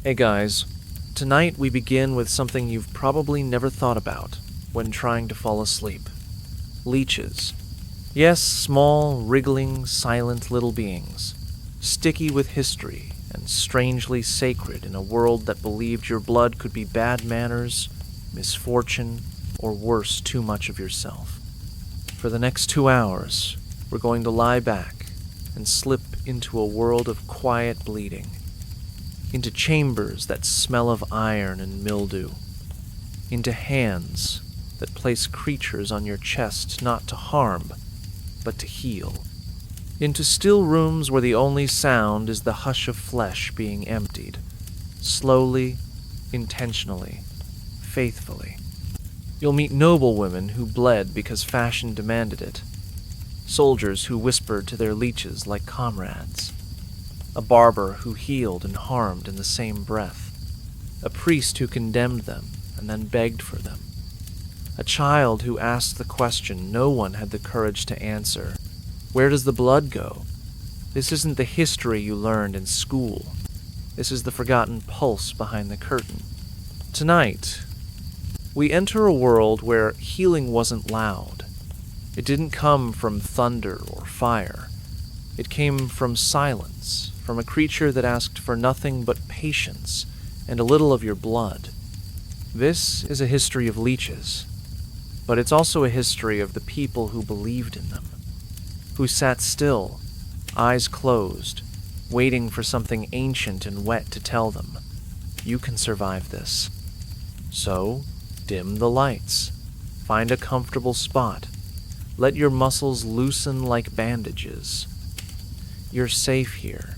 Hey guys, tonight we begin with something you've probably never thought about when trying to fall asleep. Leeches. Yes, small, wriggling, silent little beings, sticky with history and strangely sacred in a world that believed your blood could be bad manners, misfortune, or worse, too much of yourself. For the next 2 hours, we're going to lie back and slip into a world of quiet bleeding, into chambers that smell of iron and mildew, into hands that place creatures on your chest not to harm, but to heal, into still rooms where the only sound is the hush of flesh being emptied, slowly, intentionally, faithfully. You'll meet noble women who bled because fashion demanded it, soldiers who whispered to their leeches like comrades, a barber who healed and harmed in the same breath, a priest who condemned them and then begged for them, a child who asked the question no one had the courage to answer: where does the blood go? This isn't the history you learned in school. This is the forgotten pulse behind the curtain. Tonight, we enter a world where healing wasn't loud. It didn't come from thunder or fire. It came from silence, from a creature that asked for nothing but patience and a little of your blood. This is a history of leeches, but it's also a history of the people who believed in them, who sat still, eyes closed, waiting for something ancient and wet to tell them, you can survive this. So, dim the lights, find a comfortable spot, let your muscles loosen like bandages. You're safe here.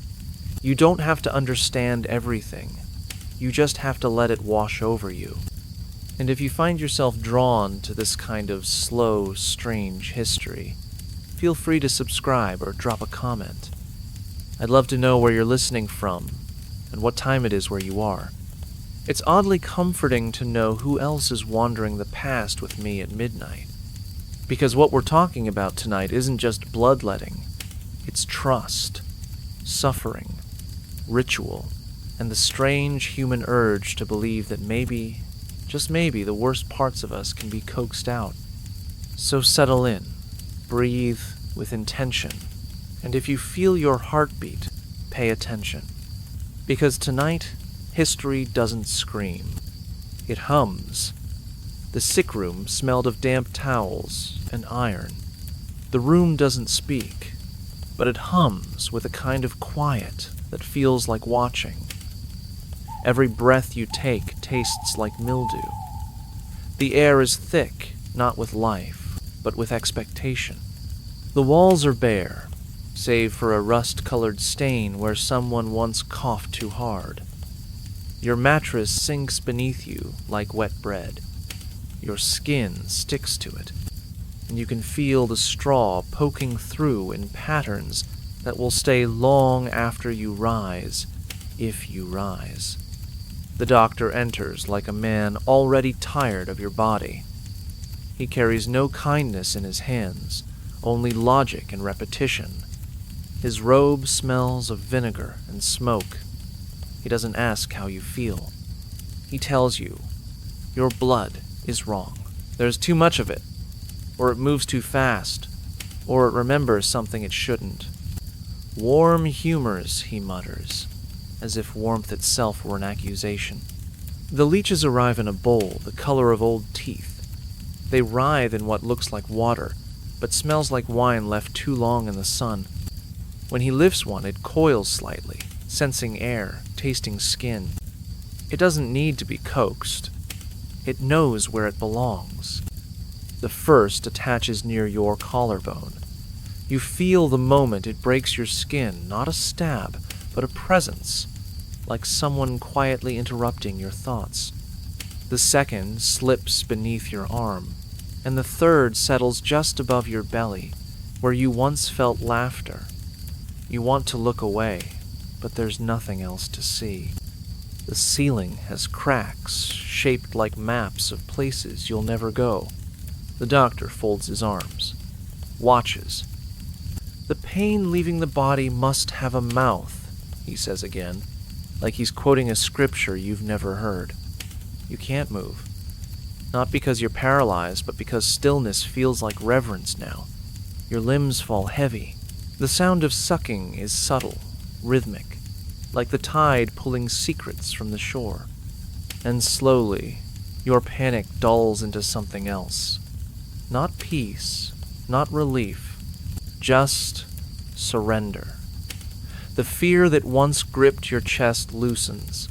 You don't have to understand everything. You just have to let it wash over you. And if you find yourself drawn to this kind of slow, strange history, feel free to subscribe or drop a comment. I'd love to know where you're listening from and what time it is where you are. It's oddly comforting to know who else is wandering the past with me at midnight. Because what we're talking about tonight isn't just bloodletting. It's trust, suffering, ritual, and the strange human urge to believe that maybe, just maybe, the worst parts of us can be coaxed out. So settle in, breathe with intention, and if you feel your heartbeat, pay attention. Because tonight, history doesn't scream. It hums. The sick room smelled of damp towels and iron. The room doesn't speak, but it hums with a kind of quiet that feels like watching. Every breath you take tastes like mildew. The air is thick, not with life, but with expectation. The walls are bare, save for a rust-colored stain where someone once coughed too hard. Your mattress sinks beneath you like wet bread. Your skin sticks to it, and you can feel the straw poking through in patterns that will stay long after you rise, if you rise. The doctor enters like a man already tired of your body. He carries no kindness in his hands, only logic and repetition. His robe smells of vinegar and smoke. He doesn't ask how you feel. He tells you, your blood is wrong. There's too much of it, or it moves too fast, or it remembers something it shouldn't. Warm humors, he mutters, as if warmth itself were an accusation. The leeches arrive in a bowl the color of old teeth. They writhe in what looks like water, but smells like wine left too long in the sun. When he lifts one, it coils slightly, sensing air, tasting skin. It doesn't need to be coaxed. It knows where it belongs. The first attaches near your collarbone. You feel the moment it breaks your skin, not a stab, but a presence, like someone quietly interrupting your thoughts. The second slips beneath your arm, and the third settles just above your belly, where you once felt laughter. You want to look away, but there's nothing else to see. The ceiling has cracks, shaped like maps of places you'll never go. The doctor folds his arms, watches. The pain leaving the body must have a mouth, he says again. like he's quoting a scripture you've never heard. You can't move. Not because you're paralyzed, but because stillness feels like reverence now. Your limbs fall heavy. The sound of sucking is subtle, rhythmic, like the tide pulling secrets from the shore. And slowly, your panic dulls into something else. Not peace, not relief, just surrender. The fear that once gripped your chest loosens,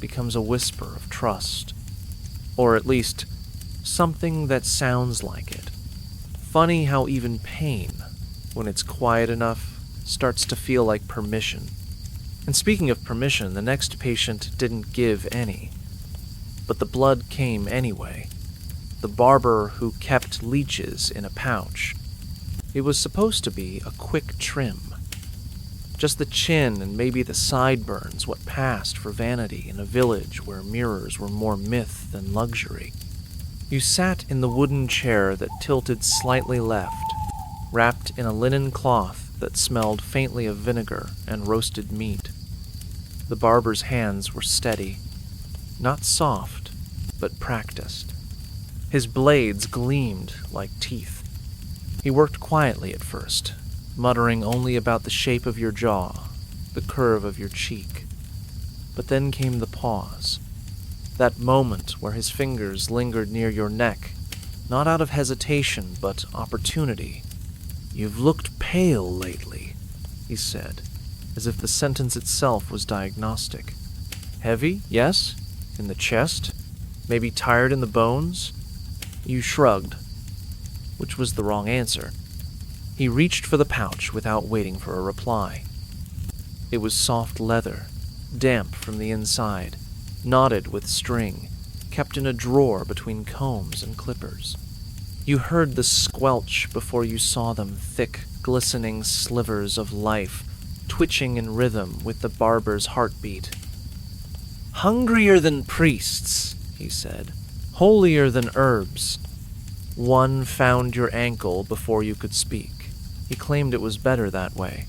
becomes a whisper of trust. Or at least, something that sounds like it. Funny how even pain, when it's quiet enough, starts to feel like permission. And speaking of permission, the next patient didn't give any. But the blood came anyway. The barber who kept leeches in a pouch. It was supposed to be a quick trim. Just the chin and maybe the sideburns, what passed for vanity in a village where mirrors were more myth than luxury. You sat in the wooden chair that tilted slightly left, wrapped in a linen cloth that smelled faintly of vinegar and roasted meat. The barber's hands were steady, not soft, but practiced. His blades gleamed like teeth. He worked quietly at first, muttering only about the shape of your jaw, the curve of your cheek. But then came the pause, that moment where his fingers lingered near your neck, not out of hesitation, but opportunity. "You've looked pale lately," he said, as if the sentence itself was diagnostic. "Heavy, yes? In the chest? Maybe tired in the bones?" You shrugged, which was the wrong answer. He reached for the pouch without waiting for a reply. It was soft leather, damp from the inside, knotted with string, kept in a drawer between combs and clippers. You heard the squelch before you saw them, thick, glistening slivers of life, twitching in rhythm with the barber's heartbeat. "Hungrier than priests," he said, "holier than herbs. One found your ankle before you could speak. He claimed it was better that way.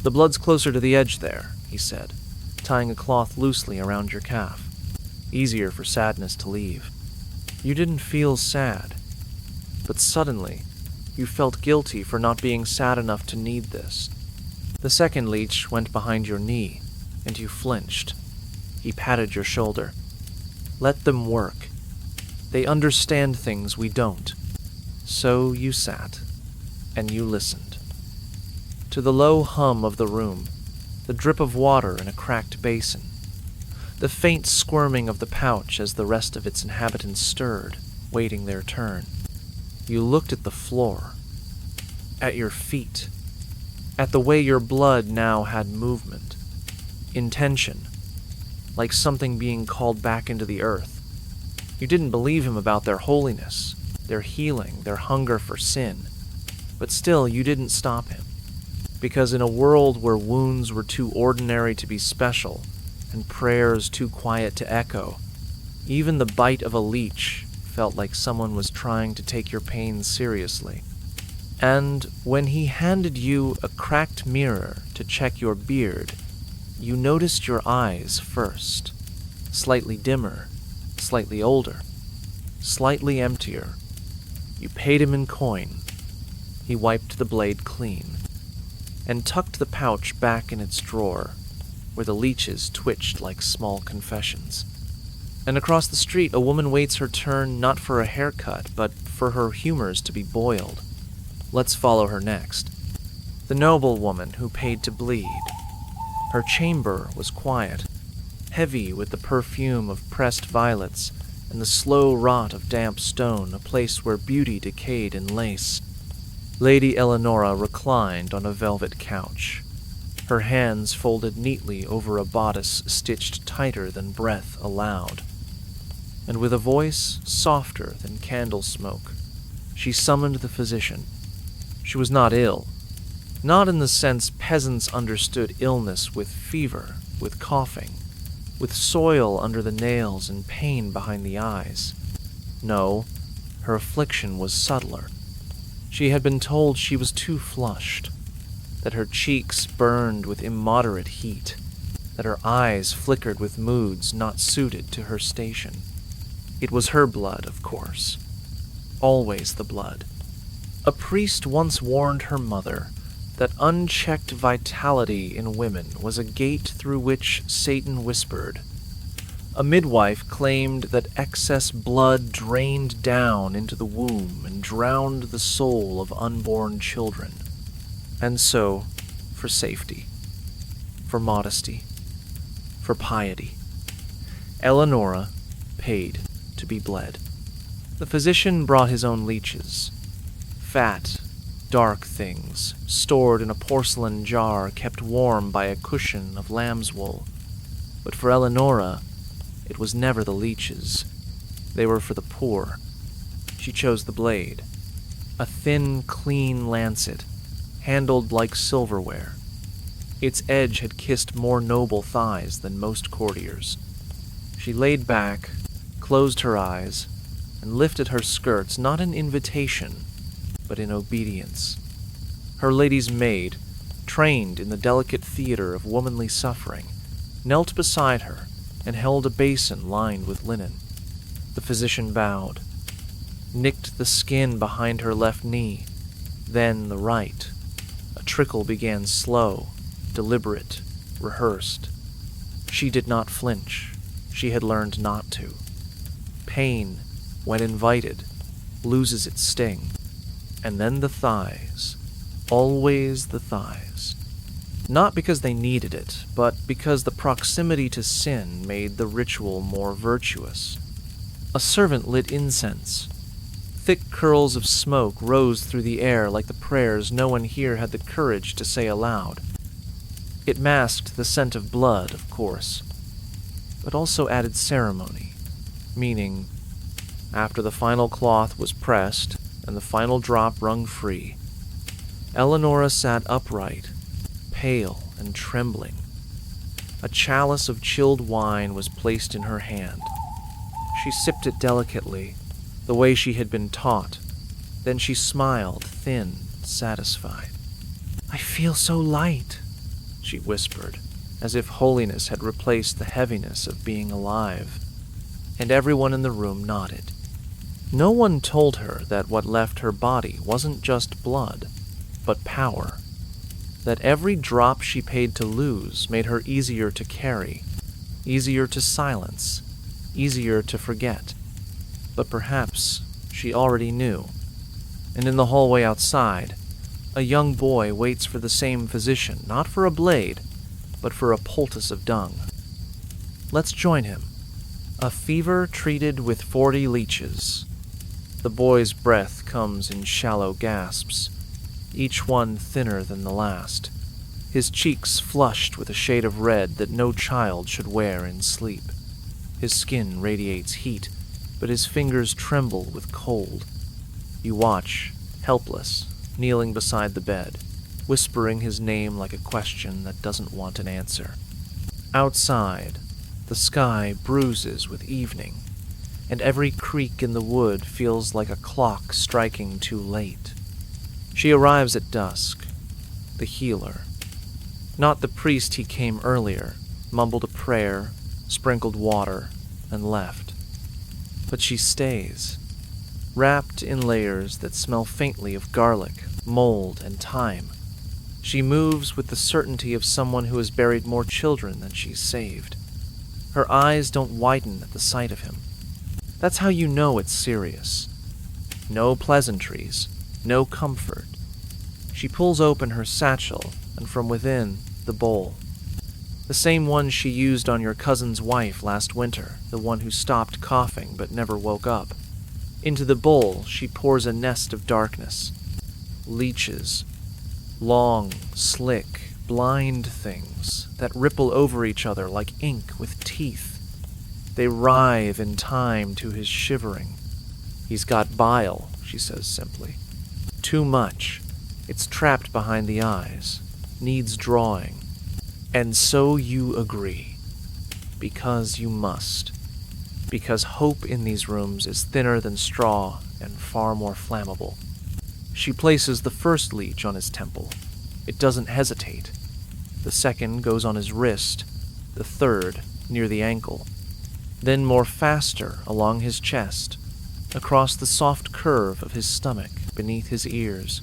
The blood's closer to the edge there," he said, tying a cloth loosely around your calf. Easier for sadness to leave. You didn't feel sad, but suddenly, you felt guilty for not being sad enough to need this. The second leech went behind your knee, and you flinched. He patted your shoulder. "Let them work. They understand things we don't." So you sat, and you listened. To the low hum of the room, the drip of water in a cracked basin, the faint squirming of the pouch as the rest of its inhabitants stirred, waiting their turn. You looked at the floor, at your feet, at the way your blood now had movement, intention, like something being called back into the earth. You didn't believe him about their holiness, their healing, their hunger for sin, but still you didn't stop him. Because in a world where wounds were too ordinary to be special, and prayers too quiet to echo, even the bite of a leech felt like someone was trying to take your pain seriously. And when he handed you a cracked mirror to check your beard, you noticed your eyes first, slightly dimmer, slightly older, slightly emptier. You paid him in coin. He wiped the blade clean, and tucked the pouch back in its drawer, where the leeches twitched like small confessions. And across the street, a woman waits her turn not for a haircut, but for her humors to be boiled. Let's follow her next. The noble woman who paid to bleed. Her chamber was quiet, heavy with the perfume of pressed violets and the slow rot of damp stone, a place where beauty decayed in lace. Lady Eleonora reclined on a velvet couch, her hands folded neatly over a bodice stitched tighter than breath allowed. And with a voice softer than candle smoke, she summoned the physician. She was not ill, not in the sense peasants understood illness, with fever, with coughing, with soil under the nails and pain behind the eyes. No, her affliction was subtler. She had been told she was too flushed, that her cheeks burned with immoderate heat, that her eyes flickered with moods not suited to her station. It was her blood, of course. Always the blood. A priest once warned her mother that unchecked vitality in women was a gate through which Satan whispered. A midwife claimed that excess blood drained down into the womb and drowned the soul of unborn children. And so, for safety, for modesty, for piety, Eleonora paid to be bled. The physician brought his own leeches, fat, dark things, stored in a porcelain jar kept warm by a cushion of lamb's wool. But for Eleonora, it was never the leeches. They were for the poor. She chose the blade, a thin, clean lancet, handled like silverware. Its edge had kissed more noble thighs than most courtiers. She laid back, closed her eyes, and lifted her skirts not in invitation, but in obedience. Her lady's maid, trained in the delicate theater of womanly suffering, knelt beside her and held a basin lined with linen. The physician bowed, nicked the skin behind her left knee, then the right. A trickle began slow, deliberate, rehearsed. She did not flinch. She had learned not to. Pain, when invited, loses its sting. And then the thighs. Always the thighs. Not because they needed it, but because the proximity to sin made the ritual more virtuous. A servant lit incense. Thick curls of smoke rose through the air like the prayers no one here had the courage to say aloud. It masked the scent of blood, of course, but also added ceremony, meaning, after the final cloth was pressed and the final drop wrung free, Eleonora sat upright, pale and trembling. A chalice of chilled wine was placed in her hand. She sipped it delicately, the way she had been taught. Then she smiled, thin, satisfied. "I feel so light," she whispered, as if holiness had replaced the heaviness of being alive. And everyone in the room nodded. No one told her that what left her body wasn't just blood, but power. That every drop she paid to lose made her easier to carry, easier to silence, easier to forget. But perhaps she already knew. And in the hallway outside, a young boy waits for the same physician, not for a blade, but for a poultice of dung. Let's join him. A fever treated with 40 leeches. The boy's breath comes in shallow gasps, each one thinner than the last, his cheeks flushed with a shade of red that no child should wear in sleep. His skin radiates heat, but his fingers tremble with cold. You watch, helpless, kneeling beside the bed, whispering his name like a question that doesn't want an answer. Outside, the sky bruises with evening, and every creak in the wood feels like a clock striking too late. She arrives at dusk, the healer. Not the priest he came earlier, mumbled a prayer, sprinkled water, and left. But she stays, wrapped in layers that smell faintly of garlic, mold, and thyme. She moves with the certainty of someone who has buried more children than she's saved. Her eyes don't widen at the sight of him. That's how you know it's serious. No pleasantries, no comfort. She pulls open her satchel, and from within, the bowl. The same one she used on your cousin's wife last winter, the one who stopped coughing but never woke up. Into the bowl, she pours a nest of darkness. Leeches. Long, slick, blind things that ripple over each other like ink with teeth. They writhe in time to his shivering. "He's got bile," she says simply. "Too much. It's trapped behind the eyes. Needs drawing. And so you agree. Because you must. Because hope in these rooms is thinner than straw and far more flammable." She places the first leech on his temple. It doesn't hesitate. The second goes on his wrist. The the third near the ankle, then more faster along his chest, across the soft curve of his stomach beneath his ears.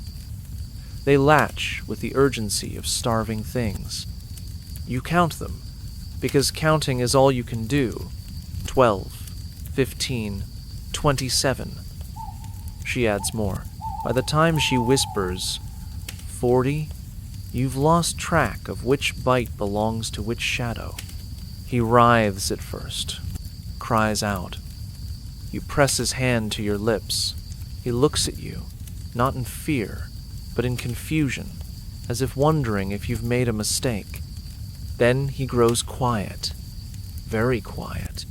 They latch with the urgency of starving things. You count them, because counting is all you can do. 12, 15, 27. She adds more. By the time she whispers 40, you've lost track of which bite belongs to which shadow. He writhes at first, cries out. You press his hand to your lips. He looks at you, not in fear, but in confusion, as if wondering if you've made a mistake. Then he grows quiet, very quiet.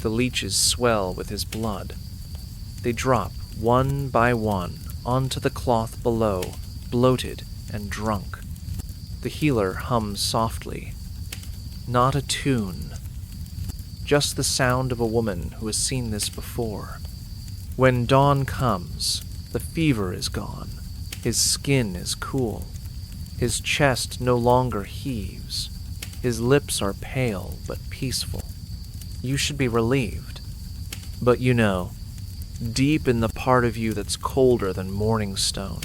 The leeches swell with his blood. They drop one by one onto the cloth below, bloated and drunk. The healer hums softly. Not a tune. Just the sound of a woman who has seen this before. When dawn comes, the fever is gone. His skin is cool. His chest no longer heaves. His lips are pale but peaceful. You should be relieved. But you know, deep in the part of you that's colder than morning stone,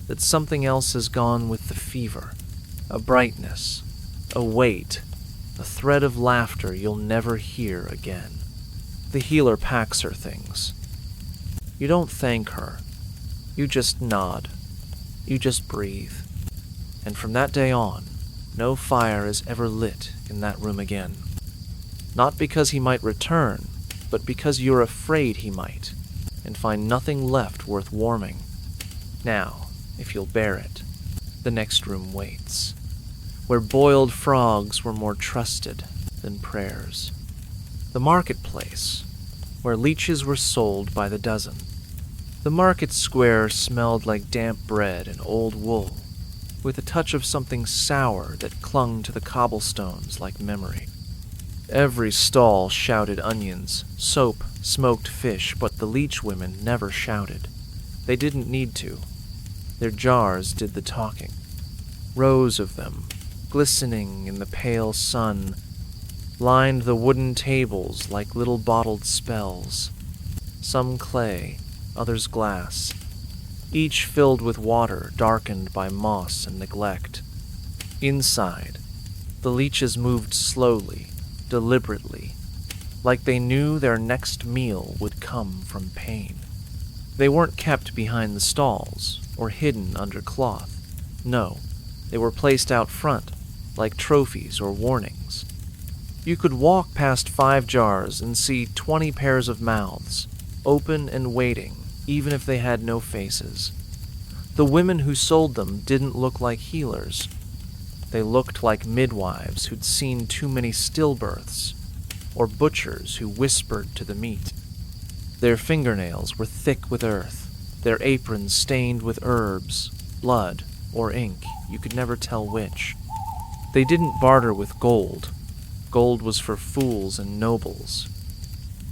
that something else has gone with the fever. A brightness, a weight, a thread of laughter you'll never hear again. The healer packs her things. You don't thank her. You just nod. You just breathe. And from that day on, no fire is ever lit in that room again. Not because he might return, but because you're afraid he might, and find nothing left worth warming. Now, if you'll bear it, the next room waits, where boiled frogs were more trusted than prayers. The marketplace, where leeches were sold by the dozen. The market square smelled like damp bread and old wool, with a touch of something sour that clung to the cobblestones like memory. Every stall shouted onions, soap, smoked fish, but the leech women never shouted. They didn't need to. Their jars did the talking. Rows of them, glistening in the pale sun, lined the wooden tables like little bottled spells. Some clay, others glass, each filled with water darkened by moss and neglect. Inside, the leeches moved slowly, deliberately, like they knew their next meal would come from pain. They weren't kept behind the stalls or hidden under cloth. No, they were placed out front, like trophies or warnings. You could walk past 5 jars and see 20 pairs of mouths, open and waiting, even if they had no faces. The women who sold them didn't look like healers. They looked like midwives who'd seen too many stillbirths, or butchers who whispered to the meat. Their fingernails were thick with earth, their aprons stained with herbs, blood, or ink, you could never tell which. They didn't barter with gold. Gold was for fools and nobles.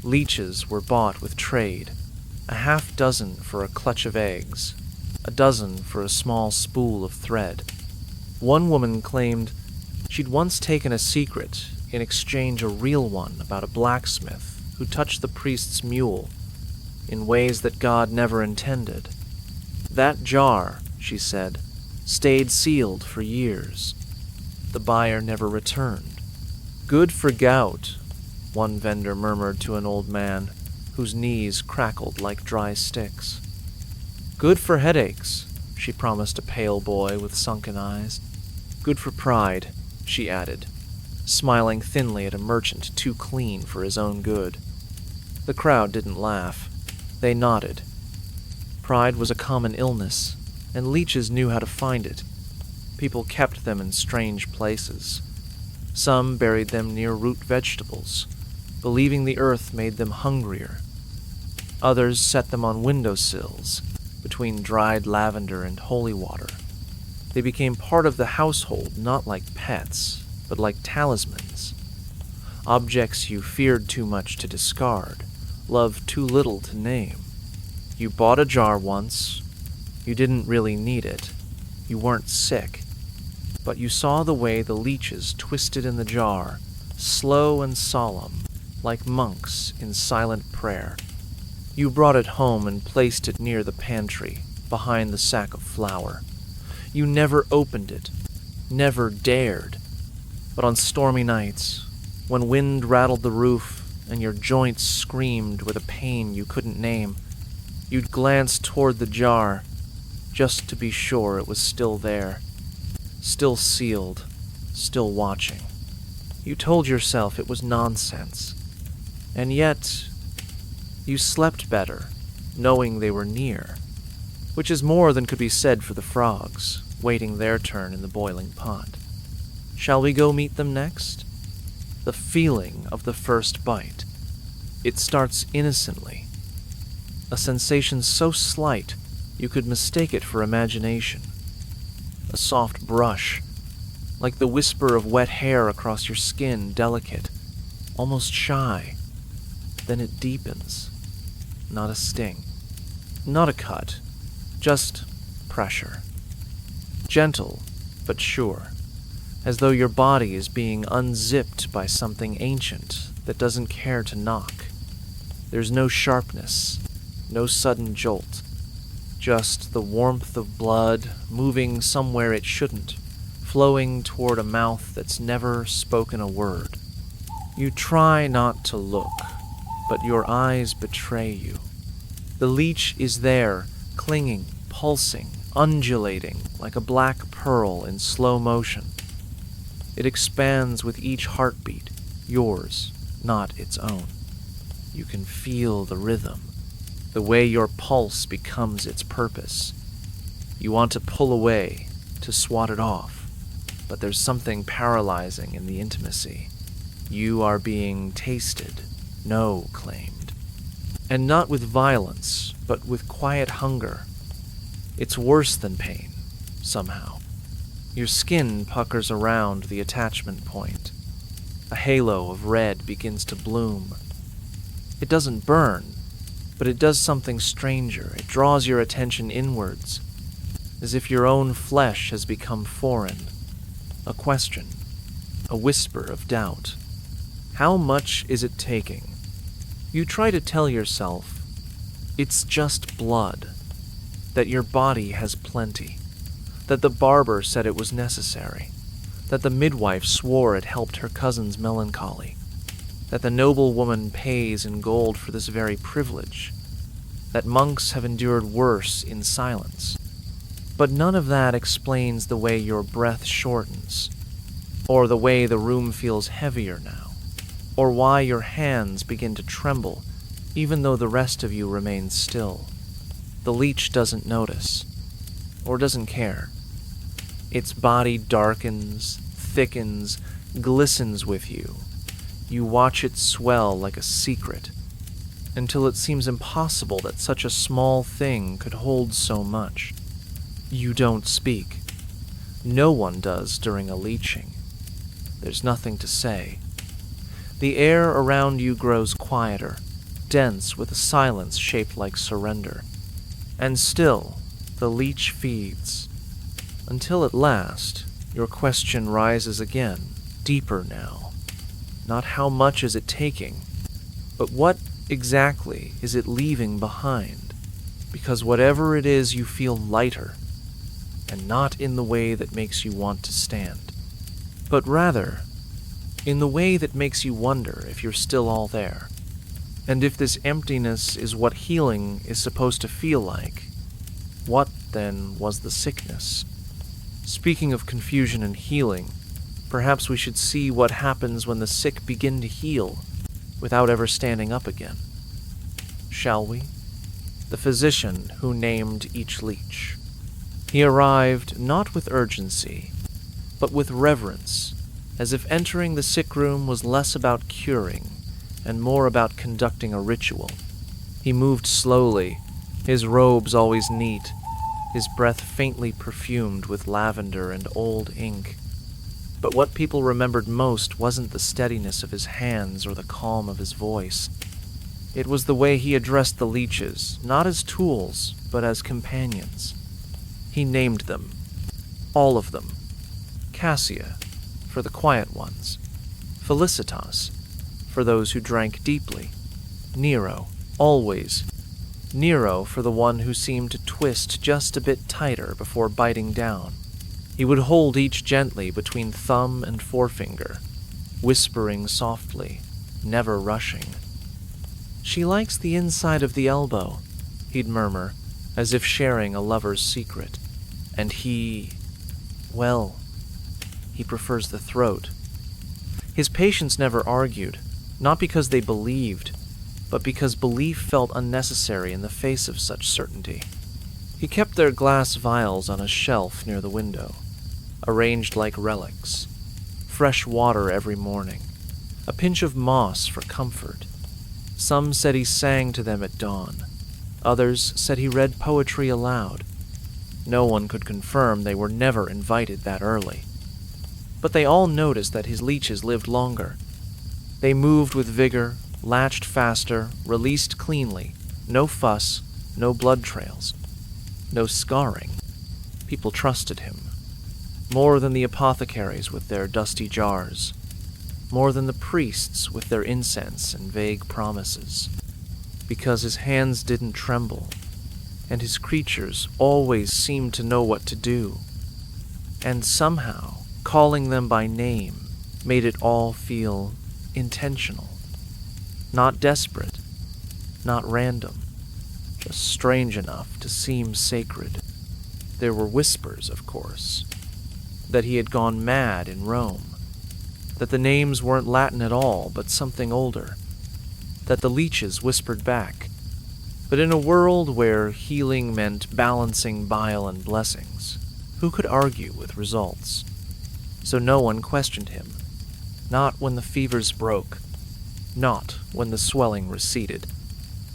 Leeches were bought with trade, a half-dozen for a clutch of eggs, a dozen for a small spool of thread. One woman claimed she'd once taken a secret in exchange a real one about a blacksmith who touched the priest's mule in ways that God never intended. That jar, she said, stayed sealed for years. The buyer never returned. Good for gout, one vendor murmured to an old man whose knees crackled like dry sticks. Good for headaches, she promised a pale boy with sunken eyes. Good for pride, she added, smiling thinly at a merchant too clean for his own good. The crowd didn't laugh. They nodded. Pride was a common illness, and leeches knew how to find it. People kept them in strange places. Some buried them near root vegetables, believing the earth made them hungrier. Others set them on windowsills, between dried lavender and holy water. They became part of the household, not like pets, but like talismans. Objects you feared too much to discard, loved too little to name. You bought a jar once. You didn't really need it. You weren't sick. But you saw the way the leeches twisted in the jar slow and solemn, like monks in silent prayer. You brought it home and placed it near the pantry, behind the sack of flour. You never opened it, never dared. But on stormy nights, when wind rattled the roof and your joints screamed with a pain you couldn't name, you'd glance toward the jar, just to be sure it was still there, still sealed, still watching. You told yourself it was nonsense, and yet you slept better, knowing they were near, which is more than could be said for the frogs, waiting their turn in the boiling pot. Shall we go meet them next? The feeling of the first bite. It starts innocently. A sensation so slight you could mistake it for imagination. A soft brush, like the whisper of wet hair across your skin, delicate, almost shy. Then it deepens. Not a sting. Not a cut. Just pressure. Gentle, but sure. As though your body is being unzipped by something ancient that doesn't care to knock. There's no sharpness, no sudden jolt. Just the warmth of blood moving somewhere it shouldn't, flowing toward a mouth that's never spoken a word. You try not to look, but your eyes betray you. The leech is there, clinging, pulsing, undulating like a black pearl in slow motion. It expands with each heartbeat, yours, not its own. You can feel the rhythm, the way your pulse becomes its purpose. You want to pull away, to swat it off, but there's something paralyzing in the intimacy. You are being tasted, no claimed. And not with violence, but with quiet hunger. It's worse than pain, somehow. Your skin puckers around the attachment point. A halo of red begins to bloom. It doesn't burn, but it does something stranger. It draws your attention inwards, as if your own flesh has become foreign. A question, a whisper of doubt. How much is it taking? You try to tell yourself it's just blood, that your body has plenty, that the barber said it was necessary, that the midwife swore it helped her cousin's melancholy, that the noble woman pays in gold for this very privilege, that monks have endured worse in silence. But none of that explains the way your breath shortens, or the way the room feels heavier now, or why your hands begin to tremble even though the rest of you remains still. The leech doesn't notice, or doesn't care. Its body darkens, thickens, glistens with you. You watch it swell like a secret, until it seems impossible that such a small thing could hold so much. You don't speak. No one does during a leeching. There's nothing to say. The air around you grows quieter, dense with a silence shaped like surrender. And still, the leech feeds. Until at last, your question rises again, deeper now. Not how much is it taking, but what exactly is it leaving behind? Because whatever it is, you feel lighter, and not in the way that makes you want to stand, but rather in the way that makes you wonder if you're still all there, and if this emptiness is what healing is supposed to feel like. What, then, was the sickness? Speaking of confusion and healing, perhaps we should see what happens when the sick begin to heal without ever standing up again. Shall we? The physician who named each leech. He arrived not with urgency, but with reverence, as if entering the sick room was less about curing and more about conducting a ritual. He moved slowly, his robes always neat, his breath faintly perfumed with lavender and old ink. But what people remembered most wasn't the steadiness of his hands or the calm of his voice. It was the way he addressed the leeches, not as tools, but as companions. He named them, all of them. Cassia, for the quiet ones. Felicitas, for those who drank deeply. Nero, always. Nero for the one who seemed to twist just a bit tighter before biting down. He would hold each gently between thumb and forefinger, whispering softly, never rushing. "She likes the inside of the elbow," he'd murmur, as if sharing a lover's secret. And he prefers the throat. His patients never argued, not because they believed, but because belief felt unnecessary in the face of such certainty. He kept their glass vials on a shelf near the window, arranged like relics. Fresh water every morning, a pinch of moss for comfort. Some said he sang to them at dawn. Others said he read poetry aloud. No one could confirm they were never invited that early. But they all noticed that his leeches lived longer. They moved with vigor, latched faster, released cleanly. No fuss, no blood trails, no scarring. People trusted him. More than the apothecaries with their dusty jars. More than the priests with their incense and vague promises. Because his hands didn't tremble, and his creatures always seemed to know what to do. And somehow, calling them by name made it all feel intentional. Not desperate, not random, just strange enough to seem sacred. There were whispers, of course, that he had gone mad in Rome, that the names weren't Latin at all, but something older, that the leeches whispered back. But in a world where healing meant balancing bile and blessings, who could argue with results? So no one questioned him, not when the fevers broke, not when the swelling receded,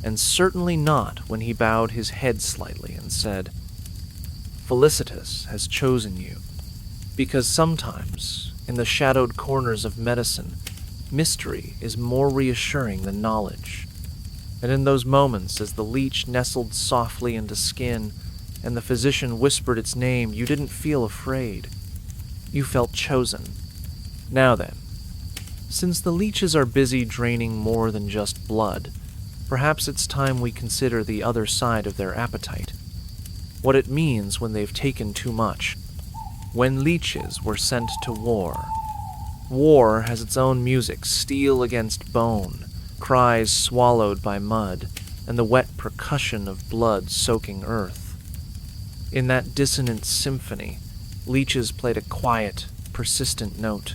and certainly not when he bowed his head slightly and said, "Felicitas has chosen you," because sometimes, in the shadowed corners of medicine, mystery is more reassuring than knowledge. And in those moments, as the leech nestled softly into skin and the physician whispered its name, you didn't feel afraid. You felt chosen. Now then, since the leeches are busy draining more than just blood, perhaps it's time we consider the other side of their appetite. What it means when they've taken too much. When leeches were sent to war. War has its own music, steel against bone, cries swallowed by mud, and the wet percussion of blood soaking earth. In that dissonant symphony, leeches played a quiet, persistent note.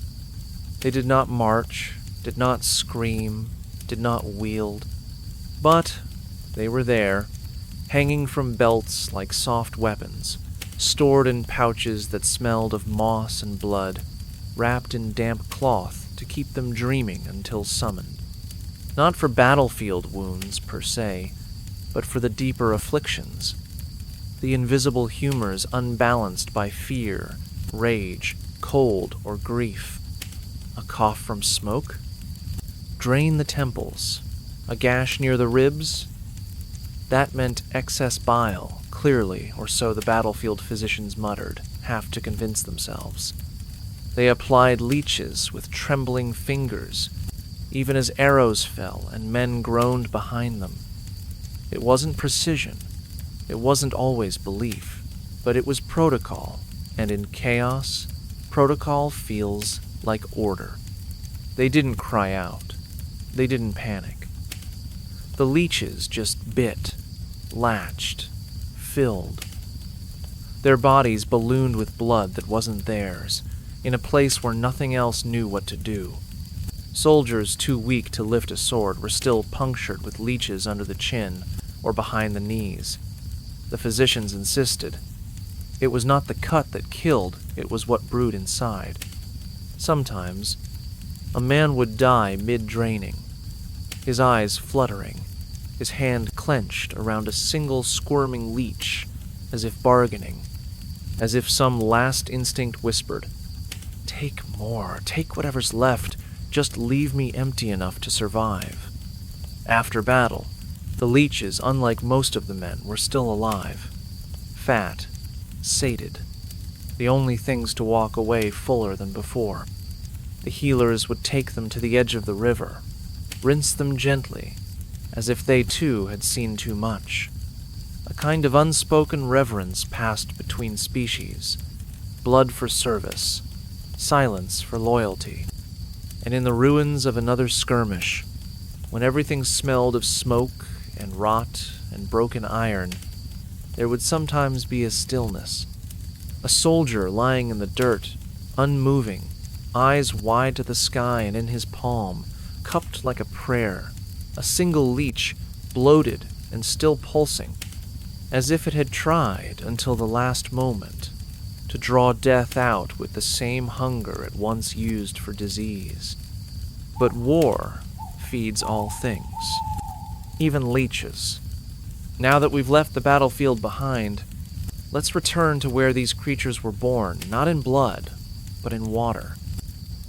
They did not march, did not scream, did not wield, but they were there, hanging from belts like soft weapons, stored in pouches that smelled of moss and blood, wrapped in damp cloth to keep them dreaming until summoned. Not for battlefield wounds per se, but for the deeper afflictions, the invisible humors unbalanced by fear, rage, cold, or grief. A cough from smoke? Drain the temples. A gash near the ribs? That meant excess bile, clearly, or so the battlefield physicians muttered, half to convince themselves. They applied leeches with trembling fingers, even as arrows fell and men groaned behind them. It wasn't precision. It wasn't always belief, but it was protocol, and in chaos, protocol feels like order. They didn't cry out. They didn't panic. The leeches just bit, latched, filled. Their bodies ballooned with blood that wasn't theirs, in a place where nothing else knew what to do. Soldiers too weak to lift a sword were still punctured with leeches under the chin or behind the knees. The physicians insisted. It was not the cut that killed, it was what brewed inside. Sometimes, a man would die mid-draining, his eyes fluttering, his hand clenched around a single squirming leech, as if bargaining, as if some last instinct whispered, "Take more, take whatever's left, just leave me empty enough to survive." After battle, the leeches, unlike most of the men, were still alive, fat, sated, the only things to walk away fuller than before. The healers would take them to the edge of the river, rinse them gently, as if they too had seen too much. A kind of unspoken reverence passed between species, blood for service, silence for loyalty. And in the ruins of another skirmish, when everything smelled of smoke and rot and broken iron, there would sometimes be a stillness. A soldier lying in the dirt, unmoving, eyes wide to the sky, and in his palm, cupped like a prayer, a single leech, bloated and still pulsing, as if it had tried until the last moment to draw death out with the same hunger it once used for disease. But war feeds all things, even leeches. Now that we've left the battlefield behind, let's return to where these creatures were born, not in blood, but in water.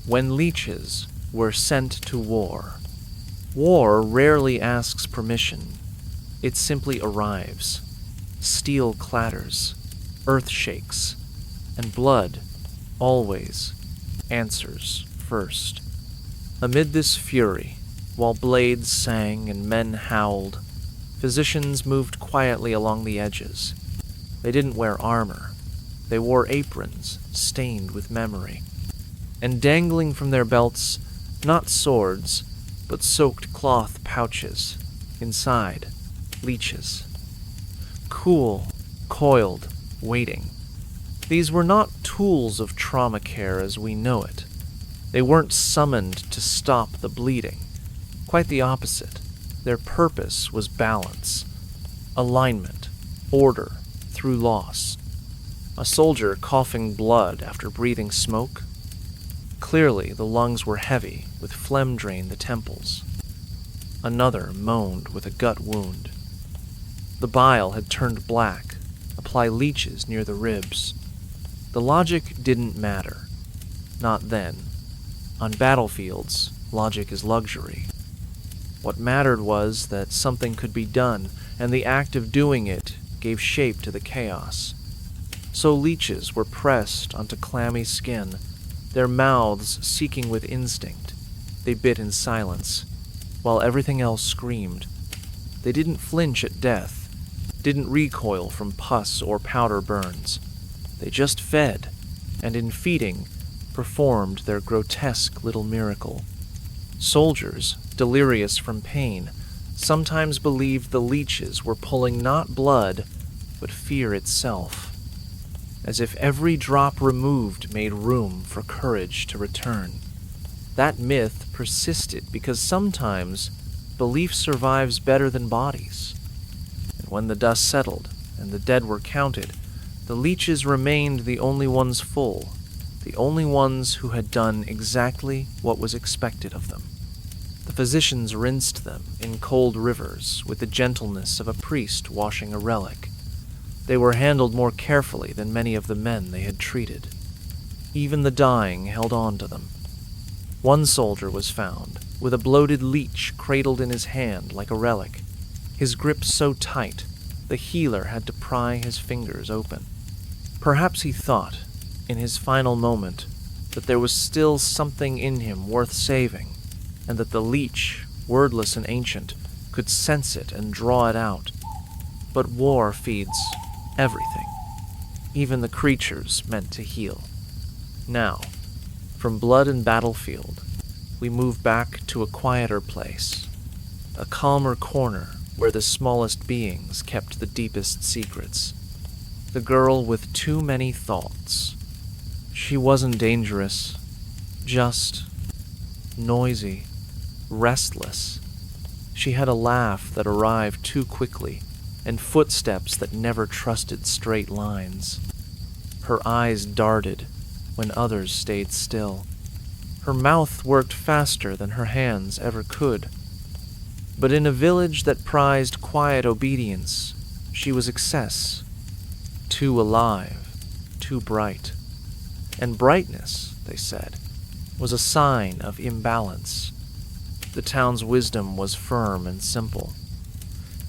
When leeches were sent to war, war rarely asks permission. It simply arrives. Steel clatters, earth shakes, and blood always answers first. Amid this fury, while blades sang and men howled, physicians moved quietly along the edges. They didn't wear armor. They wore aprons stained with memory. And dangling from their belts, not swords, but soaked cloth pouches. Inside, leeches. Cool, coiled, waiting. These were not tools of trauma care as we know it. They weren't summoned to stop the bleeding. Quite the opposite. Their purpose was balance, alignment, order through loss. A soldier coughing blood after breathing smoke. Clearly, the lungs were heavy, with phlegm drained the temples. Another moaned with a gut wound. The bile had turned black, apply leeches near the ribs. The logic didn't matter. Not then. On battlefields, logic is luxury. What mattered was that something could be done, and the act of doing it gave shape to the chaos. So leeches were pressed onto clammy skin, their mouths seeking with instinct. They bit in silence, while everything else screamed. They didn't flinch at death, didn't recoil from pus or powder burns. They just fed, and in feeding, performed their grotesque little miracle. Soldiers, delirious from pain, sometimes believed the leeches were pulling not blood, but fear itself, as if every drop removed made room for courage to return. That myth persisted because sometimes belief survives better than bodies. And when the dust settled and the dead were counted, the leeches remained the only ones full, the only ones who had done exactly what was expected of them. The physicians rinsed them in cold rivers with the gentleness of a priest washing a relic. They were handled more carefully than many of the men they had treated. Even the dying held on to them. One soldier was found, with a bloated leech cradled in his hand like a relic, his grip so tight the healer had to pry his fingers open. Perhaps he thought, in his final moment, that there was still something in him worth saving, and that the leech, wordless and ancient, could sense it and draw it out. But war feeds everything, even the creatures meant to heal. Now, from blood and battlefield, we move back to a quieter place, a calmer corner where the smallest beings kept the deepest secrets. The girl with too many thoughts. She wasn't dangerous, just noisy, restless. She had a laugh that arrived too quickly, and footsteps that never trusted straight lines. Her eyes darted when others stayed still. Her mouth worked faster than her hands ever could. But in a village that prized quiet obedience, she was excess. Too alive, too bright. And brightness, they said, was a sign of imbalance. The town's wisdom was firm and simple.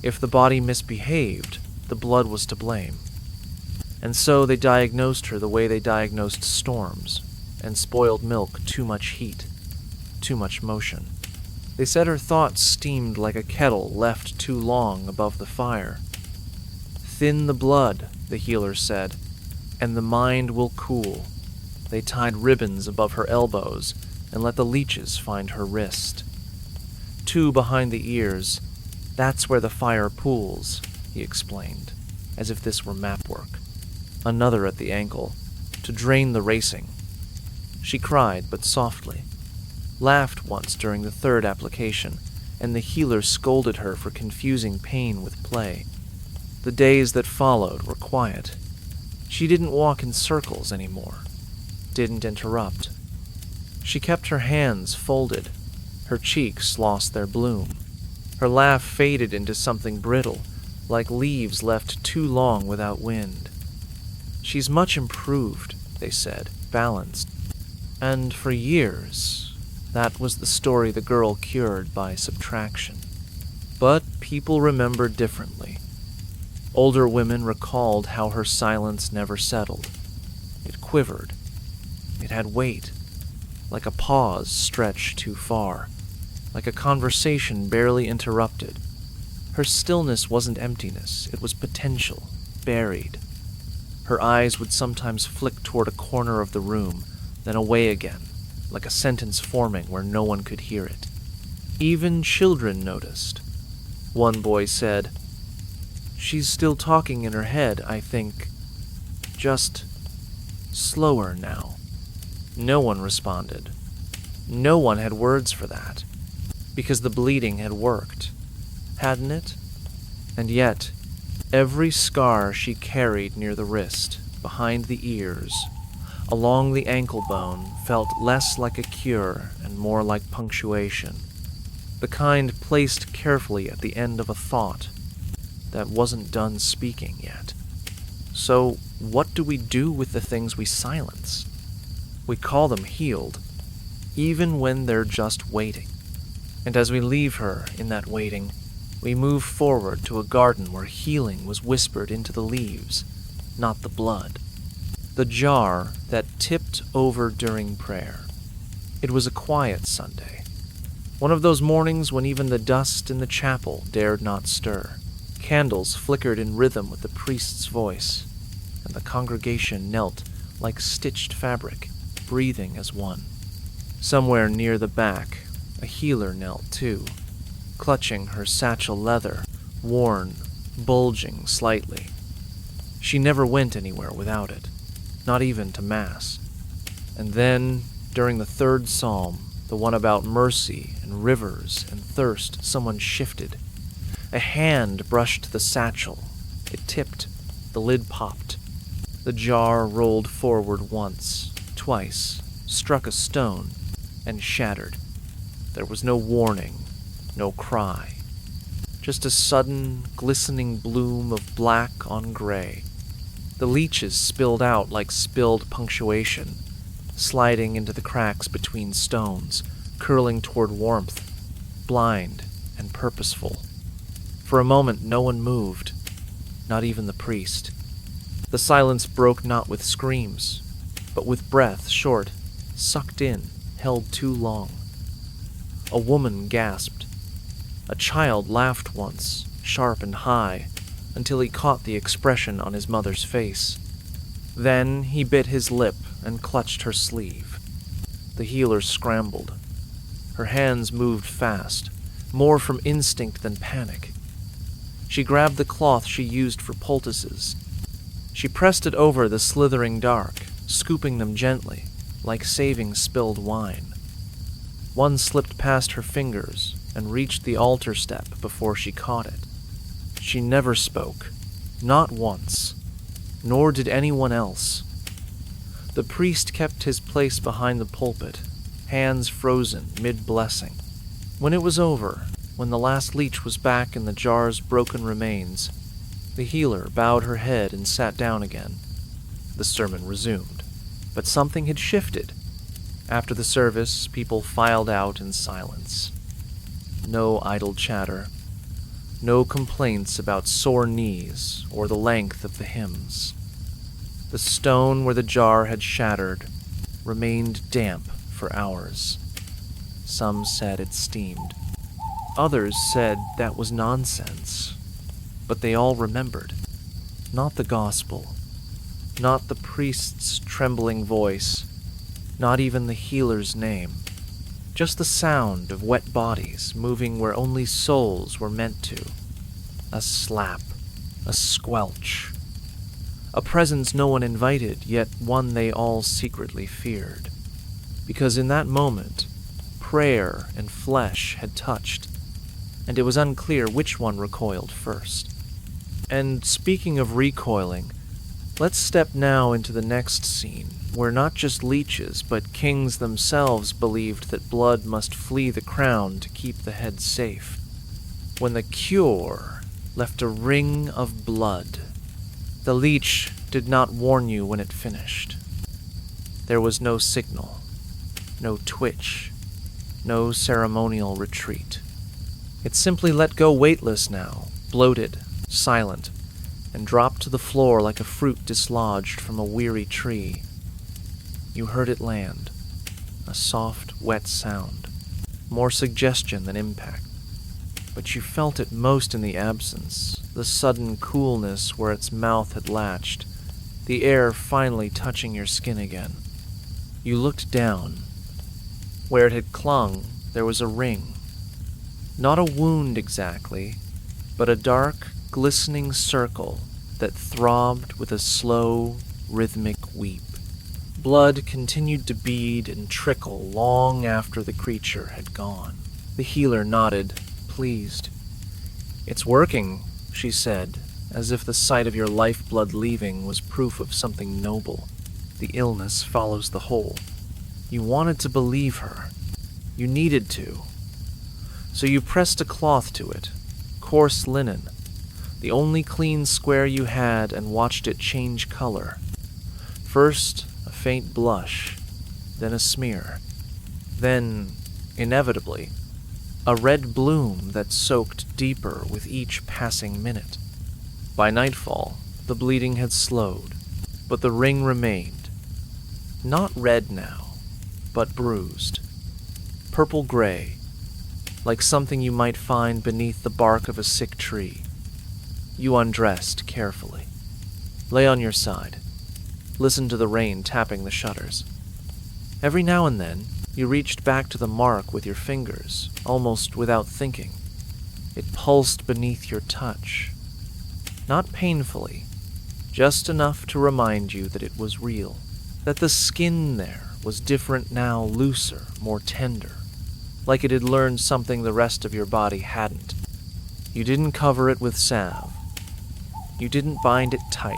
If the body misbehaved, the blood was to blame. And so they diagnosed her the way they diagnosed storms, and spoiled milk too much heat, too much motion. They said her thoughts steamed like a kettle left too long above the fire. Thin the blood, the healer said, and the mind will cool. They tied ribbons above her elbows and let the leeches find her wrist. 2 behind the ears, that's where the fire pools, he explained, as if this were map work. Another at the ankle, to drain the racing. She cried, but softly. Laughed once during the 3rd application, and the healer scolded her for confusing pain with play. The days that followed were quiet. She didn't walk in circles anymore, didn't interrupt. She kept her hands folded. Her cheeks lost their bloom. Her laugh faded into something brittle, like leaves left too long without wind. She's much improved, they said, balanced. And for years, that was the story the girl cured by subtraction. But people remembered differently. Older women recalled how her silence never settled. It quivered. It had weight, like a pause stretched too far, like a conversation barely interrupted. Her stillness wasn't emptiness, it was potential, buried. Her eyes would sometimes flick toward a corner of the room, then away again, like a sentence forming where no one could hear it. Even children noticed. One boy said, "She's still talking in her head, I think. Just slower now." No one responded. No one had words for that, because the bleeding had worked, hadn't it? And yet, every scar she carried near the wrist, behind the ears, along the ankle bone, felt less like a cure and more like punctuation, the kind placed carefully at the end of a thought that wasn't done speaking yet. So, what do we do with the things we silence? We call them healed, even when they're just waiting. And as we leave her in that waiting, we move forward to a garden where healing was whispered into the leaves, not the blood. The jar that tipped over during prayer. It was a quiet Sunday. One of those mornings when even the dust in the chapel dared not stir. Candles flickered in rhythm with the priest's voice, and the congregation knelt like stitched fabric, breathing as one. Somewhere near the back, a healer knelt too, clutching her satchel leather, worn, bulging slightly. She never went anywhere without it, not even to Mass. And then, during the 3rd psalm, the one about mercy and rivers and thirst, someone shifted. A hand brushed the satchel. It tipped. The lid popped. The jar rolled forward once, twice, struck a stone, and shattered. There was no warning, no cry. Just a sudden, glistening bloom of black on gray. The leeches spilled out like spilled punctuation, sliding into the cracks between stones, curling toward warmth, blind and purposeful. For a moment, no one moved, not even the priest. The silence broke not with screams, but with breath short, sucked in, held too long. A woman gasped. A child laughed once, sharp and high, until he caught the expression on his mother's face. Then he bit his lip and clutched her sleeve. The healer scrambled. Her hands moved fast, more from instinct than panic. She grabbed the cloth she used for poultices. She pressed it over the slithering dark, scooping them gently, like saving spilled wine. One slipped past her fingers and reached the altar step before she caught it. She never spoke, not once, nor did anyone else. The priest kept his place behind the pulpit, hands frozen mid-blessing. When it was over, when the last leech was back in the jar's broken remains, the healer bowed her head and sat down again. The sermon resumed, but something had shifted. After the service, people filed out in silence. No idle chatter, no complaints about sore knees or the length of the hymns. The stone where the jar had shattered remained damp for hours. Some said it steamed. Others said that was nonsense. But they all remembered. Not the gospel. Not the priest's trembling voice. Not even the healer's name. Just the sound of wet bodies moving where only souls were meant to. A slap. A squelch. A presence no one invited, yet one they all secretly feared. Because in that moment, prayer and flesh had touched, and it was unclear which one recoiled first. And speaking of recoiling, let's step now into the next scene, where not just leeches, but kings themselves believed that blood must flee the crown to keep the head safe. When the cure left a ring of blood, the leech did not warn you when it finished. There was no signal, no twitch, no ceremonial retreat. It simply let go weightless now, bloated, silent, and dropped to the floor like a fruit dislodged from a weary tree. You heard it land, a soft, wet sound, more suggestion than impact. But you felt it most in the absence, the sudden coolness where its mouth had latched, the air finally touching your skin again. You looked down. Where it had clung, there was a ring. Not a wound exactly, but a dark, glistening circle that throbbed with a slow, rhythmic weep. Blood continued to bead and trickle long after the creature had gone. The healer nodded, pleased. "It's working," she said, as if the sight of your lifeblood leaving was proof of something noble. The illness follows the whole. You wanted to believe her. You needed to. So you pressed a cloth to it, coarse linen, the only clean square you had, and watched it change color. First, a faint blush, then a smear, then, inevitably, a red bloom that soaked deeper with each passing minute. By nightfall, the bleeding had slowed, but the ring remained. Not red now, but bruised. Purple-gray, like something you might find beneath the bark of a sick tree. You undressed carefully. Lay on your side. Listen to the rain tapping the shutters. Every now and then, you reached back to the mark with your fingers, almost without thinking. It pulsed beneath your touch. Not painfully, just enough to remind you that it was real. That the skin there was different now, looser, more tender. Like it had learned something the rest of your body hadn't. You didn't cover it with salve. You didn't bind it tight.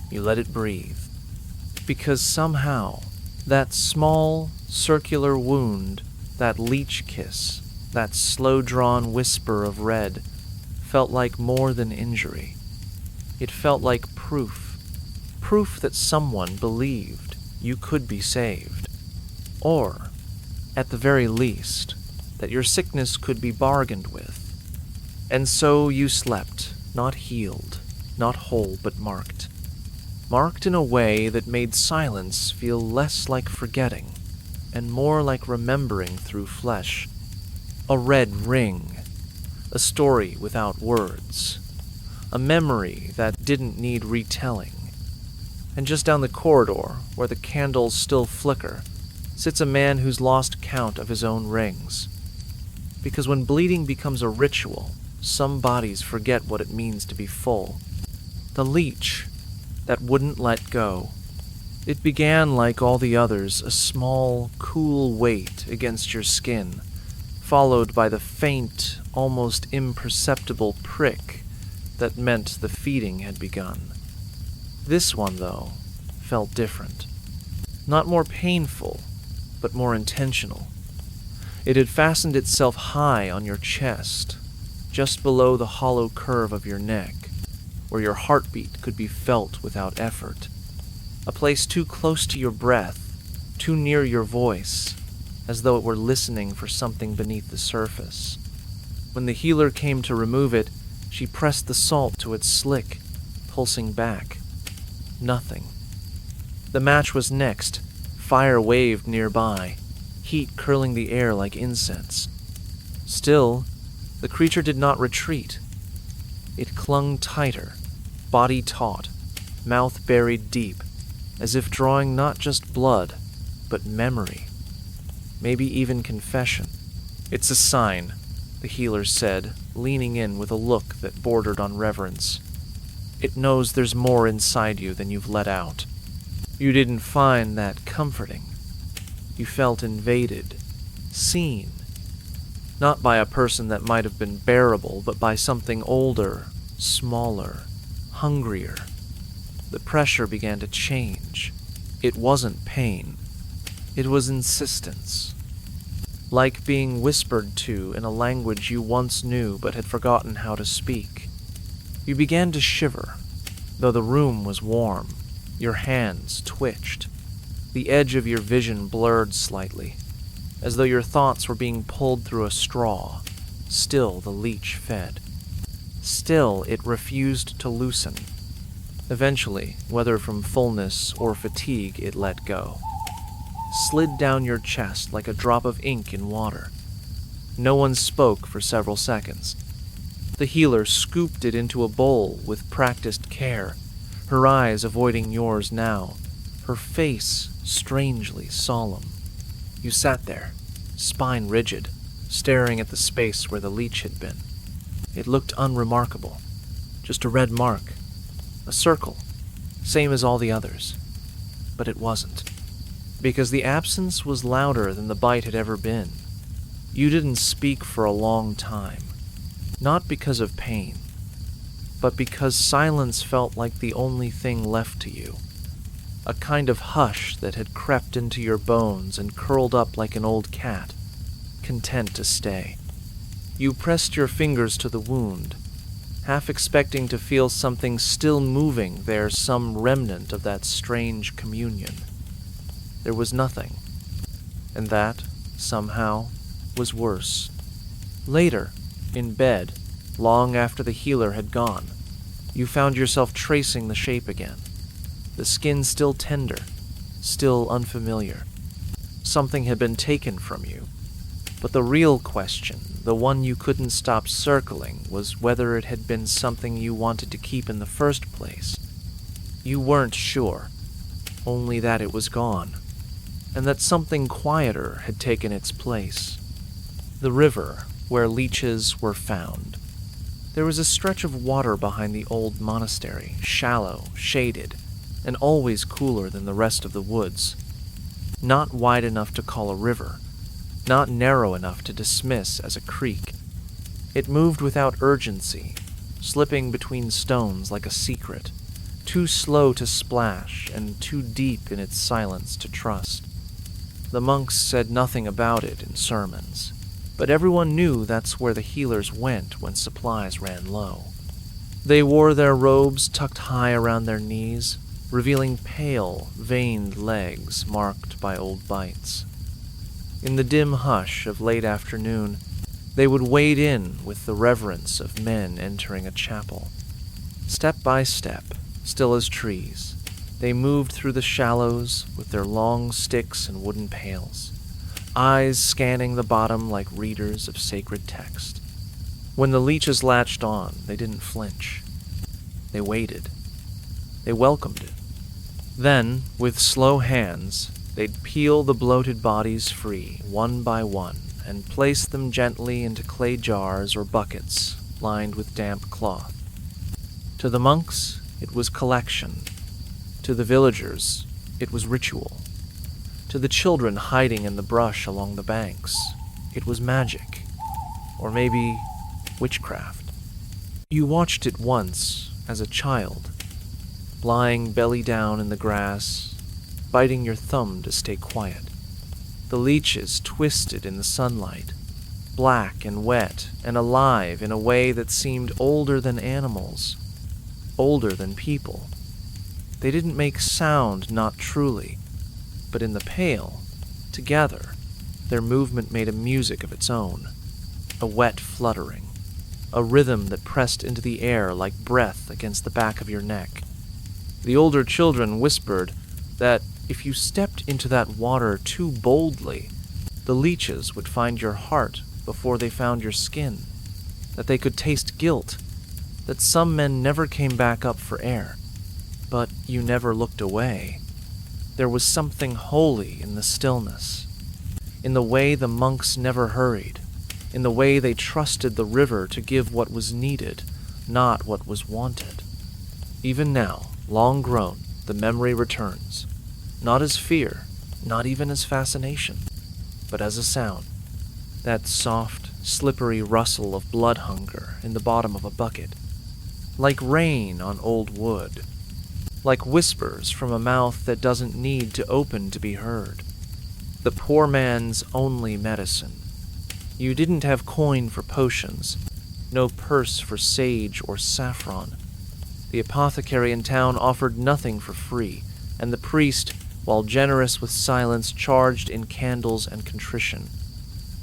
You let it breathe. Because somehow, that small, circular wound, that leech kiss, that slow-drawn whisper of red, felt like more than injury. It felt like proof. Proof that someone believed you could be saved. Or, at the very least, that your sickness could be bargained with. And so you slept, not healed, not whole, but marked. Marked in a way that made silence feel less like forgetting, and more like remembering through flesh. A red ring, a story without words, a memory that didn't need retelling. And just down the corridor, where the candles still flicker, sits a man who's lost count of his own rings. Because when bleeding becomes a ritual, some bodies forget what it means to be full. The leech that wouldn't let go. It began like all the others, a small, cool weight against your skin, followed by the faint, almost imperceptible prick that meant the feeding had begun. This one, though, felt different. Not more painful, but more intentional. It had fastened itself high on your chest, just below the hollow curve of your neck, where your heartbeat could be felt without effort. A place too close to your breath, too near your voice, as though it were listening for something beneath the surface. When the healer came to remove it, she pressed the salt to its slick, pulsing back. Nothing. The match was next, Fire waved nearby, heat curling the air like incense. Still, the creature did not retreat. It clung tighter, body taut, mouth buried deep, as if drawing not just blood, but memory. Maybe even confession. "It's a sign," the healer said, leaning in with a look that bordered on reverence. "It knows there's more inside you than you've let out." You didn't find that comforting. You felt invaded, seen. Not by a person that might have been bearable, but by something older, smaller, hungrier. The pressure began to change. It wasn't pain. It was insistence. Like being whispered to in a language you once knew but had forgotten how to speak. You began to shiver, though the room was warm. Your hands twitched. The edge of your vision blurred slightly, as though your thoughts were being pulled through a straw. Still the leech fed. Still it refused to loosen. Eventually, whether from fullness or fatigue, it let go. Slid down your chest like a drop of ink in water. No one spoke for several seconds. The healer scooped it into a bowl with practiced care, her eyes avoiding yours now, her face strangely solemn. You sat there, spine rigid, staring at the space where the leech had been. It looked unremarkable, just a red mark, a circle, same as all the others. But it wasn't, because the absence was louder than the bite had ever been. You didn't speak for a long time, not because of pain, but because silence felt like the only thing left to you, a kind of hush that had crept into your bones and curled up like an old cat, content to stay. You pressed your fingers to the wound, half expecting to feel something still moving there, some remnant of that strange communion. There was nothing, and that, somehow, was worse. Later, in bed, long after the healer had gone, you found yourself tracing the shape again. The skin still tender, still unfamiliar. Something had been taken from you. But the real question, the one you couldn't stop circling, was whether it had been something you wanted to keep in the first place. You weren't sure, only that it was gone, and that something quieter had taken its place. The river, where leeches were found. There was a stretch of water behind the old monastery, shallow, shaded, and always cooler than the rest of the woods. Not wide enough to call a river, not narrow enough to dismiss as a creek. It moved without urgency, slipping between stones like a secret, too slow to splash and too deep in its silence to trust. The monks said nothing about it in sermons, but everyone knew that's where the healers went when supplies ran low. They wore their robes tucked high around their knees, revealing pale, veined legs marked by old bites. In the dim hush of late afternoon, they would wade in with the reverence of men entering a chapel. Step by step, still as trees, they moved through the shallows with their long sticks and wooden pails, eyes scanning the bottom like readers of sacred text. When the leeches latched on, they didn't flinch. They waited. They welcomed it. Then, with slow hands, they'd peel the bloated bodies free, one by one, and place them gently into clay jars or buckets lined with damp cloth. To the monks, it was collection. To the villagers, it was ritual. To the children hiding in the brush along the banks, it was magic. Or maybe witchcraft. You watched it once as a child, lying belly down in the grass, biting your thumb to stay quiet. The leeches twisted in the sunlight, black and wet and alive in a way that seemed older than animals, older than people. They didn't make sound, not truly, but in the pail, together, their movement made a music of its own, a wet fluttering, a rhythm that pressed into the air like breath against the back of your neck. The older children whispered that if you stepped into that water too boldly, the leeches would find your heart before they found your skin, that they could taste guilt, that some men never came back up for air. But you never looked away. There was something holy in the stillness, in the way the monks never hurried, in the way they trusted the river to give what was needed, not what was wanted. Even now, long grown, the memory returns, not as fear, not even as fascination, but as a sound, that soft, slippery rustle of blood hunger in the bottom of a bucket, like rain on old wood, like whispers from a mouth that doesn't need to open to be heard. The poor man's only medicine. You didn't have coin for potions, no purse for sage or saffron. The apothecary in town offered nothing for free, and the priest, while generous with silence, charged in candles and contrition.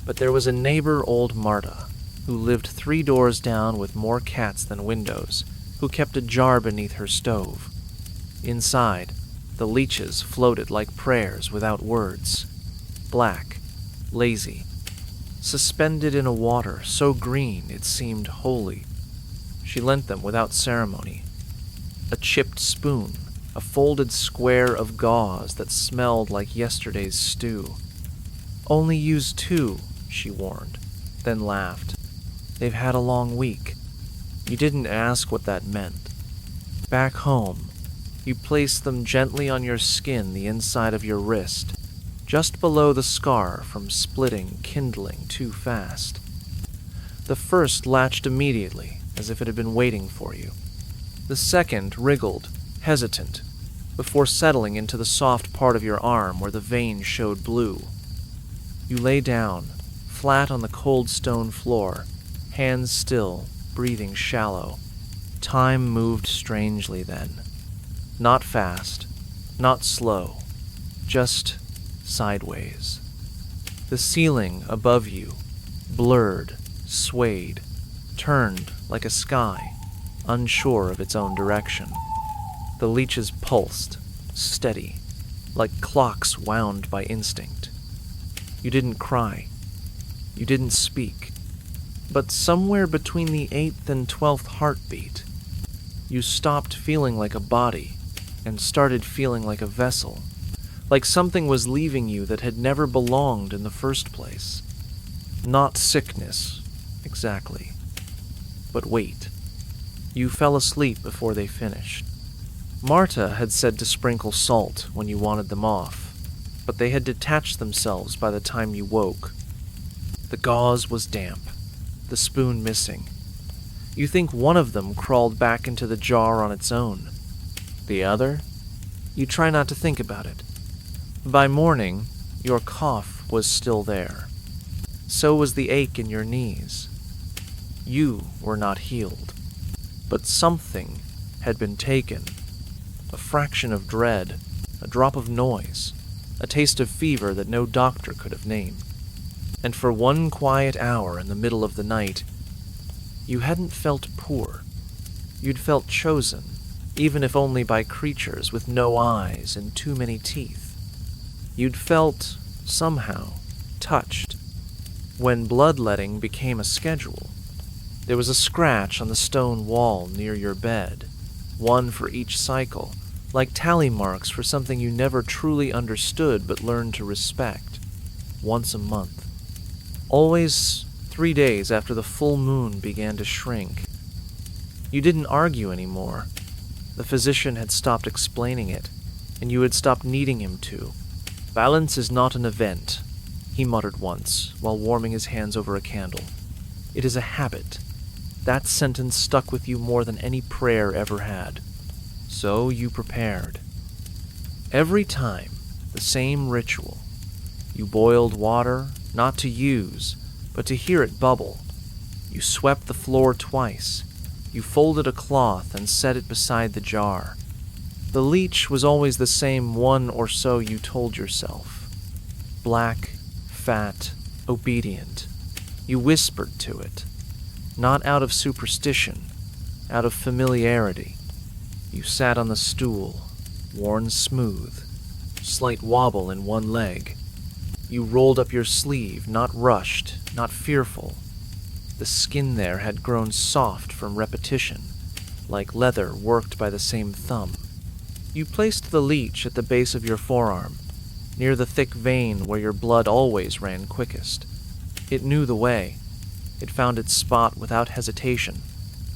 But there was a neighbor, old Marta, who lived 3 doors down with more cats than windows, who kept a jar beneath her stove. Inside, the leeches floated like prayers without words, black, lazy, suspended in a water so green it seemed holy. She lent them without ceremony. A chipped spoon, a folded square of gauze that smelled like yesterday's stew. "Only use 2, she warned, then laughed. "They've had a long week." You didn't ask what that meant. Back home, you placed them gently on your skin, the inside of your wrist, just below the scar from splitting, kindling too fast. The first latched immediately, as if it had been waiting for you. The second wriggled, hesitant, before settling into the soft part of your arm where the vein showed blue. You lay down, flat on the cold stone floor, hands still, breathing shallow. Time moved strangely then. Not fast, not slow, just sideways. The ceiling above you, blurred, swayed, turned like a sky, unsure of its own direction. The leeches pulsed, steady, like clocks wound by instinct. You didn't cry. You didn't speak. But somewhere between the 8th and 12th heartbeat, you stopped feeling like a body and started feeling like a vessel, like something was leaving you that had never belonged in the first place. Not sickness, exactly. But wait. You fell asleep before they finished. Marta had said to sprinkle salt when you wanted them off, but they had detached themselves by the time you woke. The gauze was damp, the spoon missing. You think one of them crawled back into the jar on its own. The other? You try not to think about it. By morning, your cough was still there. So was the ache in your knees. You were not healed. But something had been taken. A fraction of dread, a drop of noise, a taste of fever that no doctor could have named. And for one quiet hour in the middle of the night, you hadn't felt poor. You'd felt chosen, even if only by creatures with no eyes and too many teeth. You'd felt, somehow, touched. When bloodletting became a schedule, there was a scratch on the stone wall near your bed, one for each cycle, like tally marks for something you never truly understood but learned to respect. Once a month. Always 3 days after the full moon began to shrink. You didn't argue anymore. The physician had stopped explaining it, and you had stopped needing him to. "Balance is not an event," he muttered once, while warming his hands over a candle. "It is a habit." That sentence stuck with you more than any prayer ever had. So you prepared. Every time, the same ritual. You boiled water, not to use, but to hear it bubble. You swept the floor twice. You folded a cloth and set it beside the jar. The leech was always the same one or so you told yourself. Black, fat, obedient. You whispered to it. Not out of superstition, out of familiarity. You sat on the stool, worn smooth, slight wobble in one leg. You rolled up your sleeve, not rushed, not fearful. The skin there had grown soft from repetition, like leather worked by the same thumb. You placed the leech at the base of your forearm, near the thick vein where your blood always ran quickest. It knew the way. It found its spot without hesitation,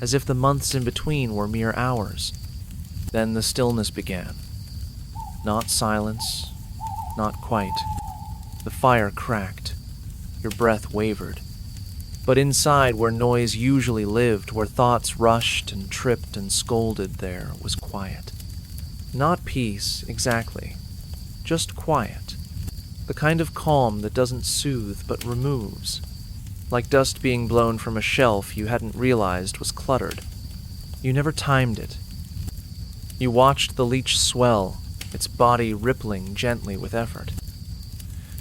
as if the months in between were mere hours. Then the stillness began. Not silence, not quite. The fire cracked. Your breath wavered. But inside, where noise usually lived, where thoughts rushed and tripped and scolded, there was quiet. Not peace, exactly. Just quiet. The kind of calm that doesn't soothe but removes. Like dust being blown from a shelf you hadn't realized was cluttered. You never timed it. You watched the leech swell, its body rippling gently with effort.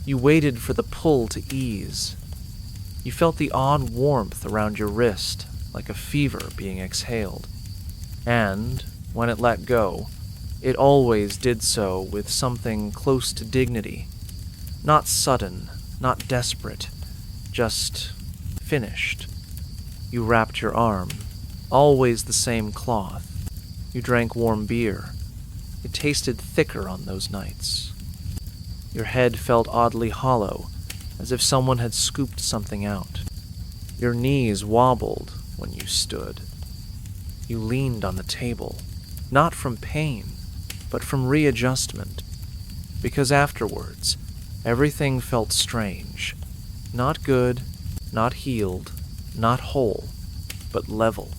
You waited for the pull to ease. You felt the odd warmth around your wrist, like a fever being exhaled. And, when it let go, it always did so with something close to dignity. Not sudden, not desperate, just finished. You wrapped your arm, always the same cloth. You drank warm beer. It tasted thicker on those nights. Your head felt oddly hollow, as if someone had scooped something out. Your knees wobbled when you stood. You leaned on the table, not from pain, but from readjustment, because afterwards, everything felt strange. Not good, not healed, not whole, but level.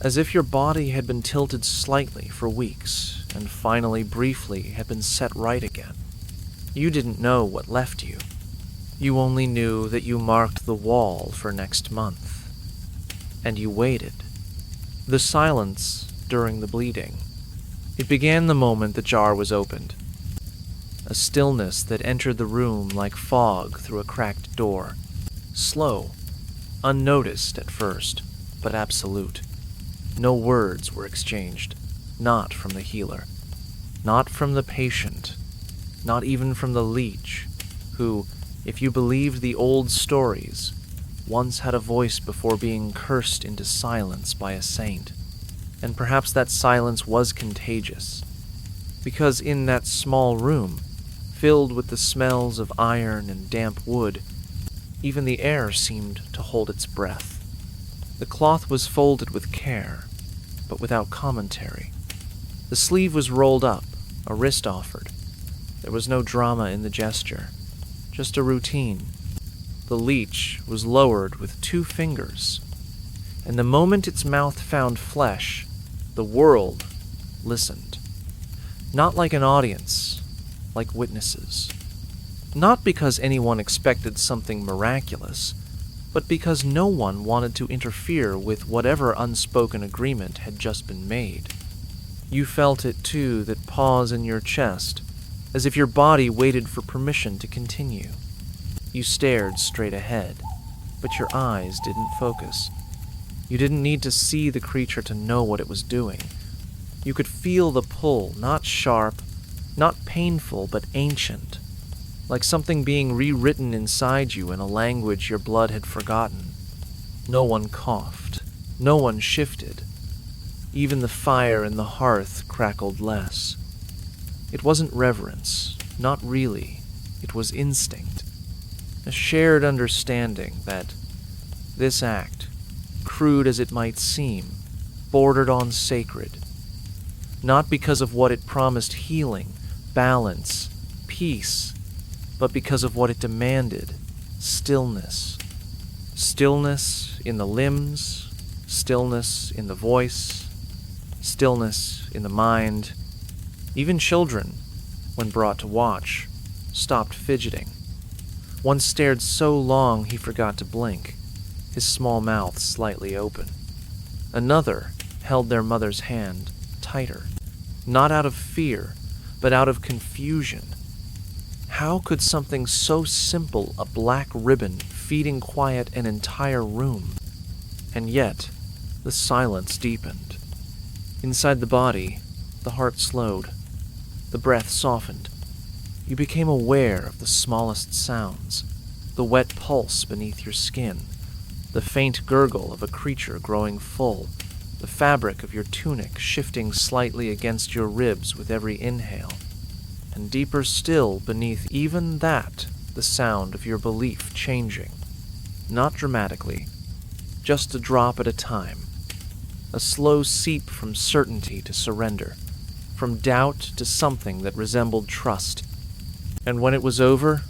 As if your body had been tilted slightly for weeks, and finally, briefly, had been set right again. You didn't know what left you. You only knew that you marked the wall for next month. And you waited. The silence during the bleeding. It began the moment the jar was opened. A stillness that entered the room like fog through a cracked door. Slow, unnoticed at first, but absolute. No words were exchanged, not from the healer, not from the patient, not even from the leech, who, if you believed the old stories, once had a voice before being cursed into silence by a saint. And perhaps that silence was contagious, because in that small room, filled with the smells of iron and damp wood, even the air seemed to hold its breath. The cloth was folded with care, but without commentary. The sleeve was rolled up, a wrist offered. There was no drama in the gesture, just a routine. The leech was lowered with 2 fingers, and the moment its mouth found flesh, the world listened. Not like an audience, like witnesses. Not because anyone expected something miraculous, but because no one wanted to interfere with whatever unspoken agreement had just been made. You felt it too, that pause in your chest, as if your body waited for permission to continue. You stared straight ahead, but your eyes didn't focus. You didn't need to see the creature to know what it was doing. You could feel the pull, not sharp, not painful, but ancient, like something being rewritten inside you in a language your blood had forgotten. No one coughed. No one shifted. Even the fire in the hearth crackled less. It wasn't reverence, not really. It was instinct. A shared understanding that this act, crude as it might seem, bordered on sacred. Not because of what it promised healing, balance, peace, but because of what it demanded, stillness. Stillness in the limbs, stillness in the voice, stillness in the mind. Even children, when brought to watch, stopped fidgeting. One stared so long he forgot to blink, his small mouth slightly open. Another held their mother's hand tighter, not out of fear, but out of confusion. How could something so simple, a black ribbon, feeding quiet an entire room? And yet, the silence deepened. Inside the body, the heart slowed. The breath softened. You became aware of the smallest sounds, the wet pulse beneath your skin, the faint gurgle of a creature growing full, the fabric of your tunic shifting slightly against your ribs with every inhale, and deeper still beneath even that, the sound of your belief changing, not dramatically, just a drop at a time, a slow seep from certainty to surrender, from doubt to something that resembled trust. And when it was over,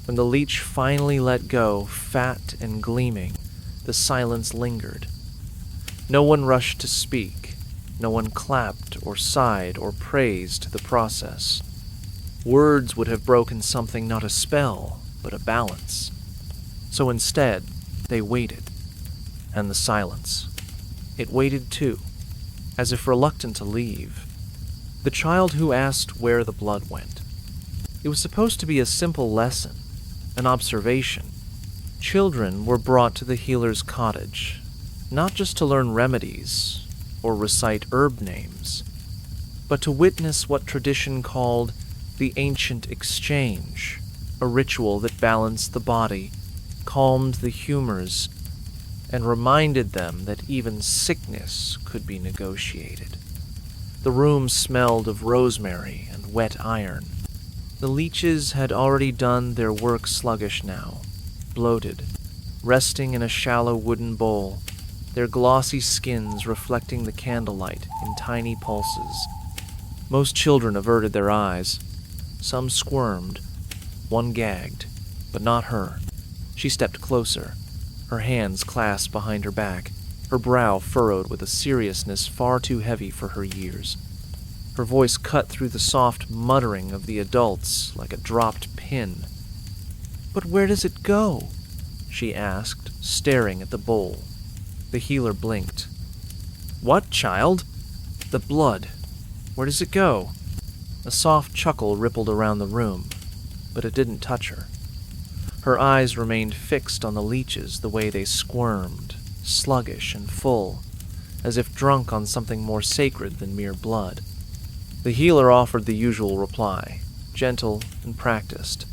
when the leech finally let go, fat and gleaming, the silence lingered. No one rushed to speak. No one clapped or sighed or praised the process. Words would have broken something, not a spell, but a balance. So instead, they waited. And the silence. It waited too, as if reluctant to leave. The child who asked where the blood went. It was supposed to be a simple lesson, an observation. Children were brought to the healer's cottage, not just to learn remedies or recite herb names, but to witness what tradition called the ancient exchange, a ritual that balanced the body, calmed the humors, and reminded them that even sickness could be negotiated. The room smelled of rosemary and wet iron. The leeches had already done their work sluggish now, bloated, resting in a shallow wooden bowl, their glossy skins reflecting the candlelight in tiny pulses. Most children averted their eyes. Some squirmed. One gagged, but not her. She stepped closer, her hands clasped behind her back, her brow furrowed with a seriousness far too heavy for her years. Her voice cut through the soft muttering of the adults like a dropped pin. "But where does it go?" she asked, staring at the bowl. The healer blinked. "What, child?" "The blood. Where does it go?" A soft chuckle rippled around the room, but it didn't touch her. Her eyes remained fixed on the leeches the way they squirmed, sluggish and full, as if drunk on something more sacred than mere blood. The healer offered the usual reply, gentle and practiced.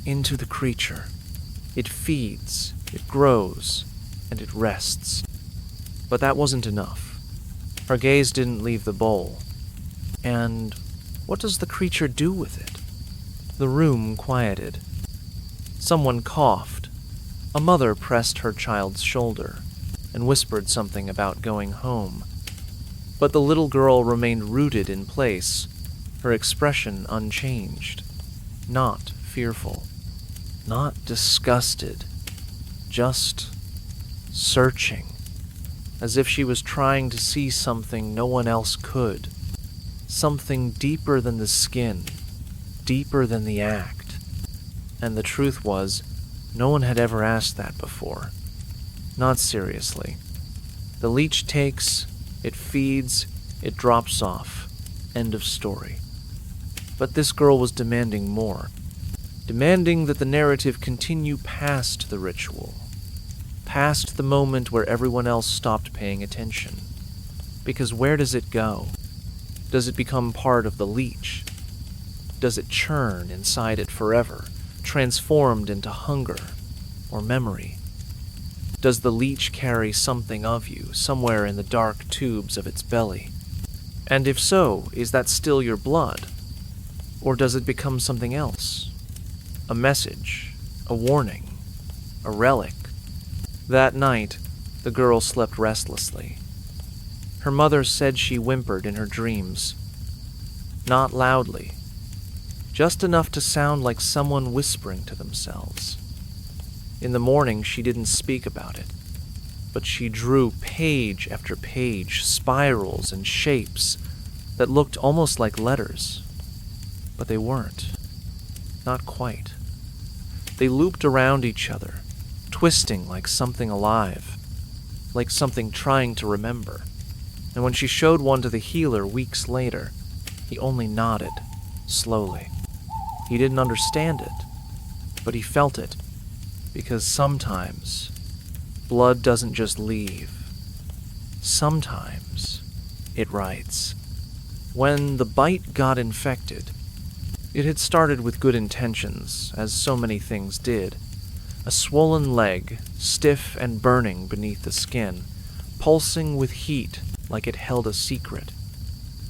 "Into the creature. It feeds, it grows, and it rests." But that wasn't enough. Her gaze didn't leave the bowl. "And what does the creature do with it?" The room quieted. Someone coughed. A mother pressed her child's shoulder and whispered something about going home. But the little girl remained rooted in place, her expression unchanged. Not fearful, not disgusted, just searching, as if she was trying to see something no one else could, something deeper than the skin, deeper than the act. And the truth was, no one had ever asked that before. Not seriously. The leech takes, it feeds, it drops off. End of story. But this girl was demanding more. Demanding that the narrative continue past the ritual. Past the moment where everyone else stopped paying attention. Because where does it go? Does it become part of the leech? Does it churn inside it forever, transformed into hunger or memory? Does the leech carry something of you somewhere in the dark tubes of its belly? And if so, is that still your blood? Or does it become something else? A message, a warning, a relic? That night, the girl slept restlessly. Her mother said she whimpered in her dreams. Not loudly, just enough to sound like someone whispering to themselves. In the morning, she didn't speak about it, but she drew page after page, spirals and shapes that looked almost like letters. But they weren't. Not quite. They looped around each other, twisting like something alive, like something trying to remember. And when she showed one to the healer weeks later, he only nodded, slowly. He didn't understand it, but he felt it. Because sometimes, blood doesn't just leave. Sometimes, it writes. When the bite got infected, It had started with good intentions, as so many things did. A swollen leg, stiff and burning beneath the skin, pulsing with heat like it held a secret.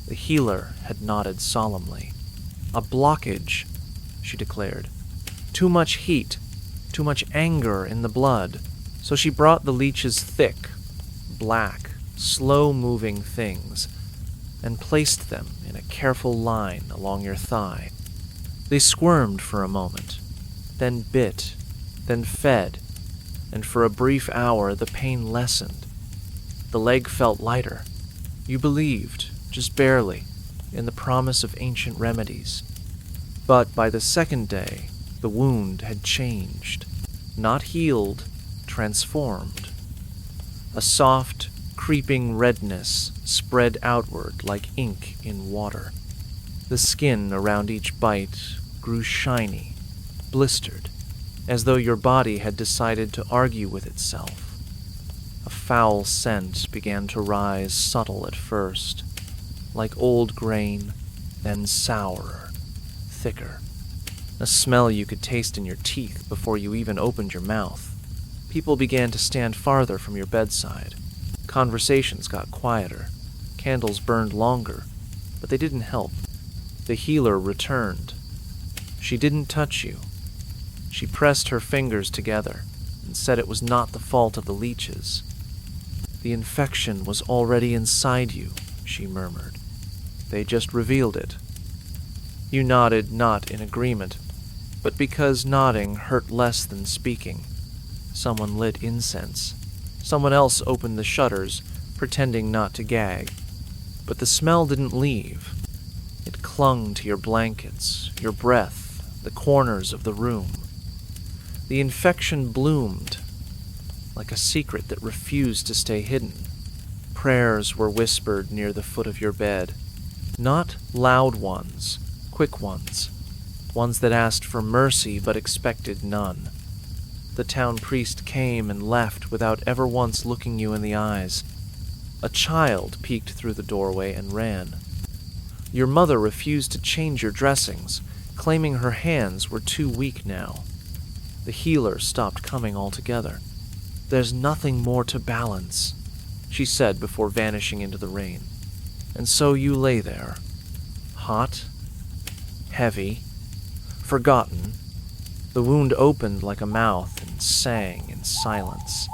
The healer had nodded solemnly. "A blockage," she declared. "Too much heat, too much anger in the blood." So she brought the leeches thick, black, slow-moving things, and placed them in a careful line along your thigh. They squirmed for a moment, then bit, then fed, and for a brief hour the pain lessened. The leg felt lighter. You believed, just barely, in the promise of ancient remedies. But by the second day, the wound had changed. Not healed, transformed. A soft, creeping redness spread outward like ink in water. The skin around each bite grew shiny, blistered, as though your body had decided to argue with itself. A foul scent began to rise, subtle at first, like old grain, then sourer, thicker. A smell you could taste in your teeth before you even opened your mouth. People began to stand farther from your bedside. Conversations got quieter. Candles burned longer, but they didn't help. The healer returned. She didn't touch you. She pressed her fingers together and said it was not the fault of the leeches. "The infection was already inside you," she murmured. "They just revealed it." You nodded, not in agreement, but because nodding hurt less than speaking. Someone lit incense. Someone else opened the shutters, pretending not to gag. But the smell didn't leave. It clung to your blankets, your breath, the corners of the room. The infection bloomed, like a secret that refused to stay hidden. Prayers were whispered near the foot of your bed. Not loud ones, quick ones. Ones that asked for mercy but expected none. The town priest came and left without ever once looking you in the eyes. A child peeked through the doorway and ran. Your mother refused to change your dressings, claiming her hands were too weak now. The healer stopped coming altogether. "There's nothing more to balance," she said before vanishing into the rain. And so you lay there, hot, heavy, forgotten. The wound opened like a mouth and sang in silence.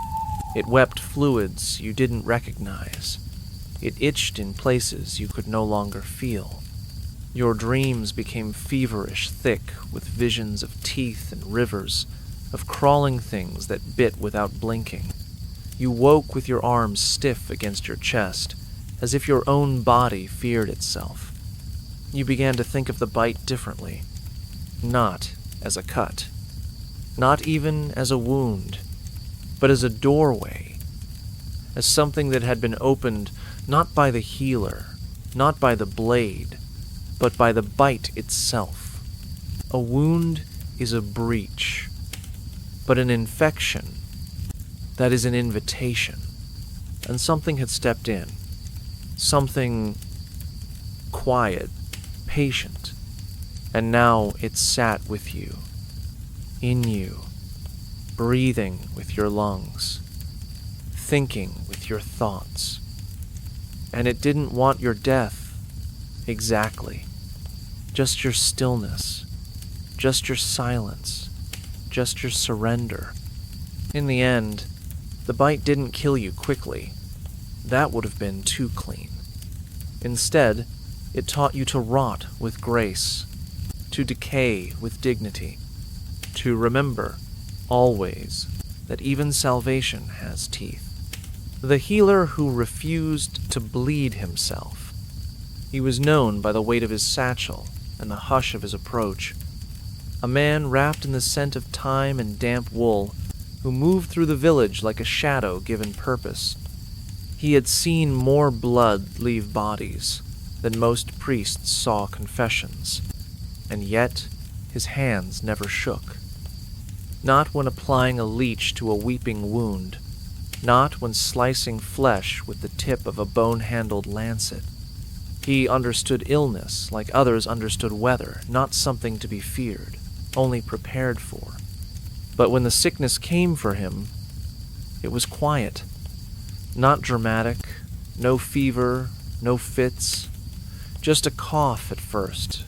It wept fluids you didn't recognize. It itched in places you could no longer feel. Your dreams became feverish thick with visions of teeth and rivers, of crawling things that bit without blinking. You woke with your arms stiff against your chest, as if your own body feared itself. You began to think of the bite differently. Not as a cut. Not even as a wound, but as a doorway. As something that had been opened not by the healer, not by the blade, but by the bite itself. A wound is a breach, but an infection, that is an invitation. And something had stepped in. Something quiet, patient, and now it sat with you, in you, breathing with your lungs, thinking with your thoughts. And it didn't want your death, exactly, just your stillness, just your silence, just your surrender. In the end, the bite didn't kill you quickly. That would have been too clean. Instead, it taught you to rot with grace, to decay with dignity, to remember, always, that even salvation has teeth. The healer who refused to bleed himself. He was known by the weight of his satchel and the hush of his approach. A man wrapped in the scent of thyme and damp wool, who moved through the village like a shadow given purpose. He had seen more blood leave bodies than most priests saw confessions, and yet his hands never shook. Not when applying a leech to a weeping wound, not when slicing flesh with the tip of a bone-handled lancet. He understood illness like others understood weather, not something to be feared, only prepared for. But when the sickness came for him, it was quiet. Not dramatic, no fever, no fits, just a cough at first,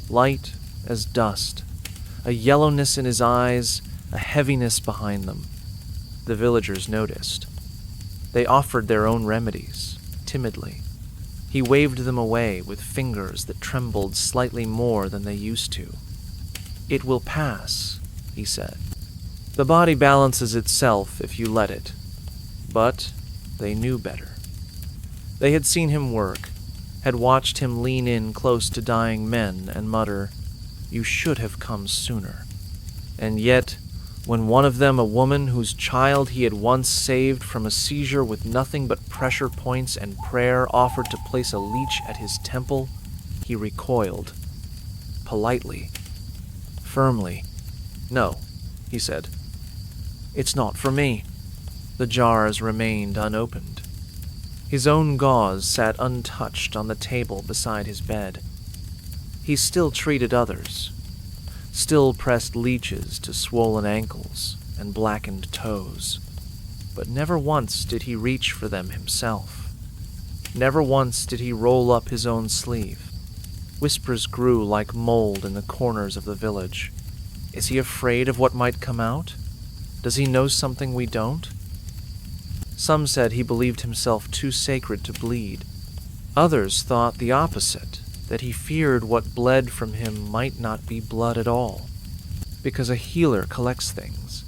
light as dust, a yellowness in his eyes, a heaviness behind them. The villagers noticed. They offered their own remedies, timidly. He waved them away with fingers that trembled slightly more than they used to. "It will pass," he said. "The body balances itself if you let it." But they knew better. They had seen him work, had watched him lean in close to dying men and mutter, "You should have come sooner." And yet, when one of them, a woman whose child he had once saved from a seizure with nothing but pressure points and prayer, offered to place a leech at his temple, he recoiled. Politely, firmly. "No," he said. "It's not for me." The jars remained unopened. His own gauze sat untouched on the table beside his bed. He still treated others, still pressed leeches to swollen ankles and blackened toes, but never once did he reach for them himself. Never once did he roll up his own sleeve. Whispers grew like mold in the corners of the village. Is he afraid of what might come out? Does he know something we don't? Some said he believed himself too sacred to bleed. Others thought the opposite, that he feared what bled from him might not be blood at all, because a healer collects things,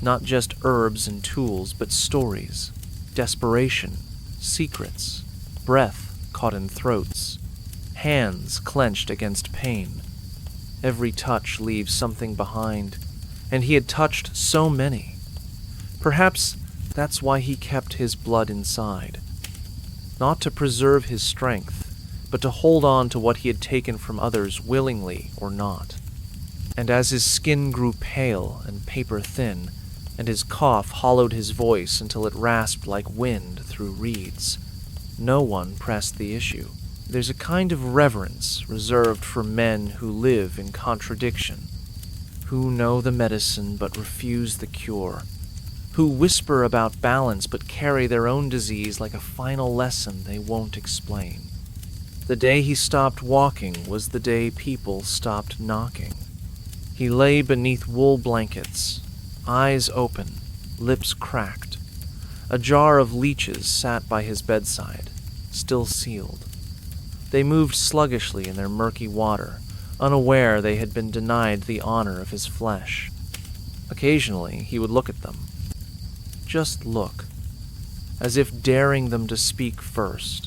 not just herbs and tools, but stories, desperation, secrets, breath caught in throats, hands clenched against pain. Every touch leaves something behind, and he had touched so many. Perhaps that's why he kept his blood inside. Not to preserve his strength, but to hold on to what he had taken from others willingly or not. And as his skin grew pale and paper thin, and his cough hollowed his voice until it rasped like wind through reeds, no one pressed the issue. There's a kind of reverence reserved for men who live in contradiction, who know the medicine but refuse the cure, who whisper about balance but carry their own disease like a final lesson they won't explain. The day he stopped walking was the day people stopped knocking. He lay beneath wool blankets, eyes open, lips cracked. A jar of leeches sat by his bedside, still sealed. They moved sluggishly in their murky water, unaware they had been denied the honor of his flesh. Occasionally he would look at them. Just look, as if daring them to speak first,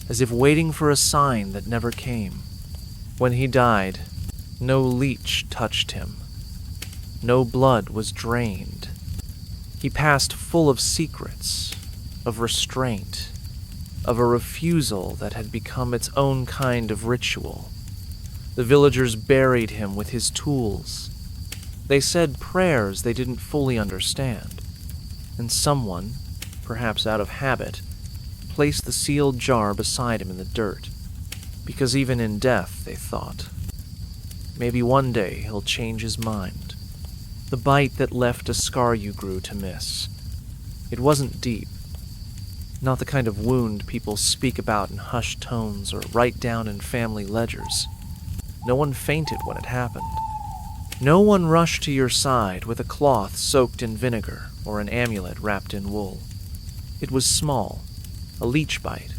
as if waiting for a sign that never came. When he died, no leech touched him. No blood was drained. He passed full of secrets, of restraint, of a refusal that had become its own kind of ritual. The villagers buried him with his tools. They said prayers they didn't fully understand, and someone, perhaps out of habit, placed the sealed jar beside him in the dirt, because even in death, they thought, maybe one day he'll change his mind. The bite that left a scar you grew to miss. It wasn't deep, not the kind of wound people speak about in hushed tones or write down in family ledgers. No one fainted when it happened. No one rushed to your side with a cloth soaked in vinegar or an amulet wrapped in wool. It was small, a leech bite,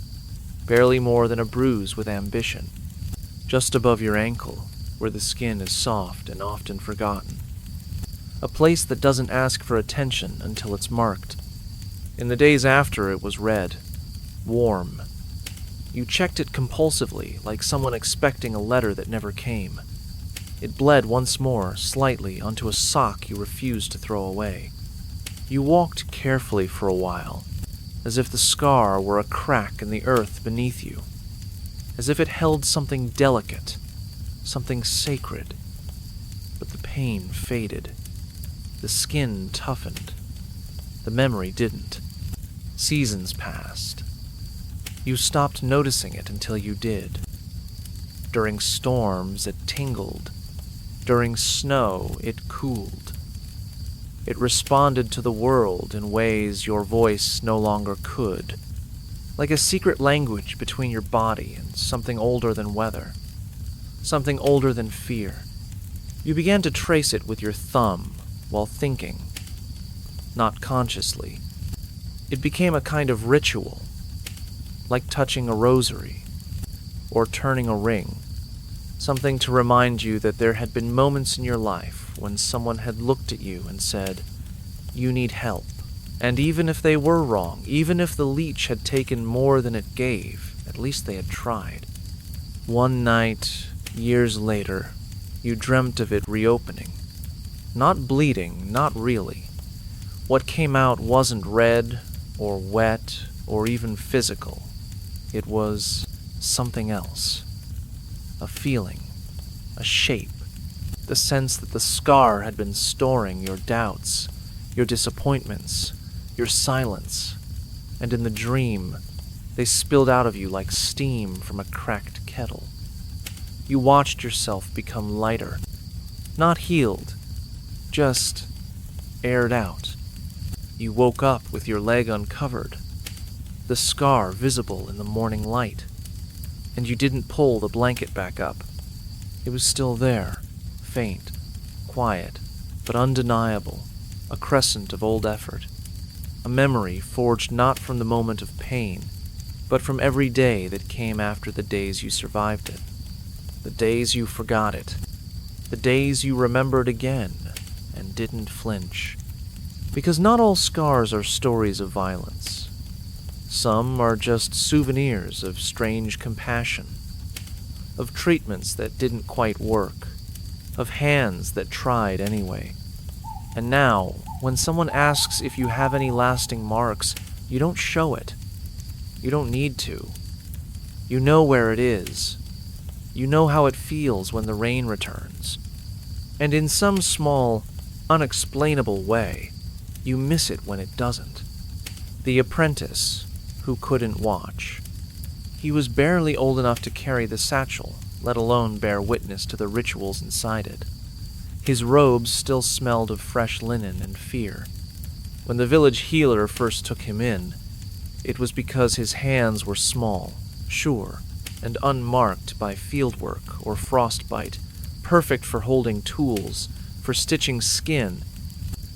barely more than a bruise with ambition, just above your ankle, where the skin is soft and often forgotten. A place that doesn't ask for attention until it's marked. In the days after, it was red, warm. You checked it compulsively, like someone expecting a letter that never came. It bled once more, slightly, onto a sock you refused to throw away. You walked carefully for a while, as if the scar were a crack in the earth beneath you, as if it held something delicate, something sacred. But the pain faded. The skin toughened. The memory didn't. Seasons passed. You stopped noticing it until you did. During storms, it tingled. During snow, it cooled. It responded to the world in ways your voice no longer could, like a secret language between your body and something older than weather, something older than fear. You began to trace it with your thumb while thinking, not consciously. It became a kind of ritual, like touching a rosary or turning a ring, something to remind you that there had been moments in your life when someone had looked at you and said, "You need help." And even if they were wrong, even if the leech had taken more than it gave, at least they had tried. One night, years later, you dreamt of it reopening. Not bleeding, not really. What came out wasn't red or wet or even physical. It was something else. A feeling, a shape, the sense that the scar had been storing your doubts, your disappointments, your silence, and in the dream, they spilled out of you like steam from a cracked kettle. You watched yourself become lighter, not healed, just aired out. You woke up with your leg uncovered, the scar visible in the morning light, and you didn't pull the blanket back up. It was still there, faint, quiet, but undeniable, a crescent of old effort. A memory forged not from the moment of pain, but from every day that came after the days you survived it, the days you forgot it, the days you remembered again and didn't flinch. Because not all scars are stories of violence. Some are just souvenirs of strange compassion, of treatments that didn't quite work, of hands that tried anyway. And now, when someone asks if you have any lasting marks, you don't show it. You don't need to. You know where it is. You know how it feels when the rain returns. And in some small, unexplainable way, you miss it when it doesn't. The apprentice who couldn't watch. He was barely old enough to carry the satchel, let alone bear witness to the rituals inside it. His robes still smelled of fresh linen and fear. When the village healer first took him in, it was because his hands were small, sure, and unmarked by fieldwork or frostbite, perfect for holding tools, for stitching skin,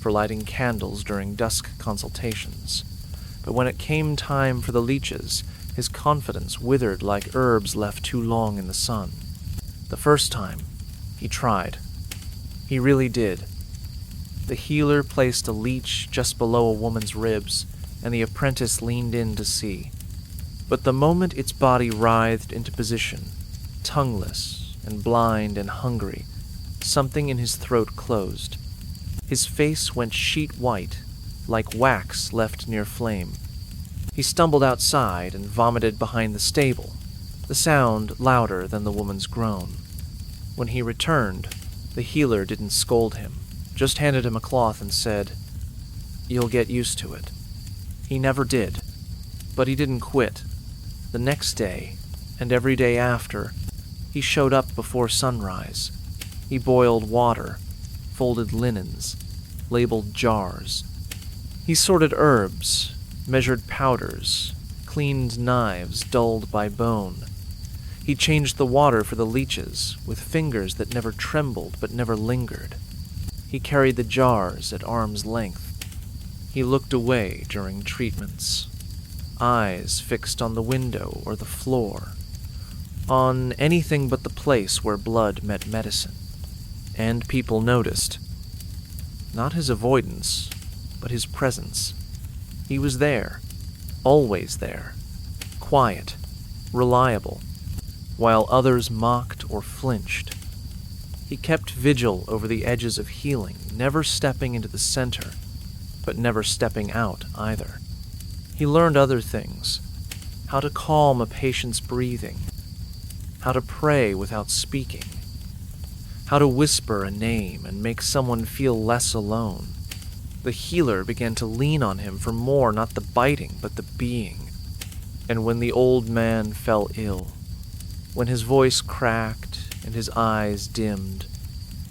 for lighting candles during dusk consultations. But when it came time for the leeches, his confidence withered like herbs left too long in the sun. The first time, he tried. He really did. The healer placed a leech just below a woman's ribs, and the apprentice leaned in to see. But the moment its body writhed into position, tongueless and blind and hungry, something in his throat closed. His face went sheet white, like wax left near flame. He stumbled outside and vomited behind the stable, the sound louder than the woman's groan. When he returned, the healer didn't scold him, just handed him a cloth and said, "You'll get used to it." He never did, but he didn't quit. The next day, and every day after, he showed up before sunrise. He boiled water, folded linens, labeled jars. He sorted herbs, measured powders, cleaned knives dulled by bone. He changed the water for the leeches with fingers that never trembled but never lingered. He carried the jars at arm's length. He looked away during treatments, eyes fixed on the window or the floor, on anything but the place where blood met medicine. And people noticed. Not his avoidance, but his presence. He was there, always there, quiet, reliable, while others mocked or flinched. He kept vigil over the edges of healing, never stepping into the center, but never stepping out either. He learned other things, how to calm a patient's breathing, how to pray without speaking, how to whisper a name and make someone feel less alone. The healer began to lean on him for more, not the biting, but the being. And when the old man fell ill, when his voice cracked and his eyes dimmed,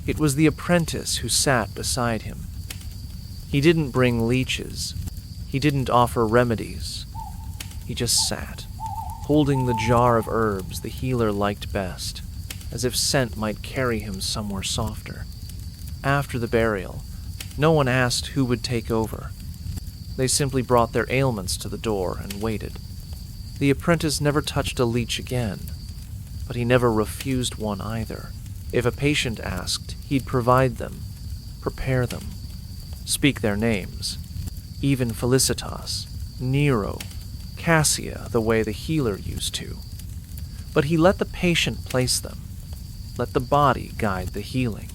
it was the apprentice who sat beside him. He didn't bring leeches. He didn't offer remedies. He just sat, holding the jar of herbs the healer liked best, as if scent might carry him somewhere softer. After the burial, no one asked who would take over. They simply brought their ailments to the door and waited. The apprentice never touched a leech again, but he never refused one either. If a patient asked, he'd provide them, prepare them, speak their names, even Felicitas, Nero, Cassia, the way the healer used to. But he let the patient place them, let the body guide the healing.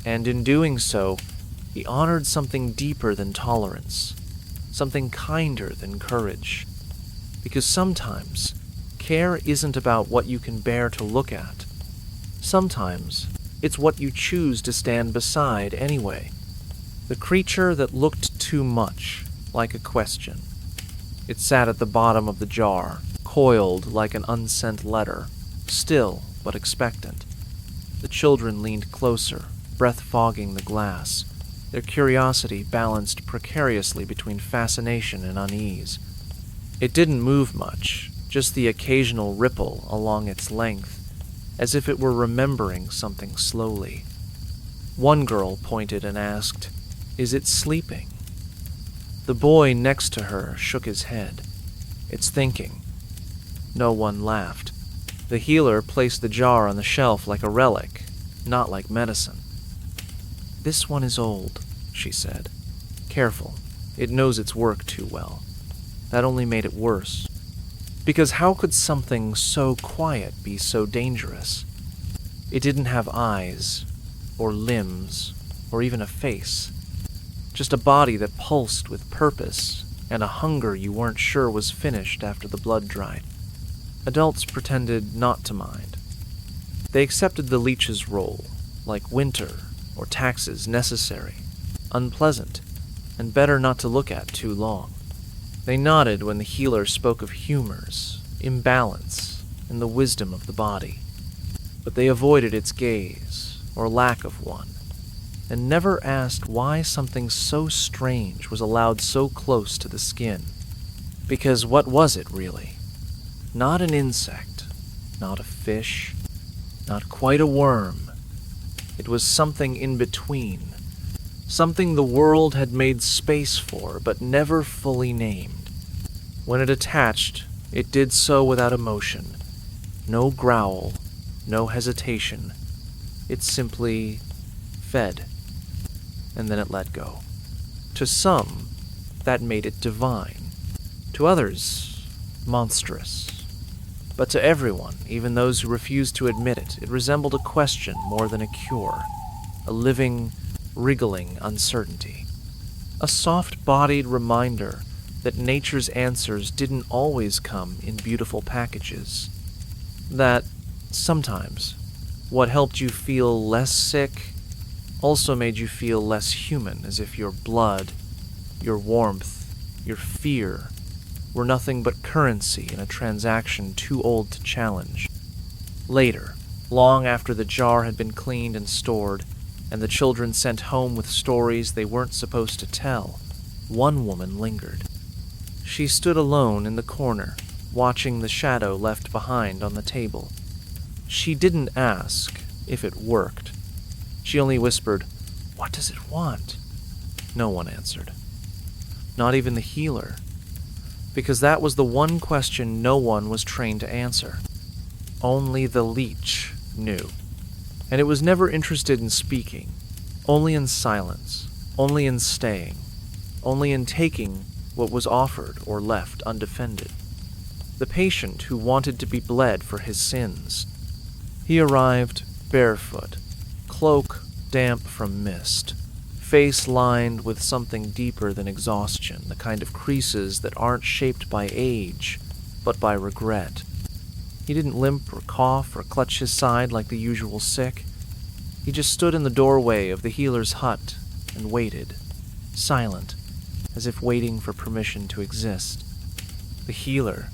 And in doing so, he honored something deeper than tolerance, something kinder than courage. Because sometimes, care isn't about what you can bear to look at. Sometimes, it's what you choose to stand beside anyway. The creature that looked too much like a question. It sat at the bottom of the jar, coiled like an unsent letter, still but expectant. The children leaned closer, breath fogging the glass, their curiosity balanced precariously between fascination and unease. It didn't move much, just the occasional ripple along its length, as if it were remembering something slowly. One girl pointed and asked, "Is it sleeping?" The boy next to her shook his head. "It's thinking." No one laughed. The healer placed the jar on the shelf like a relic, not like medicine. "This one is old," she said. "Careful, it knows its work too well." That only made it worse. Because how could something so quiet be so dangerous? It didn't have eyes, or limbs, or even a face. Just a body that pulsed with purpose, and a hunger you weren't sure was finished after the blood dried. Adults pretended not to mind. They accepted the leech's role, like winter or taxes necessary, unpleasant, and better not to look at too long. They nodded when the healer spoke of humors, imbalance, and the wisdom of the body. But they avoided its gaze, or lack of one, and never asked why something so strange was allowed so close to the skin. Because what was it, really? Not an insect, not a fish, not quite a worm. It was something in between. Something the world had made space for, but never fully named. When it attached, it did so without emotion. No growl, no hesitation. It simply fed, and then it let go. To some, that made it divine. To others, monstrous. But to everyone, even those who refused to admit it, it resembled a question more than a cure. A living, wriggling uncertainty. A soft-bodied reminder that nature's answers didn't always come in beautiful packages. That, sometimes, what helped you feel less sick also made you feel less human, as if your blood, your warmth, your fear were nothing but currency in a transaction too old to challenge. Later, long after the jar had been cleaned and stored, and the children sent home with stories they weren't supposed to tell, one woman lingered. She stood alone in the corner, watching the shadow left behind on the table. She didn't ask if it worked. She only whispered, "What does it want?" No one answered. Not even the healer. Because that was the one question no one was trained to answer. Only the leech knew. And it was never interested in speaking, only in silence, only in staying, only in taking what was offered or left undefended. The patient who wanted to be bled for his sins. He arrived barefoot, cloak damp from mist, face lined with something deeper than exhaustion, the kind of creases that aren't shaped by age, but by regret. He didn't limp or cough or clutch his side like the usual sick. He just stood in the doorway of the healer's hut and waited, silent, as if waiting for permission to exist. The healer,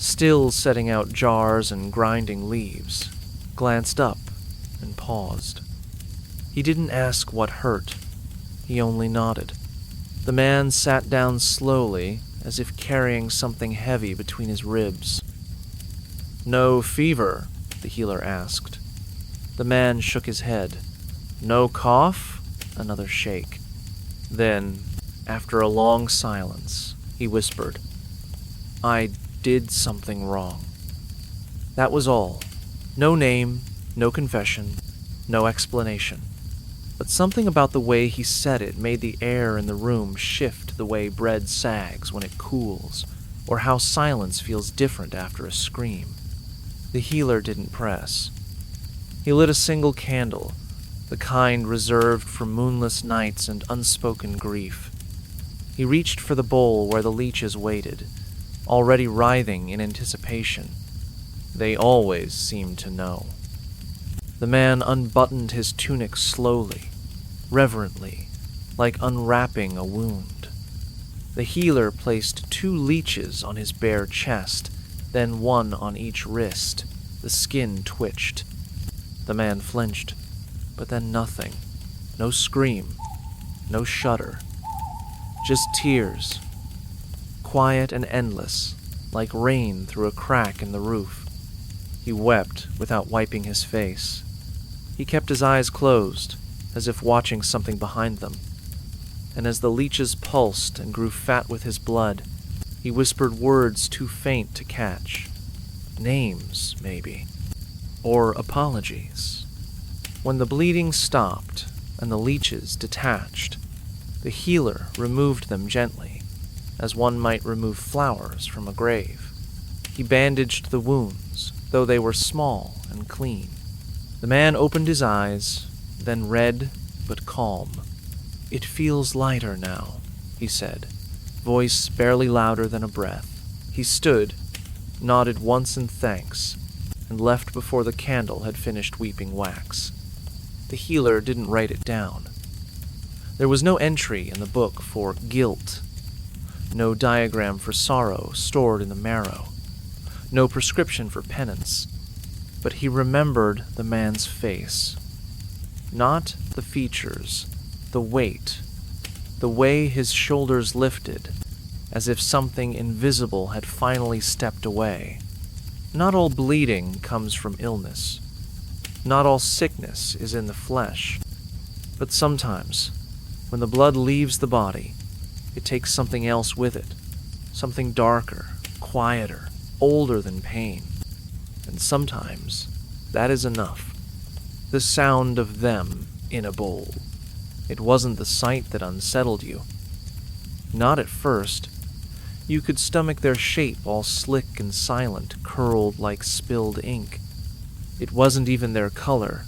still setting out jars and grinding leaves, glanced up and paused. He didn't ask what hurt. He only nodded. The man sat down slowly, as if carrying something heavy between his ribs. "No fever?" the healer asked. The man shook his head. "No cough?" Another shake. Then, after a long silence, he whispered, "I did something wrong." That was all. No name, no confession, no explanation. But something about the way he said it made the air in the room shift the way bread sags when it cools, or how silence feels different after a scream. The healer didn't press. He lit a single candle, the kind reserved for moonless nights and unspoken grief. He reached for the bowl where the leeches waited, already writhing in anticipation. They always seemed to know. The man unbuttoned his tunic slowly, reverently, like unwrapping a wound. The healer placed 2 leeches on his bare chest, then 1 on each wrist. The skin twitched. The man flinched, but then nothing. No scream, no shudder. Just tears, quiet and endless, like rain through a crack in the roof. He wept without wiping his face. He kept his eyes closed, as if watching something behind them. And as the leeches pulsed and grew fat with his blood, he whispered words too faint to catch. Names, maybe. Or apologies. When the bleeding stopped and the leeches detached, the healer removed them gently, as one might remove flowers from a grave. He bandaged the wounds, though they were small and clean. The man opened his eyes, then red but calm. "It feels lighter now," he said, voice barely louder than a breath. He stood, nodded once in thanks, and left before the candle had finished weeping wax. The healer didn't write it down. There was no entry in the book for guilt, no diagram for sorrow stored in the marrow, no prescription for penance. But he remembered the man's face. Not the features, the weight, the way his shoulders lifted, as if something invisible had finally stepped away. Not all bleeding comes from illness. Not all sickness is in the flesh. But sometimes, when the blood leaves the body, it takes something else with it, something darker, quieter, older than pain. And sometimes, that is enough. The sound of them in a bowl. It wasn't the sight that unsettled you. Not at first. You could stomach their shape all slick and silent, curled like spilled ink. It wasn't even their color,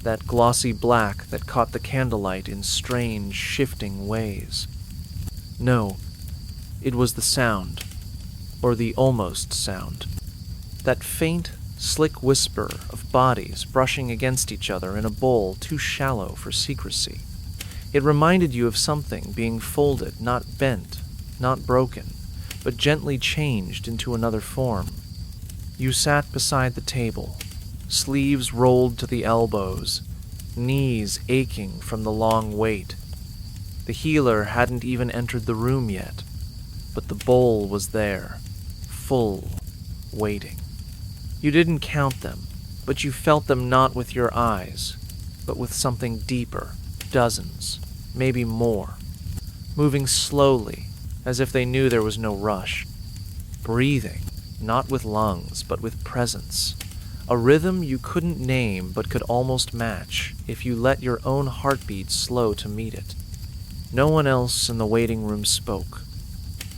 that glossy black that caught the candlelight in strange, shifting ways. No, it was the sound, or the almost sound. That faint, slick whisper of bodies brushing against each other in a bowl too shallow for secrecy. It reminded you of something being folded, not bent, not broken, but gently changed into another form. You sat beside the table, sleeves rolled to the elbows, knees aching from the long wait. The healer hadn't even entered the room yet, but the bowl was there, full, waiting. You didn't count them, but you felt them not with your eyes, but with something deeper, dozens, maybe more, moving slowly, as if they knew there was no rush, breathing, not with lungs, but with presence, a rhythm you couldn't name but could almost match if you let your own heartbeat slow to meet it. No one else in the waiting room spoke.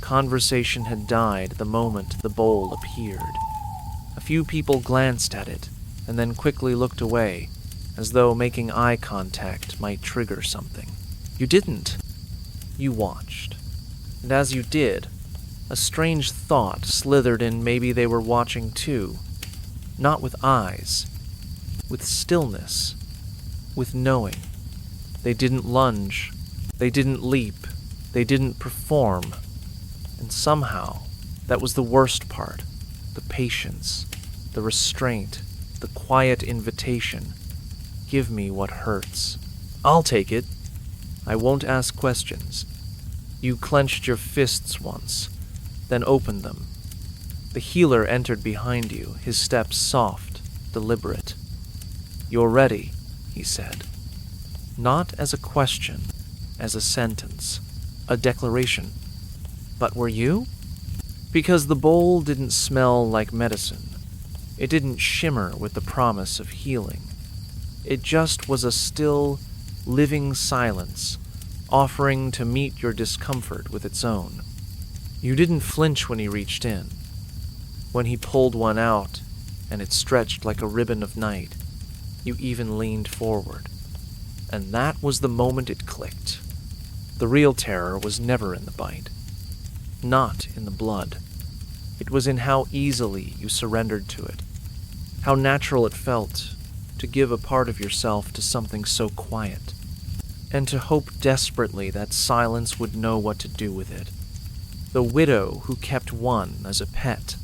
Conversation had died the moment the bowl appeared. A few people glanced at it, and then quickly looked away, as though making eye contact might trigger something. You didn't. You watched. And as you did, a strange thought slithered in. Maybe they were watching too. Not with eyes. With stillness. With knowing. They didn't lunge. They didn't leap. They didn't perform. And somehow, that was the worst part. the patience, the restraint, the quiet invitation. Give me what hurts. I'll take it. I won't ask questions. You clenched your fists once, then opened them. The healer entered behind you, his steps soft, deliberate. You're ready, he said. Not as a question, as a sentence, a declaration. But were you? Because the bowl didn't smell like medicine. It didn't shimmer with the promise of healing. It just was a still, living silence, offering to meet your discomfort with its own. You didn't flinch when he reached in. When he pulled one out, and it stretched like a ribbon of night, you even leaned forward. And that was the moment it clicked. The real terror was never in the bite. Not in the blood. It was in how easily you surrendered to it. How natural it felt to give a part of yourself to something so quiet, and to hope desperately that silence would know what to do with it. The widow who kept one as a pet.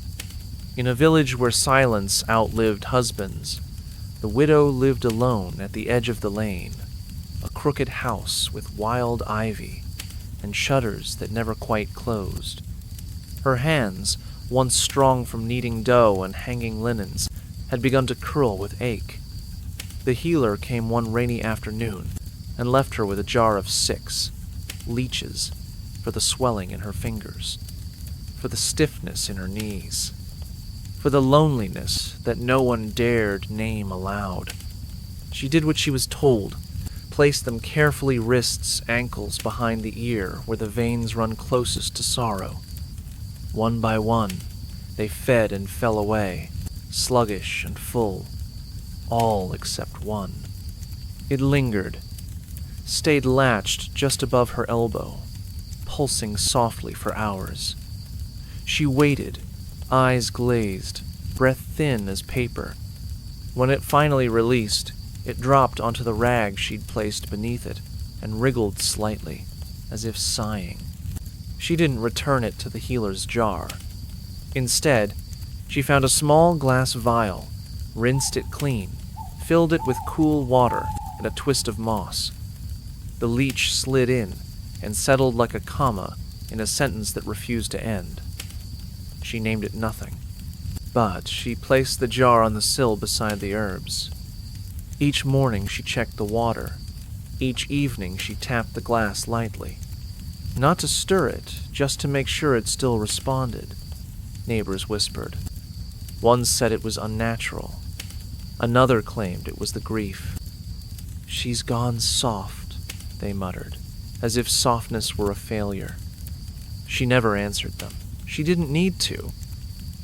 In a village where silence outlived husbands, the widow lived alone at the edge of the lane, a crooked house with wild ivy and shutters that never quite closed. Her hands, once strong from kneading dough and hanging linens, had begun to curl with ache. The healer came one rainy afternoon and left her with a jar of 6 leeches for the swelling in her fingers, for the stiffness in her knees, for the loneliness that no one dared name aloud. She did what she was told, placed them carefully wrists, ankles, behind the ear where the veins run closest to sorrow. One by one, they fed and fell away, sluggish and full, all except one. It lingered, stayed latched just above her elbow, pulsing softly for hours. She waited, eyes glazed, breath thin as paper. When it finally released, it dropped onto the rag she'd placed beneath it and wriggled slightly, as if sighing. She didn't return it to the healer's jar. Instead, she found a small glass vial, rinsed it clean, filled it with cool water and a twist of moss. The leech slid in and settled like a comma in a sentence that refused to end. She named it nothing, but she placed the jar on the sill beside the herbs. Each morning she checked the water. Each evening she tapped the glass lightly. Not to stir it, just to make sure it still responded. Neighbors whispered. One said it was unnatural. Another claimed it was the grief. She's gone soft, they muttered, as if softness were a failure. She never answered them. She didn't need to,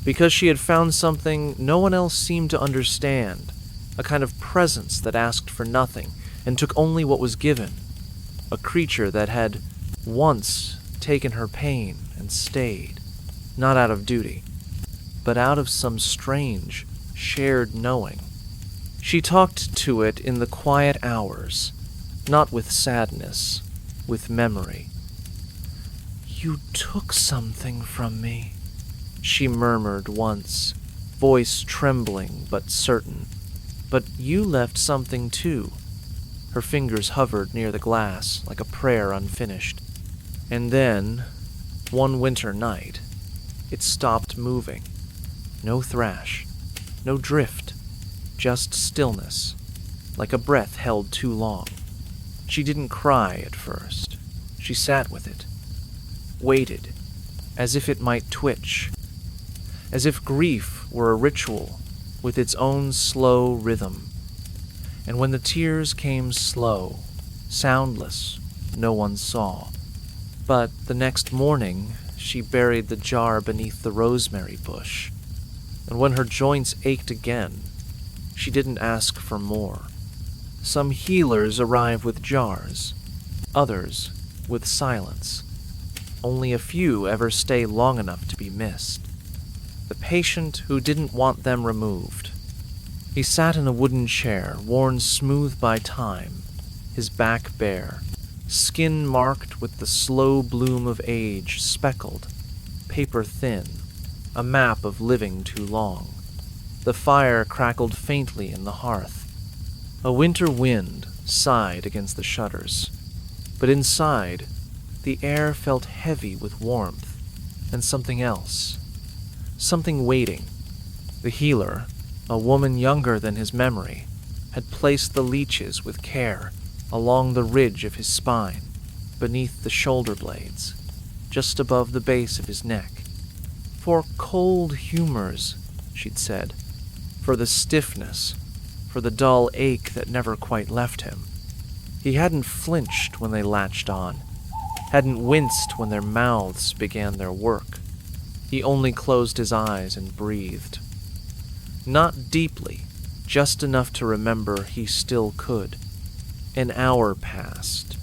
because she had found something no one else seemed to understand, a kind of presence that asked for nothing and took only what was given, a creature that had once taken her pain and stayed, not out of duty, but out of some strange, shared knowing. She talked to it in the quiet hours, not with sadness, with memory. You took something from me, she murmured once, voice trembling but certain. But you left something too. Her fingers hovered near the glass like a prayer unfinished. And then, one winter night, it stopped moving. No thrash, no drift, just stillness, like a breath held too long. She didn't cry at first. She sat with it, waited, as if it might twitch, as if grief were a ritual with its own slow rhythm. And when the tears came slow, soundless, no one saw. But the next morning, she buried the jar beneath the rosemary bush. And when her joints ached again, she didn't ask for more. Some healers arrive with jars, others with silence. Only a few ever stay long enough to be missed. The patient who didn't want them removed. He sat in a wooden chair, worn smooth by time, his back bare, skin marked with the slow bloom of age, speckled, paper thin, a map of living too long. The fire crackled faintly in the hearth. A winter wind sighed against the shutters, but inside, the air felt heavy with warmth and something else. Something waiting. The healer, a woman younger than his memory, had placed the leeches with care along the ridge of his spine, beneath the shoulder blades, just above the base of his neck. For cold humors, she'd said, for the stiffness, for the dull ache that never quite left him. He hadn't flinched when they latched on, hadn't winced when their mouths began their work. He only closed his eyes and breathed. Not deeply, just enough to remember he still could. An hour passed.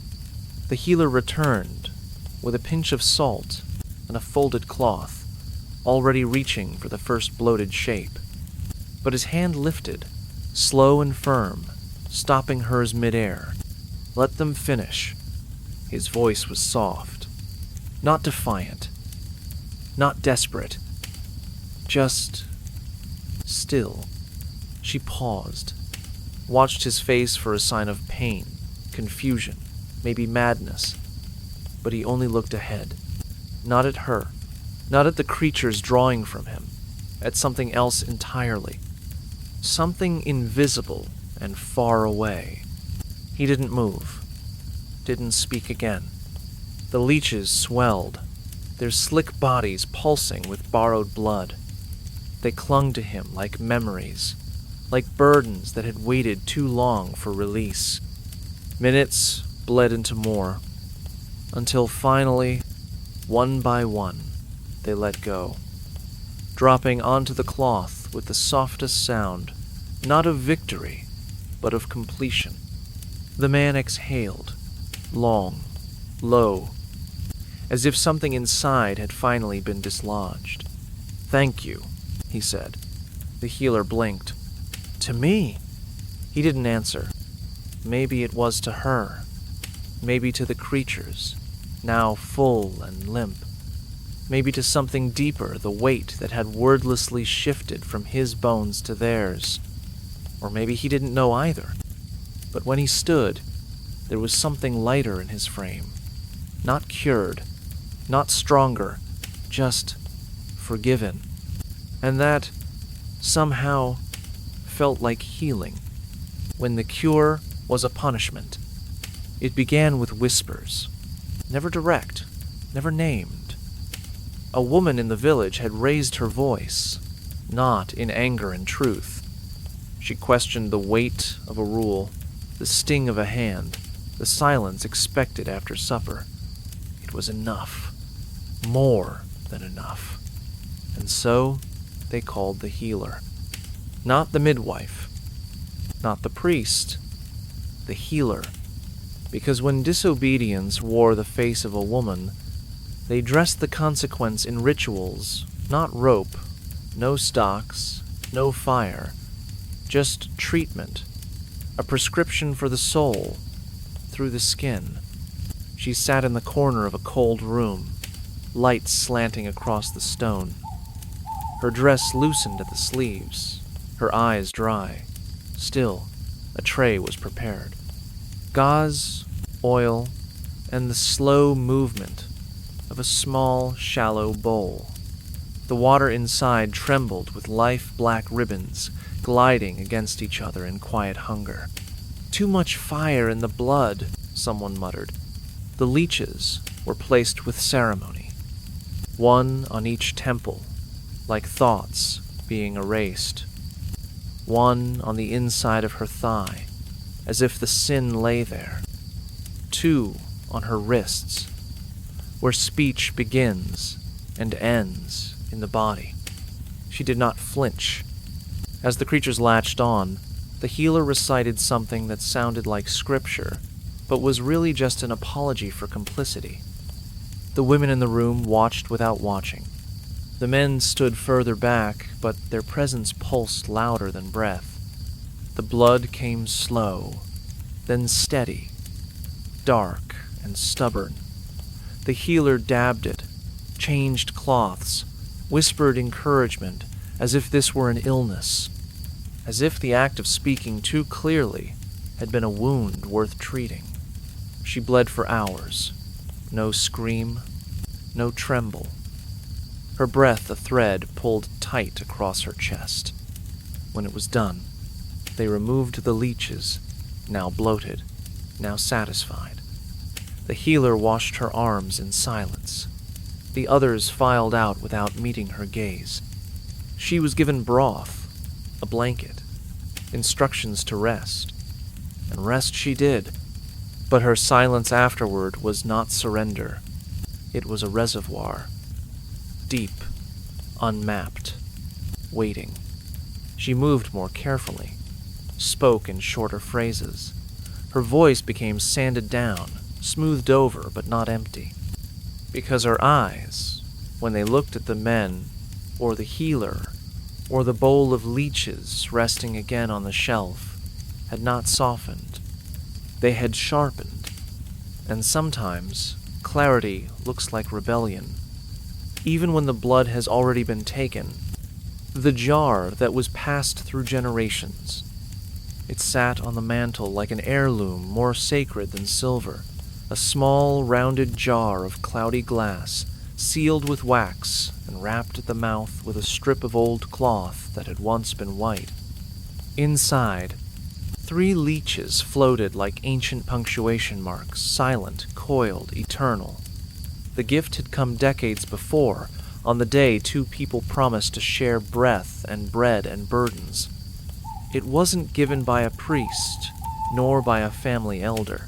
The healer returned, with a pinch of salt and a folded cloth, already reaching for the first bloated shape. But his hand lifted, slow and firm, stopping hers midair. Let them finish. His voice was soft, not defiant, not desperate, just still. She paused, watched his face for a sign of pain, confusion, maybe madness, but he only looked ahead, not at her, not at the creatures drawing from him, at something else entirely, something invisible and far away. He didn't move, didn't speak again. The leeches swelled, their slick bodies pulsing with borrowed blood. They clung to him like memories, like burdens that had waited too long for release. Minutes bled into more, until finally, one by one, they let go, dropping onto the cloth with the softest sound, not of victory, but of completion. The man exhaled, long, low, as if something inside had finally been dislodged. "Thank you," he said. The healer blinked. "To me?" He didn't answer. Maybe it was to her. Maybe to the creatures, now full and limp. Maybe to something deeper, the weight that had wordlessly shifted from his bones to theirs. Or maybe he didn't know either. But when he stood, there was something lighter in his frame. Not cured, not stronger, just forgiven. And that, somehow, felt like healing. When the cure was a punishment, it began with whispers, never direct, never named. A woman in the village had raised her voice, not in anger and truth. She questioned the weight of a rule, the sting of a hand, the silence expected after supper. It was enough, more than enough. And so they called the healer. Not the midwife, not the priest, the healer. Because when disobedience wore the face of a woman, they dressed the consequence in rituals, not rope, no stocks, no fire, just treatment, a prescription for the soul, through the skin. She sat in the corner of a cold room, light slanting across the stone. Her dress loosened at the sleeves, her eyes dry. Still, a tray was prepared. Gauze, oil, and the slow movement of a small, shallow bowl. The water inside trembled with life-black ribbons gliding against each other in quiet hunger. "Too much fire in the blood," someone muttered. The leeches were placed with ceremony, one on each temple, like thoughts being erased. One on the inside of her thigh, as if the sin lay there. Two on her wrists, where speech begins and ends in the body. She did not flinch. As the creatures latched on, the healer recited something that sounded like scripture, but was really just an apology for complicity. The women in the room watched without watching. The men stood further back, but their presence pulsed louder than breath. The blood came slow, then steady, dark and stubborn. The healer dabbed it, changed cloths, whispered encouragement as if this were an illness, as if the act of speaking too clearly had been a wound worth treating. She bled for hours. No scream, no tremble. Her breath a thread pulled tight across her chest. When it was done, they removed the leeches, now bloated, now satisfied. The healer washed her arms in silence. The others filed out without meeting her gaze. She was given broth, a blanket, instructions to rest, and rest she did. But her silence afterward was not surrender. It was a reservoir, deep, unmapped, waiting. She moved more carefully, spoke in shorter phrases. Her voice became sanded down, smoothed over but not empty. Because her eyes, when they looked at the men, or the healer, or the bowl of leeches resting again on the shelf, had not softened. They had sharpened, and sometimes clarity looks like rebellion. Even when the blood has already been taken, the jar that was passed through generations. It sat on the mantel like an heirloom more sacred than silver, a small, rounded jar of cloudy glass, sealed with wax and wrapped at the mouth with a strip of old cloth that had once been white. Inside, 3 leeches floated like ancient punctuation marks, silent, coiled, eternal. The gift had come decades before, on the day 2 people promised to share breath and bread and burdens. It wasn't given by a priest, nor by a family elder.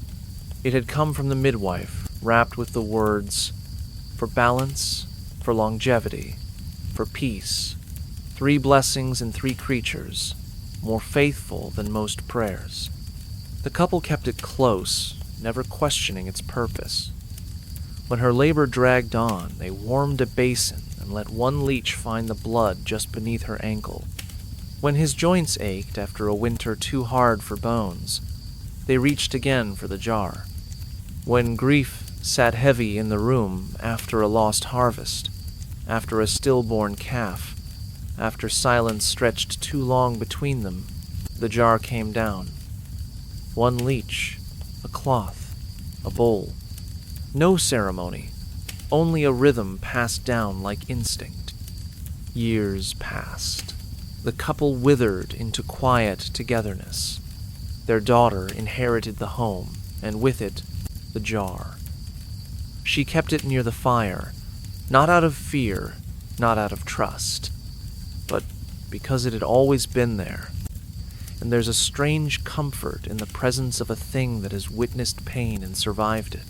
It had come from the midwife, wrapped with the words, "For balance, for longevity, for peace, 3 blessings in 3 creatures, more faithful than most prayers." The couple kept it close, never questioning its purpose. When her labor dragged on, they warmed a basin and let one leech find the blood just beneath her ankle. When his joints ached after a winter too hard for bones, they reached again for the jar. When grief sat heavy in the room after a lost harvest, after a stillborn calf, after silence stretched too long between them, the jar came down. 1 leech, a cloth, a bowl. No ceremony, only a rhythm passed down like instinct. Years passed. The couple withered into quiet togetherness. Their daughter inherited the home, and with it, the jar. She kept it near the fire, not out of fear, not out of trust, but because it had always been there. And there's a strange comfort in the presence of a thing that has witnessed pain and survived it.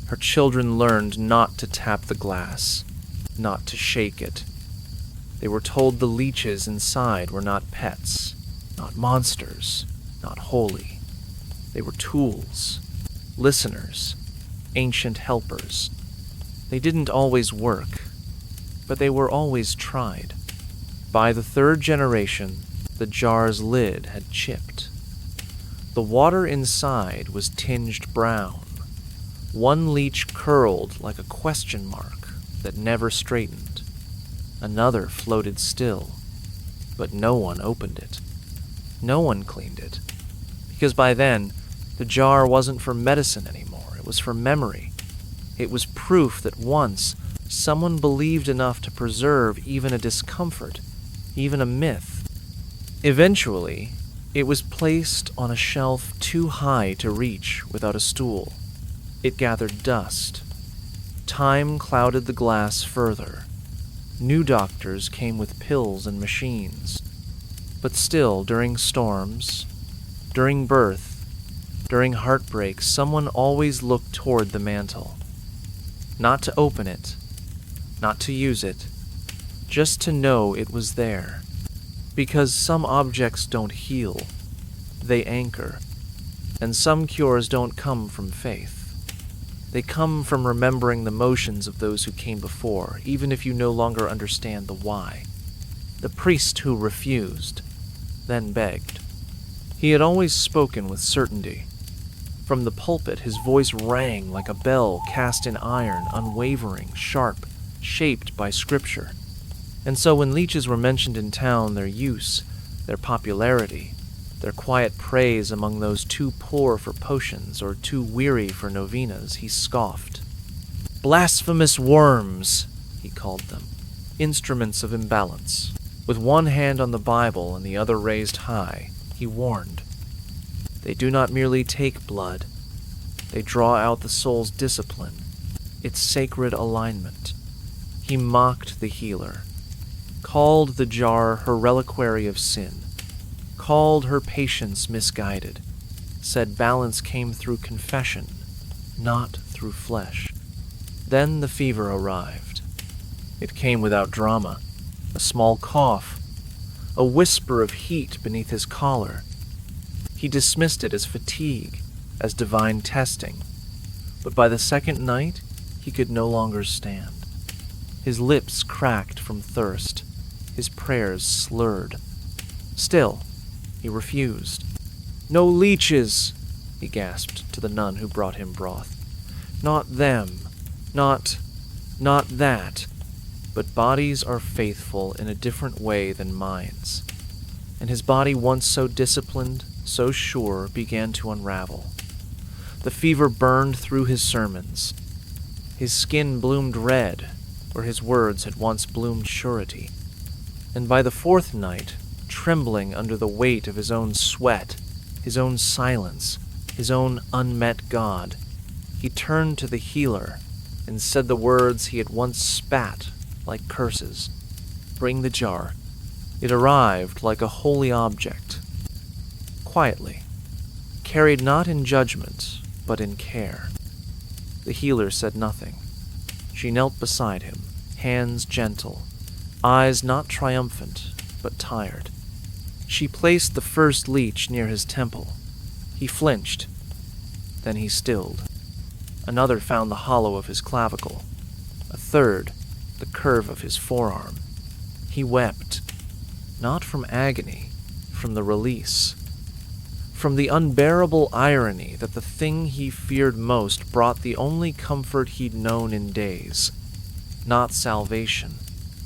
Her children learned not to tap the glass, not to shake it. They were told the leeches inside were not pets, not monsters, not holy. They were tools, listeners, ancient helpers. They didn't always work, but they were always tried. By the 3rd generation, the jar's lid had chipped. The water inside was tinged brown. 1 leech curled like a question mark that never straightened. Another floated still, but no one opened it. No one cleaned it, because by then, the jar wasn't for medicine anymore. It was for memory. It was proof that once someone believed enough to preserve even a discomfort, even a myth. Eventually, it was placed on a shelf too high to reach without a stool. It gathered dust. Time clouded the glass further. New doctors came with pills and machines. But still, during storms, during birth, during heartbreak, someone always looked toward the mantle. Not to open it, not to use it, just to know it was there. Because some objects don't heal, they anchor. And some cures don't come from faith. They come from remembering the motions of those who came before, even if you no longer understand the why. The priest who refused, then begged. He had always spoken with certainty. From the pulpit, his voice rang like a bell cast in iron, unwavering, sharp, shaped by Scripture. And so when leeches were mentioned in town, their use, their popularity, their quiet praise among those too poor for potions or too weary for novenas, he scoffed. Blasphemous worms, he called them, instruments of imbalance. With one hand on the Bible and the other raised high, he warned. They do not merely take blood, they draw out the soul's discipline, its sacred alignment. He mocked the healer, called the jar her reliquary of sin, called her patience misguided, said balance came through confession, not through flesh. Then the fever arrived. It came without drama, a small cough, a whisper of heat beneath his collar. He dismissed it as fatigue, as divine testing, but by the second night, he could no longer stand. His lips cracked from thirst, his prayers slurred. Still, he refused. No leeches, he gasped to the nun who brought him broth. Not them, not that. But bodies are faithful in a different way than minds. And his body, once so disciplined, so sure, began to unravel. The fever burned through his sermons. His skin bloomed red, where his words had once bloomed surety. And by the fourth night, trembling under the weight of his own sweat, his own silence, his own unmet God, he turned to the healer and said the words he had once spat like curses. Bring the jar. It arrived like a holy object. Quietly, carried not in judgment, but in care. The healer said nothing. She knelt beside him, hands gentle, eyes not triumphant, but tired. She placed the first leech near his temple. He flinched. Then he stilled. Another found the hollow of his clavicle. A third, the curve of his forearm. He wept, not from agony, from the release. From the unbearable irony that the thing he feared most brought the only comfort he'd known in days. Not salvation,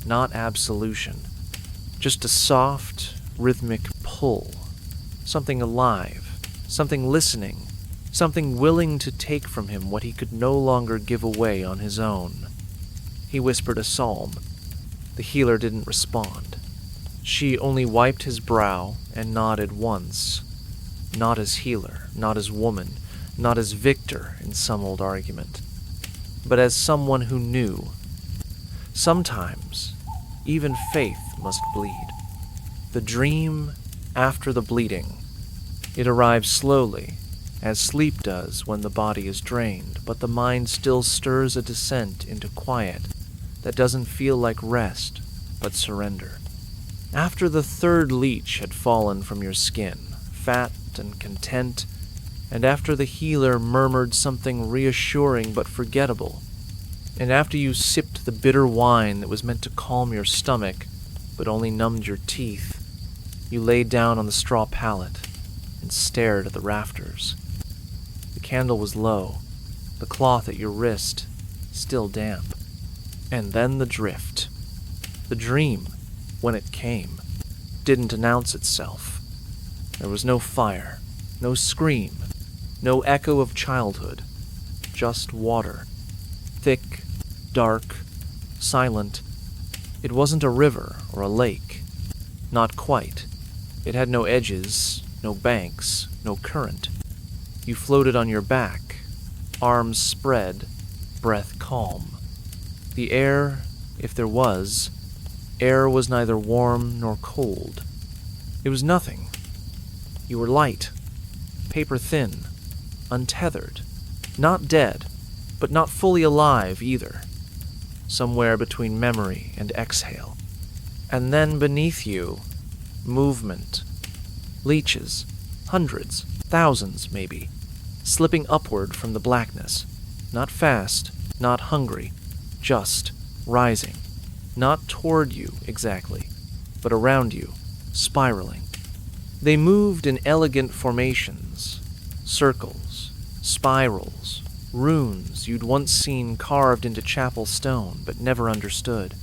not absolution, just a soft, rhythmic pull. Something alive, something listening, something willing to take from him what he could no longer give away on his own. He whispered a psalm. The healer didn't respond. She only wiped his brow and nodded once. Not as healer, not as woman, not as victor in some old argument, but as someone who knew. Sometimes, even faith must bleed. The dream after the bleeding. It arrives slowly, as sleep does when the body is drained, but the mind still stirs a descent into quiet that doesn't feel like rest, but surrender. After the third leech had fallen from your skin, fat and content, and after the healer murmured something reassuring but forgettable, and after you sipped the bitter wine that was meant to calm your stomach, but only numbed your teeth, you lay down on the straw pallet and stared at the rafters. The candle was low, the cloth at your wrist still damp. And then the drift. The dream, when it came, didn't announce itself. There was no fire, no scream, no echo of childhood, just water. Thick, dark, silent. It wasn't a river or a lake. Not quite. It had no edges, no banks, no current. You floated on your back, arms spread, breath calm. The air, if there was, air was neither warm nor cold. It was nothing. You were light, paper thin, untethered, not dead, but not fully alive either, somewhere between memory and exhale. And then beneath you, movement. Leeches, hundreds, thousands maybe, slipping upward from the blackness, not fast, not hungry, just rising, not toward you exactly, but around you, spiraling. They moved in elegant formations, circles, spirals, runes you'd once seen carved into chapel stone but never understood.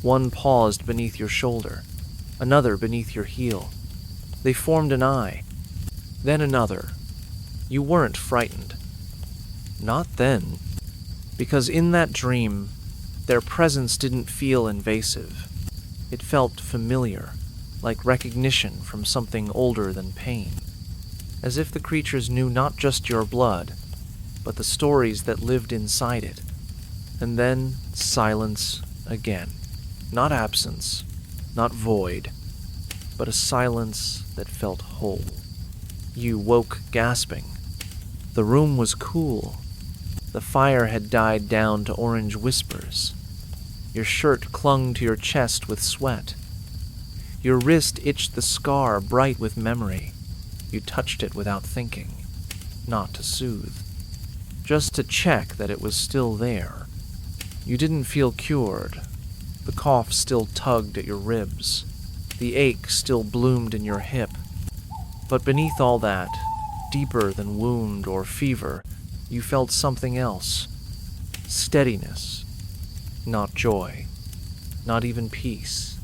One paused beneath your shoulder, another beneath your heel. They formed an eye, then another. You weren't frightened. Not then, because in that dream, their presence didn't feel invasive. It felt familiar, like recognition from something older than pain. As if the creatures knew not just your blood, but the stories that lived inside it. And then silence again. Not absence, not void, but a silence that felt whole. You woke gasping. The room was cool. The fire had died down to orange whispers. Your shirt clung to your chest with sweat. Your wrist itched the scar bright with memory. You touched it without thinking, not to soothe, just to check that it was still there. You didn't feel cured. The cough still tugged at your ribs. The ache still bloomed in your hip. But beneath all that, deeper than wound or fever, you felt something else. Steadiness. Not joy. Not even peace.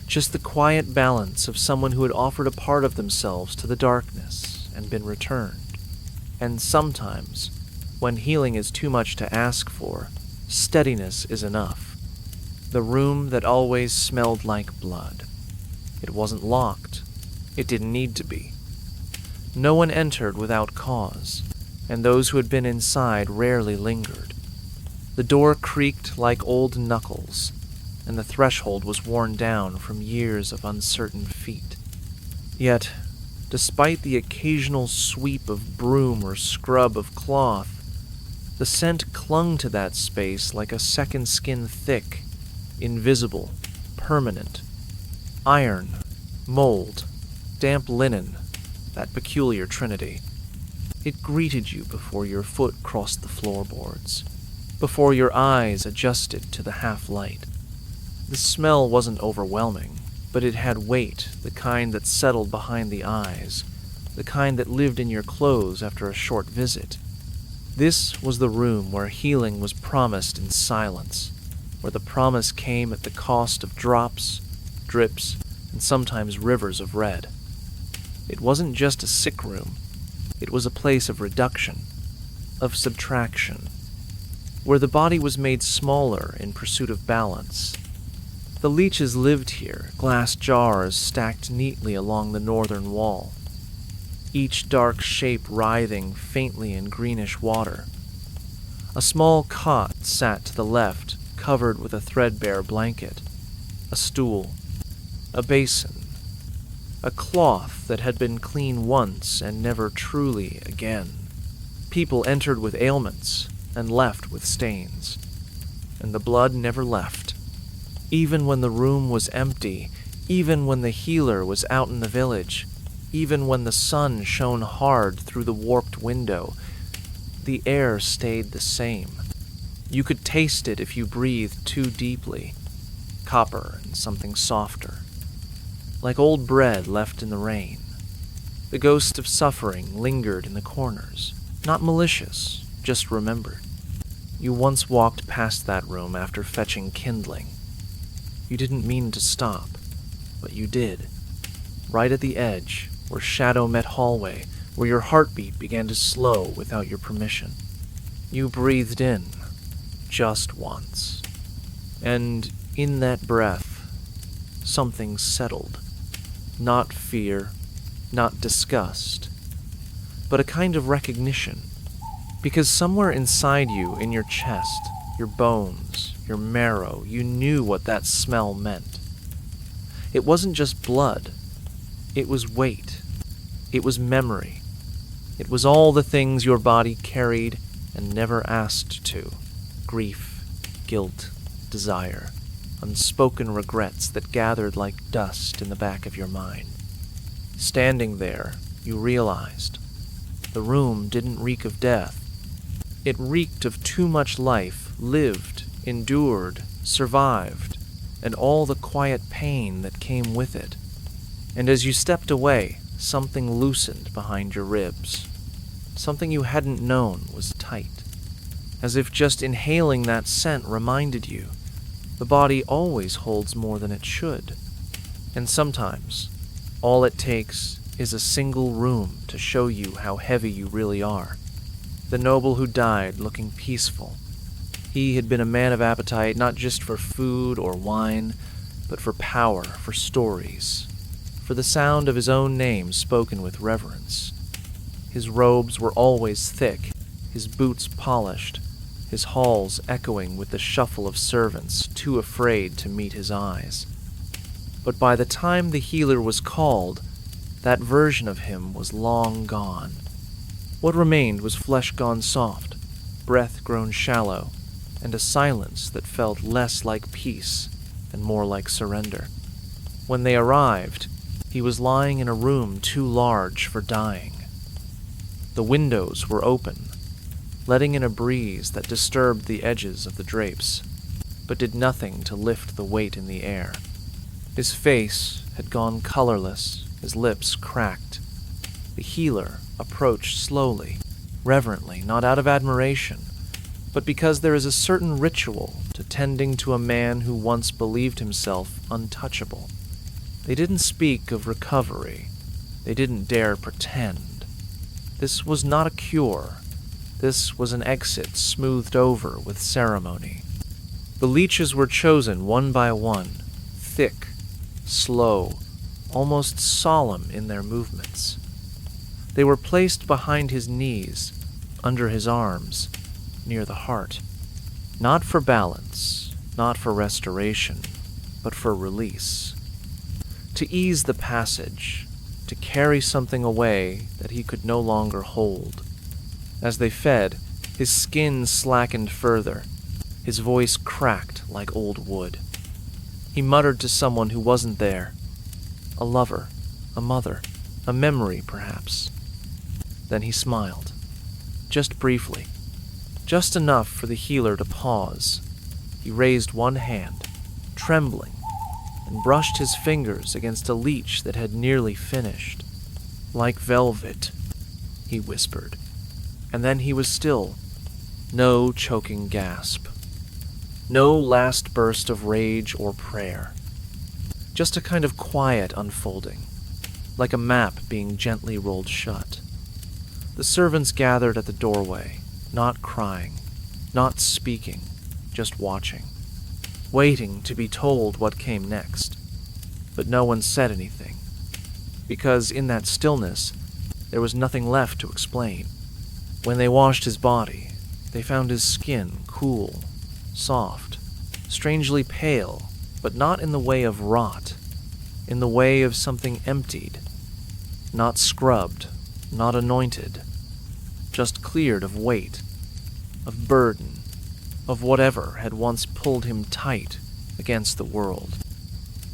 Just the quiet balance of someone who had offered a part of themselves to the darkness and been returned. And sometimes, when healing is too much to ask for, steadiness is enough. The room that always smelled like blood. It wasn't locked. It didn't need to be. No one entered without cause, and those who had been inside rarely lingered. The door creaked like old knuckles, and the threshold was worn down from years of uncertain feet. Yet, despite the occasional sweep of broom or scrub of cloth, the scent clung to that space like a second skin, thick, invisible, permanent. Iron, mold, damp linen, that peculiar trinity. It greeted you before your foot crossed the floorboards, before your eyes adjusted to the half-light. The smell wasn't overwhelming, but it had weight, the kind that settled behind the eyes, the kind that lived in your clothes after a short visit. This was the room where healing was promised in silence, where the promise came at the cost of drops, drips, and sometimes rivers of red. It wasn't just a sick room. It was a place of reduction, of subtraction, where the body was made smaller in pursuit of balance. The leeches lived here, glass jars stacked neatly along the northern wall, each dark shape writhing faintly in greenish water. A small cot sat to the left, covered with a threadbare blanket, a stool, a basin, a cloth that had been clean once and never truly again. People entered with ailments and left with stains, and the blood never left. Even when the room was empty, even when the healer was out in the village, even when the sun shone hard through the warped window, the air stayed the same. You could taste it if you breathed too deeply. Copper and something softer. Like old bread left in the rain. The ghost of suffering lingered in the corners. Not malicious, just remembered. You once walked past that room after fetching kindling. You didn't mean to stop, but you did. Right at the edge, where shadow met hallway, where your heartbeat began to slow without your permission. You breathed in, just once. And in that breath, something settled. Not fear, not disgust, but a kind of recognition. Because somewhere inside you, in your chest, your bones, your marrow, you knew what that smell meant. It wasn't just blood. It was weight. It was memory. It was all the things your body carried and never asked to. Grief, guilt, desire, unspoken regrets that gathered like dust in the back of your mind. Standing there, you realized the room didn't reek of death. It reeked of too much life, lived, endured, survived, and all the quiet pain that came with it. And as you stepped away, something loosened behind your ribs. Something you hadn't known was tight. As if just inhaling that scent reminded you, The body always holds more than it should. And sometimes, all it takes is a single room to show you how heavy you really are. The noble who died looking peaceful. He had been a man of appetite not just for food or wine, but for power, for stories, for the sound of his own name spoken with reverence. His robes were always thick, his boots polished, his halls echoing with the shuffle of servants too afraid to meet his eyes. But by the time the healer was called, that version of him was long gone. What remained was flesh gone soft, breath grown shallow, and a silence that felt less like peace and more like surrender. When they arrived, he was lying in a room too large for dying. The windows were open, letting in a breeze that disturbed the edges of the drapes, but did nothing to lift the weight in the air. His face had gone colorless, his lips cracked. The healer approached slowly, reverently, not out of admiration, but because there is a certain ritual to tending to a man who once believed himself untouchable. They didn't speak of recovery. They didn't dare pretend. This was not a cure. This was an exit smoothed over with ceremony. The leeches were chosen one by one, thick, slow, almost solemn in their movements. They were placed behind his knees, under his arms, near the heart, not for balance, not for restoration, but for release. To ease the passage, to carry something away that he could no longer hold. As they fed, his skin slackened further, his voice cracked like old wood. He muttered to someone who wasn't there, a lover, a mother, a memory perhaps. Then he smiled, just briefly, just enough for the healer to pause. He raised one hand, trembling, and brushed his fingers against a leech that had nearly finished. Like velvet, he whispered, and then he was still. No choking gasp. No last burst of rage or prayer. Just a kind of quiet unfolding, like a map being gently rolled shut. The servants gathered at the doorway, not crying, not speaking, just watching, waiting to be told what came next. But no one said anything, because in that stillness, there was nothing left to explain. When they washed his body, they found his skin cool, soft, strangely pale, but not in the way of rot, in the way of something emptied, not scrubbed, not anointed, just cleared of weight, of burden, of whatever had once pulled him tight against the world.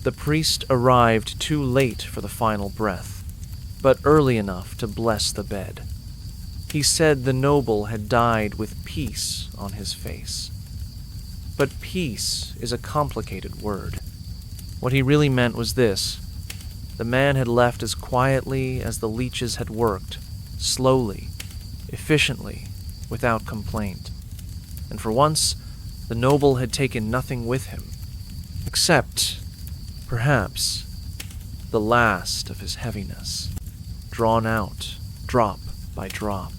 The priest arrived too late for the final breath, but early enough to bless the bed. He said the noble had died with peace on his face. But peace is a complicated word. What he really meant was this: the man had left as quietly as the leeches had worked, slowly, efficiently, without complaint. And for once, the noble had taken nothing with him, except, perhaps, the last of his heaviness, drawn out, drop by drop,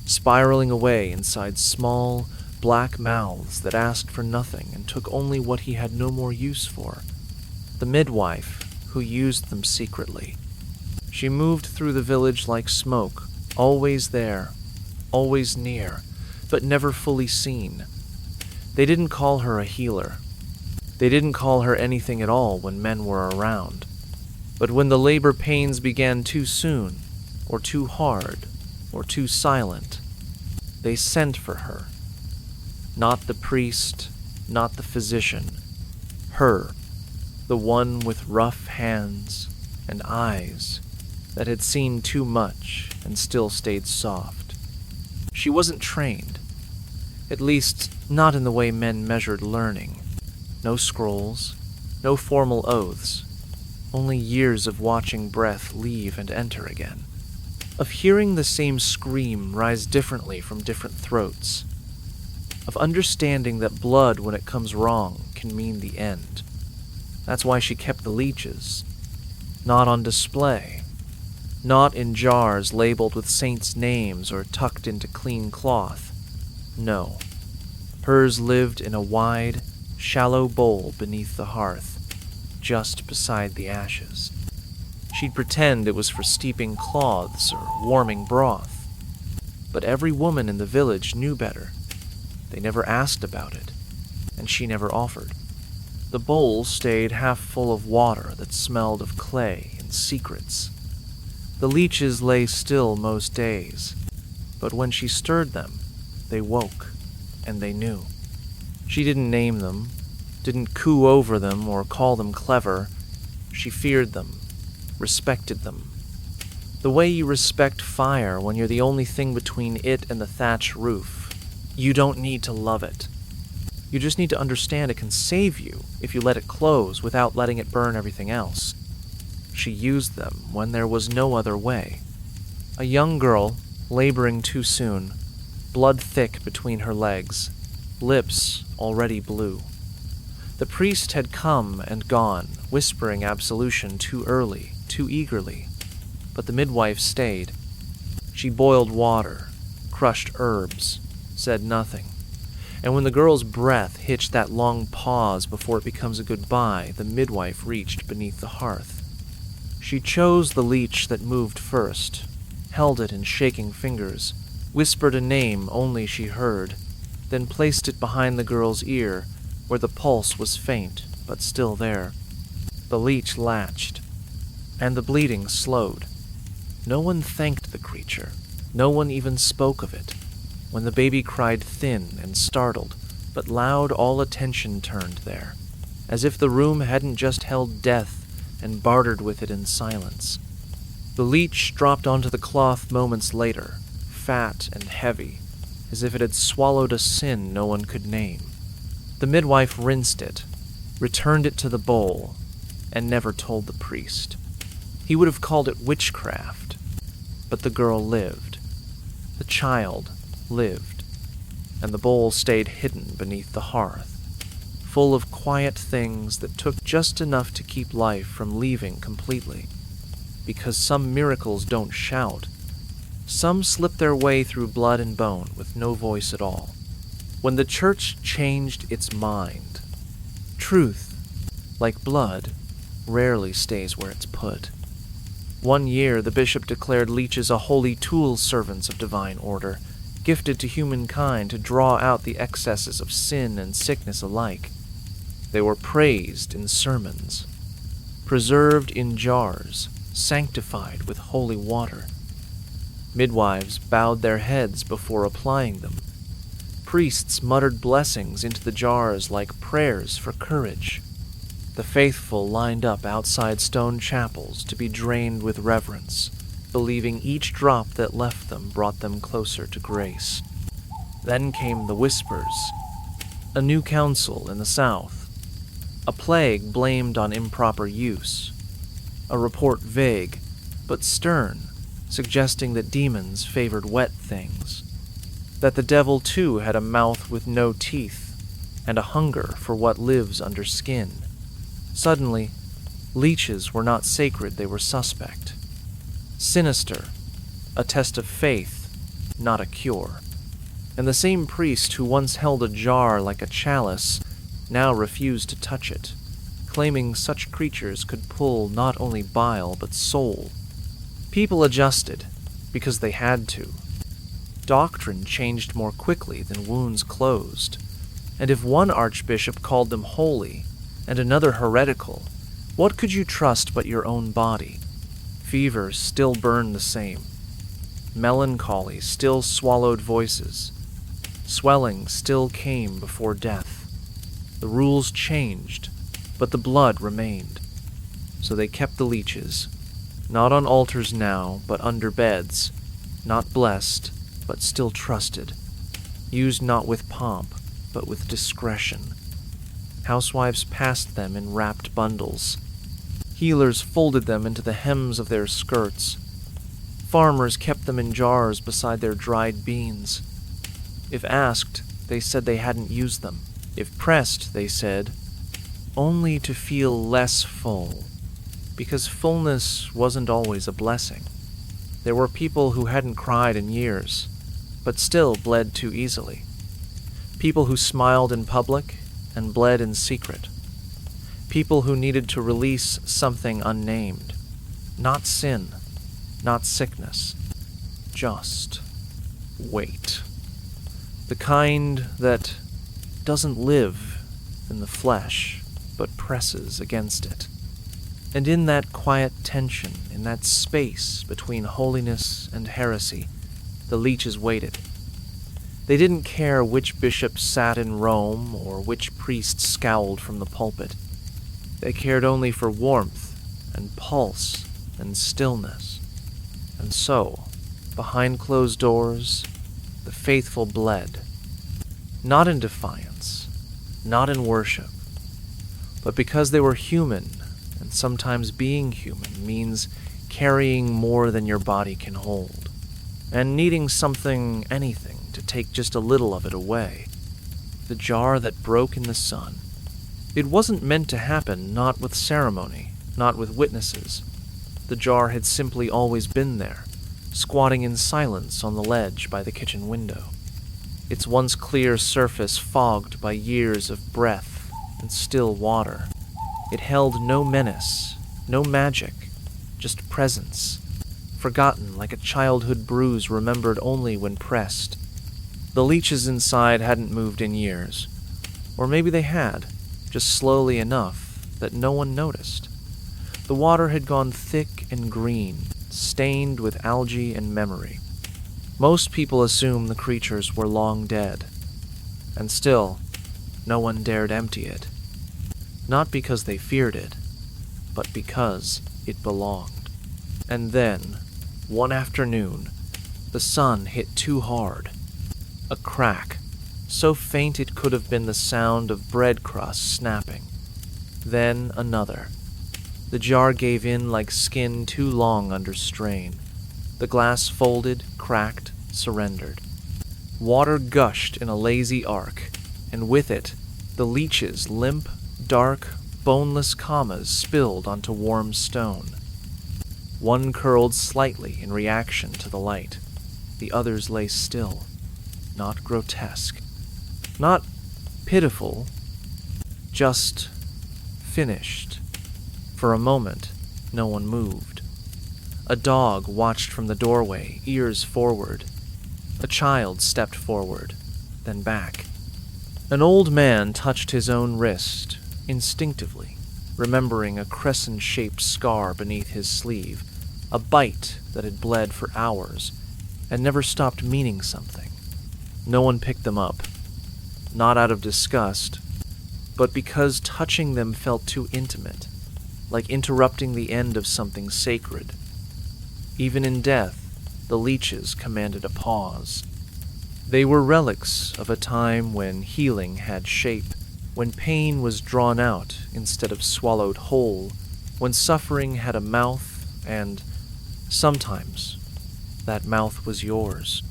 spiraling away inside small, black mouths that asked for nothing and took only what he had no more use for. The midwife who used them secretly. She moved through the village like smoke, always there, always near, but never fully seen. They didn't call her a healer. They didn't call her anything at all when men were around. But when the labor pains began too soon, or too hard, or too silent, they sent for her. Not the priest, not the physician. Her, the one with rough hands and eyes that had seen too much and still stayed soft. She wasn't trained, at least not in the way men measured learning. No scrolls, no formal oaths, only years of watching breath leave and enter again, of hearing the same scream rise differently from different throats. of understanding that blood, when it comes wrong, can mean the end. That's why she kept the leeches, not on display, not in jars labeled with saints' names or tucked into clean cloth. No, hers lived in a wide, shallow bowl beneath the hearth, just beside the ashes. She'd pretend it was for steeping cloths or warming broth, but every woman in the village knew better. They never asked about it, and she never offered. The bowl stayed half full of water that smelled of clay and secrets. The leeches lay still most days, but when she stirred them, they woke, and they knew. She didn't name them, didn't coo over them or call them clever. She feared them, respected them. The way you respect fire when you're the only thing between it and the thatch roof. You don't need to love it. You just need to understand it can save you if you let it close without letting it burn everything else. She used them when there was no other way. A young girl, laboring too soon, blood thick between her legs, lips already blue. The priest had come and gone, whispering absolution too early, too eagerly, but the midwife stayed. She boiled water, crushed herbs, said nothing, and when the girl's breath hitched that long pause before it becomes a goodbye, the midwife reached beneath the hearth. She chose the leech that moved first, held it in shaking fingers, whispered a name only she heard, then placed it behind the girl's ear, where the pulse was faint but still there. The leech latched, and the bleeding slowed. No one thanked the creature. No one even spoke of it. When the baby cried thin and startled, but loud, all attention turned there, as if the room hadn't just held death and bartered with it in silence. The leech dropped onto the cloth moments later, fat and heavy, as if it had swallowed a sin no one could name. The midwife rinsed it, returned it to the bowl, and never told the priest. He would have called it witchcraft, but the girl lived. The child lived, and the bowl stayed hidden beneath the hearth, full of quiet things that took just enough to keep life from leaving completely. Because some miracles don't shout. Some slip their way through blood and bone with no voice at all. When the church changed its mind, truth, like blood, rarely stays where it's put. One year, the bishop declared leeches a holy tool, servants of divine order, gifted to humankind to draw out the excesses of sin and sickness alike. They were praised in sermons, preserved in jars, sanctified with holy water. Midwives bowed their heads before applying them. Priests muttered blessings into the jars like prayers for courage. The faithful lined up outside stone chapels to be drained with reverence, believing each drop that left them brought them closer to grace. Then came the whispers. A new council in the south. A plague blamed on improper use. A report vague, but stern, suggesting that demons favored wet things. That the devil too had a mouth with no teeth, and a hunger for what lives under skin. Suddenly, leeches were not sacred, they were suspect. Sinister, a test of faith, not a cure. And the same priest who once held a jar like a chalice now refused to touch it, claiming such creatures could pull not only bile but soul. People adjusted, because they had to. Doctrine changed more quickly than wounds closed, and if one archbishop called them holy, and another heretical, what could you trust but your own body? Fevers still burned the same. Melancholy still swallowed voices. Swelling still came before death. The rules changed, but the blood remained. So they kept the leeches, not on altars now, but under beds, not blessed, but still trusted, used not with pomp, but with discretion. Housewives passed them in wrapped bundles. Healers folded them into the hems of their skirts. Farmers kept them in jars beside their dried beans. If asked, they said they hadn't used them. If pressed, they said, only to feel less full, because fullness wasn't always a blessing. There were people who hadn't cried in years, but still bled too easily. People who smiled in public and bled in secret. People who needed to release something unnamed. Not sin, not sickness. Just wait. The kind that doesn't live in the flesh, but presses against it. And in that quiet tension, in that space between holiness and heresy, the leeches waited. They didn't care which bishop sat in Rome or which priest scowled from the pulpit. They cared only for warmth and pulse and stillness. And so, behind closed doors, the faithful bled. Not in defiance, not in worship, but because they were human, and sometimes being human means carrying more than your body can hold, and needing something, anything, to take just a little of it away. The jar that broke in the sun. It wasn't meant to happen, not with ceremony, not with witnesses. The jar had simply always been there, squatting in silence on the ledge by the kitchen window, its once clear surface fogged by years of breath and still water. It held no menace, no magic, just presence, forgotten like a childhood bruise remembered only when pressed. The leeches inside hadn't moved in years, or maybe they had, just slowly enough that no one noticed. The water had gone thick and green, stained with algae and memory. Most people assume the creatures were long dead, and still, no one dared empty it. Not because they feared it, but because it belonged. And then, one afternoon, the sun hit too hard. A crack, so faint it could have been the sound of bread crust snapping. Then another. The jar gave in like skin too long under strain. The glass folded, cracked, surrendered. Water gushed in a lazy arc, and with it, the leeches' limp, dark, boneless commas spilled onto warm stone. One curled slightly in reaction to the light. The others lay still, not grotesque, not pitiful, just finished. For a moment, no one moved. A dog watched from the doorway, ears forward. A child stepped forward, then back. An old man touched his own wrist, instinctively, remembering a crescent-shaped scar beneath his sleeve, a bite that had bled for hours, and never stopped meaning something. No one picked them up, not out of disgust, but because touching them felt too intimate, like interrupting the end of something sacred. Even in death, the leeches commanded a pause. They were relics of a time when healing had shape, when pain was drawn out instead of swallowed whole, when suffering had a mouth, and sometimes that mouth was yours.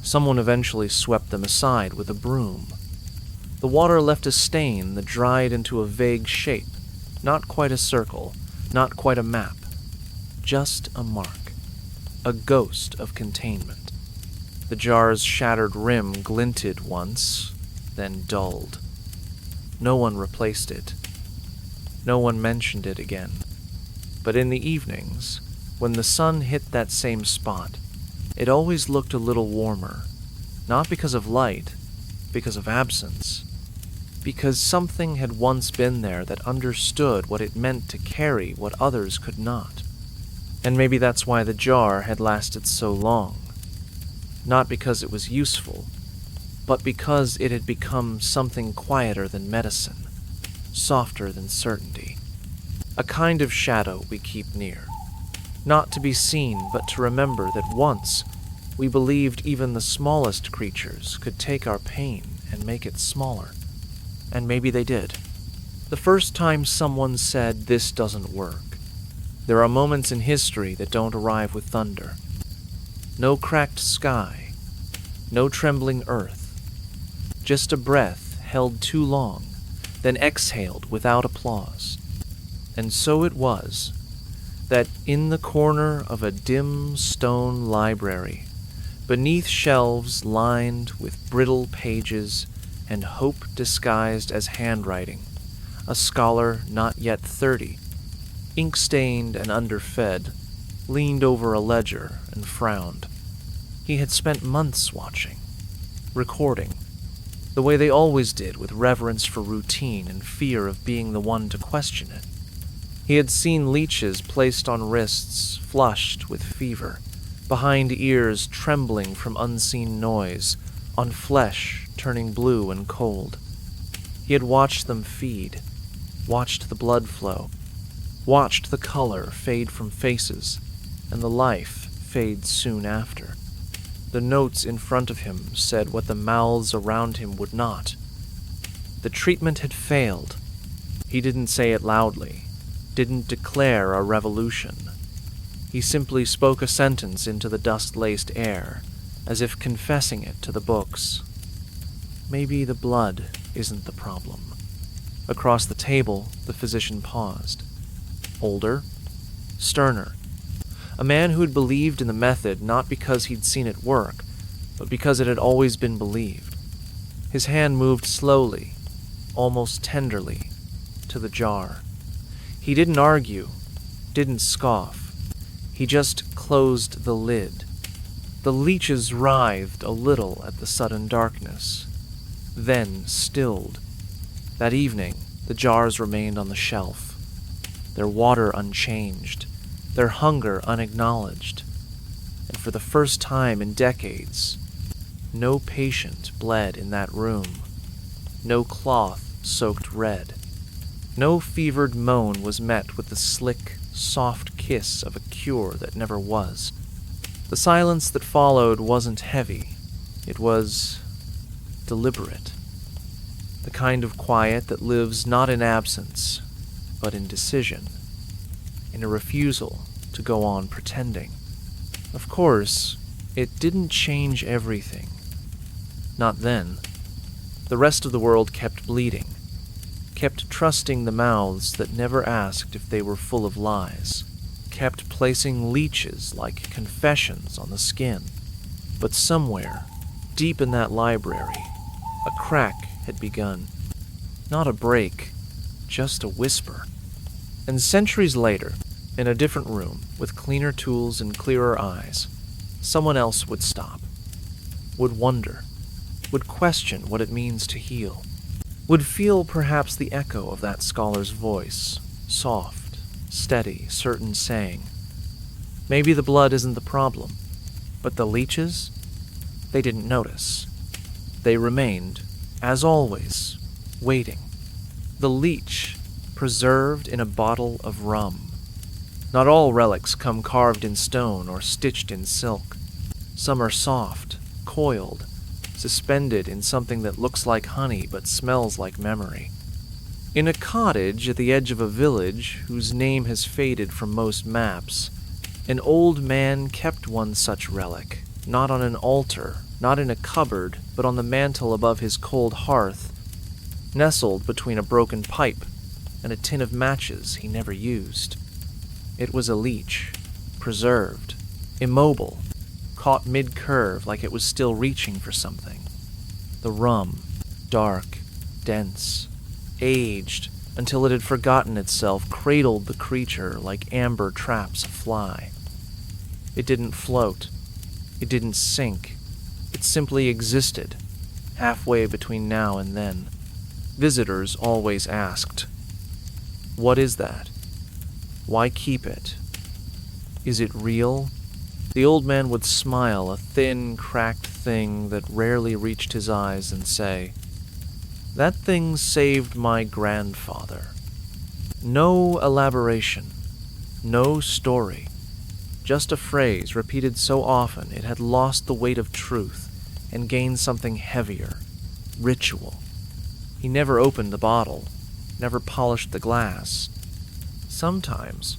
Someone eventually swept them aside with a broom. The water left a stain that dried into a vague shape, not quite a circle, not quite a map, just a mark, a ghost of containment. The jar's shattered rim glinted once, then dulled. No one replaced it. No one mentioned it again. But in the evenings, when the sun hit that same spot, it always looked a little warmer, not because of light, because of absence, because something had once been there that understood what it meant to carry what others could not. And maybe that's why the jar had lasted so long. Not because it was useful, but because it had become something quieter than medicine, softer than certainty. A kind of shadow we keep near. Not to be seen, but to remember that once we believed even the smallest creatures could take our pain and make it smaller. And maybe they did. The first time someone said, "This doesn't work." There are moments in history that don't arrive with thunder. No cracked sky, no trembling earth, just a breath held too long, then exhaled without applause. And so it was that in the corner of a dim stone library, beneath shelves lined with brittle pages and hope disguised as handwriting, a scholar not yet 30, ink-stained and underfed, leaned over a ledger and frowned. He had spent months watching, recording, the way they always did, with reverence for routine and fear of being the one to question it. He had seen leeches placed on wrists flushed with fever, behind ears trembling from unseen noise, on flesh turning blue and cold. He had watched them feed, watched the blood flow, watched the color fade from faces, and the life fade soon after. The notes in front of him said what the mouths around him would not. The treatment had failed. He didn't say it loudly, didn't declare a revolution. He simply spoke a sentence into the dust-laced air, as if confessing it to the books. Maybe the blood isn't the problem. Across the table, the physician paused. Older, sterner. A man who'd believed in the method not because he'd seen it work, but because it had always been believed. His hand moved slowly, almost tenderly, to the jar. He didn't argue, didn't scoff. He just closed the lid. The leeches writhed a little at the sudden darkness, then stilled. That evening, the jars remained on the shelf, their water unchanged, their hunger unacknowledged, and for the first time in decades, no patient bled in that room, no cloth soaked red, no fevered moan was met with the slick, soft kiss of a cure that never was. The silence that followed wasn't heavy, it was deliberate, the kind of quiet that lives not in absence, but in decision, in a refusal to go on pretending. Of course, it didn't change everything. Not then. The rest of the world kept bleeding, kept trusting the mouths that never asked if they were full of lies, kept placing leeches like confessions on the skin. But somewhere, deep in that library, a crack had begun. Not a break, just a whisper. And centuries later, in a different room, with cleaner tools and clearer eyes, someone else would stop, would wonder, would question what it means to heal, would feel perhaps the echo of that scholar's voice, soft, steady, certain, saying, maybe the blood isn't the problem, but the leeches? They didn't notice. They remained, as always, waiting. The leech, preserved in a bottle of rum. Not all relics come carved in stone or stitched in silk. Some are soft, coiled, suspended in something that looks like honey but smells like memory. In a cottage at the edge of a village whose name has faded from most maps, an old man kept one such relic, not on an altar, not in a cupboard, but on the mantel above his cold hearth, nestled between a broken pipe and a tin of matches he never used. It was a leech, preserved, immobile, caught mid-curve like it was still reaching for something. The rum, dark, dense, aged until it had forgotten itself, cradled the creature like amber traps a fly. It didn't float. It didn't sink. It simply existed, halfway between now and then. Visitors always asked, "What is that? Why keep it? Is it real?" The old man would smile, a thin, cracked thing that rarely reached his eyes, and say, "That thing saved my grandfather." No elaboration, no story, just a phrase repeated so often it had lost the weight of truth and gained something heavier, ritual. He never opened the bottle, never polished the glass. Sometimes,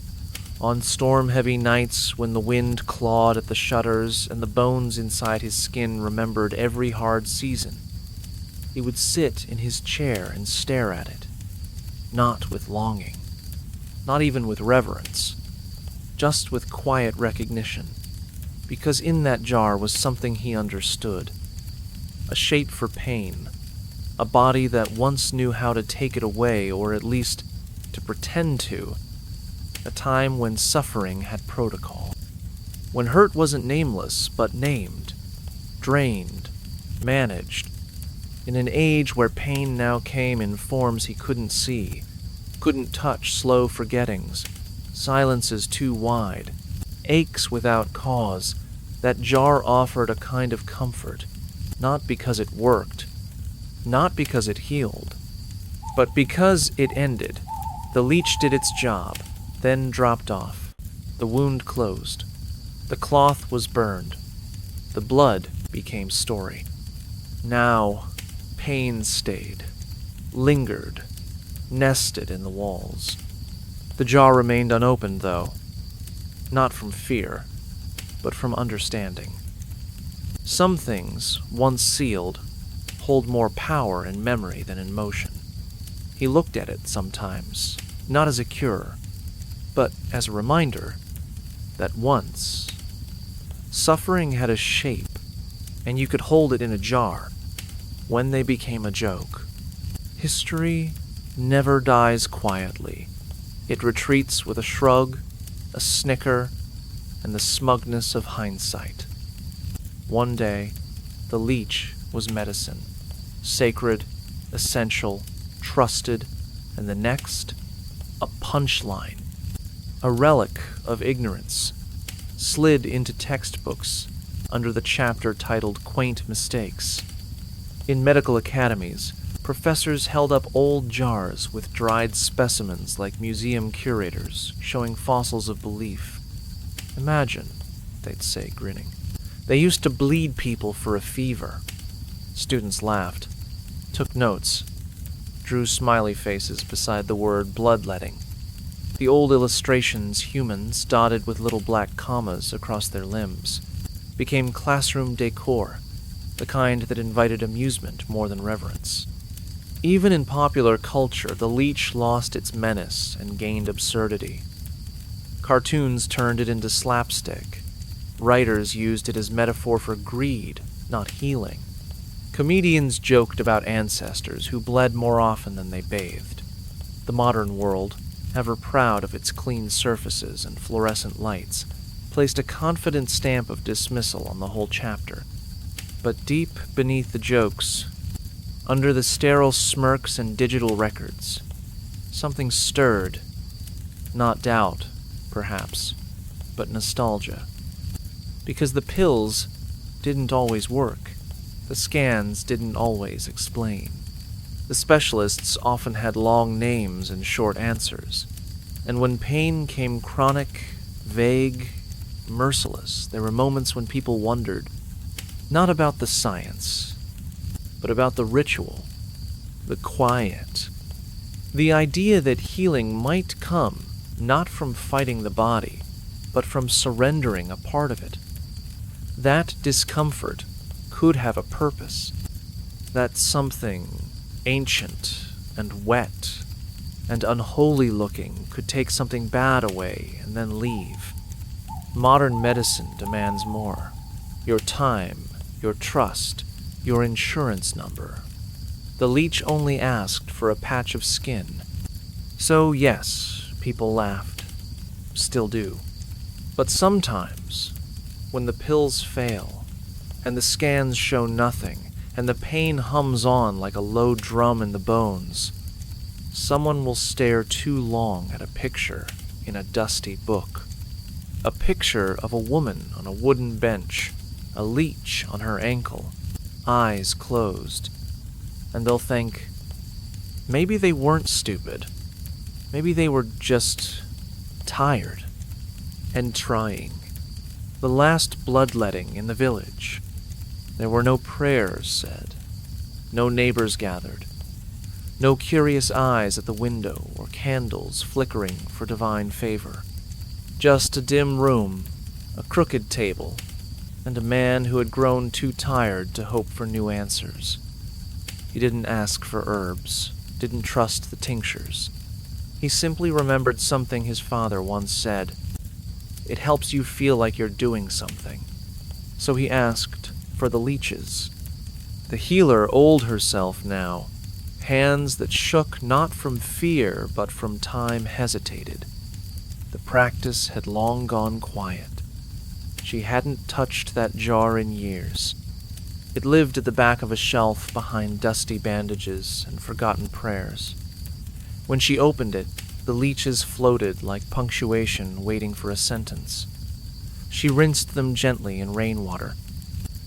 on storm-heavy nights when the wind clawed at the shutters and the bones inside his skin remembered every hard season, he would sit in his chair and stare at it, not with longing, not even with reverence, just with quiet recognition, because in that jar was something he understood, a shape for pain, a body that once knew how to take it away, or at least to pretend to, a time when suffering had protocol, when hurt wasn't nameless but named, drained, managed, in an age where pain now came in forms he couldn't see, couldn't touch slow forgettings, silences too wide, aches without cause. That jar offered a kind of comfort, not because it worked, not because it healed, but because it ended. The leech did its job, then dropped off. The wound closed. The cloth was burned. The blood became story. Now, pain stayed, lingered, nested in the walls. The jar remained unopened, though, not from fear, but from understanding. Some things, once sealed, hold more power in memory than in motion. He looked at it sometimes, not as a cure, but as a reminder that once, suffering had a shape, and you could hold it in a jar when they became a joke. History never dies quietly. It retreats with a shrug, a snicker, and the smugness of hindsight. One day, the leech was medicine, sacred, essential, trusted, and the next, a punchline, a relic of ignorance, slid into textbooks under the chapter titled Quaint Mistakes. In medical academies, professors held up old jars with dried specimens like museum curators, showing fossils of belief. Imagine, they'd say, grinning. They used to bleed people for a fever. Students laughed, took notes, drew smiley faces beside the word bloodletting. The old illustrations, humans dotted with little black commas across their limbs, became classroom decor, the kind that invited amusement more than reverence. Even in popular culture, the leech lost its menace and gained absurdity. Cartoons turned it into slapstick. Writers used it as metaphor for greed, not healing. Comedians joked about ancestors who bled more often than they bathed. The modern world, ever proud of its clean surfaces and fluorescent lights, placed a confident stamp of dismissal on the whole chapter. But deep beneath the jokes, under the sterile smirks and digital records, something stirred. Not doubt, perhaps, but nostalgia. Because the pills didn't always work. The scans didn't always explain. The specialists often had long names and short answers. And when pain came chronic, vague, merciless, there were moments when people wondered, not about the science, but about the ritual, the quiet. The idea that healing might come not from fighting the body, but from surrendering a part of it. That discomfort could have a purpose. That something ancient and wet and unholy looking could take something bad away and then leave. Modern medicine demands more. Your time, your trust, your insurance number. The leech only asked for a patch of skin. So yes, people laughed. Still do. But sometimes, when the pills fail, and the scans show nothing, and the pain hums on like a low drum in the bones, someone will stare too long at a picture in a dusty book. A picture of a woman on a wooden bench, a leech on her ankle, eyes closed, and they'll think, maybe they weren't stupid. Maybe they were just tired and trying. The last bloodletting in the village. There were no prayers said, no neighbors gathered, no curious eyes at the window or candles flickering for divine favor. Just a dim room, a crooked table, and a man who had grown too tired to hope for new answers. He didn't ask for herbs, didn't trust the tinctures. He simply remembered something his father once said. It helps you feel like you're doing something. So he asked for the leeches. The healer oiled herself now, hands that shook not from fear but from time hesitated. The practice had long gone quiet. She hadn't touched that jar in years. It lived at the back of a shelf behind dusty bandages and forgotten prayers. When she opened it, the leeches floated like punctuation waiting for a sentence. She rinsed them gently in rainwater,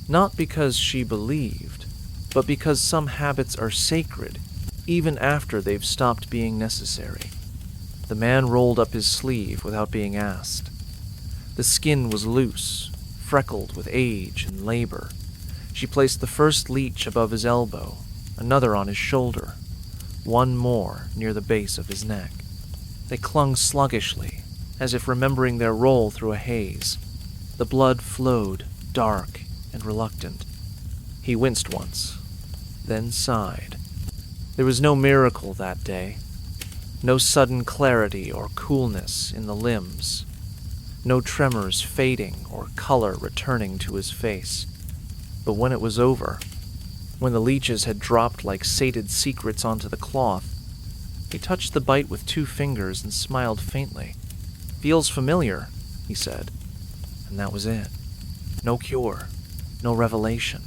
not because she believed, but because some habits are sacred even after they've stopped being necessary. The man rolled up his sleeve without being asked. The skin was loose, freckled with age and labor. She placed the first leech above his elbow, another on his shoulder, one more near the base of his neck. They clung sluggishly, as if remembering their role through a haze. The blood flowed, dark and reluctant. He winced once, then sighed. There was no miracle that day, no sudden clarity or coolness in the limbs, no tremors fading or color returning to his face. But when it was over, when the leeches had dropped like sated secrets onto the cloth, he touched the bite with 2 fingers and smiled faintly. "Feels familiar," he said, and that was it. No cure, no revelation.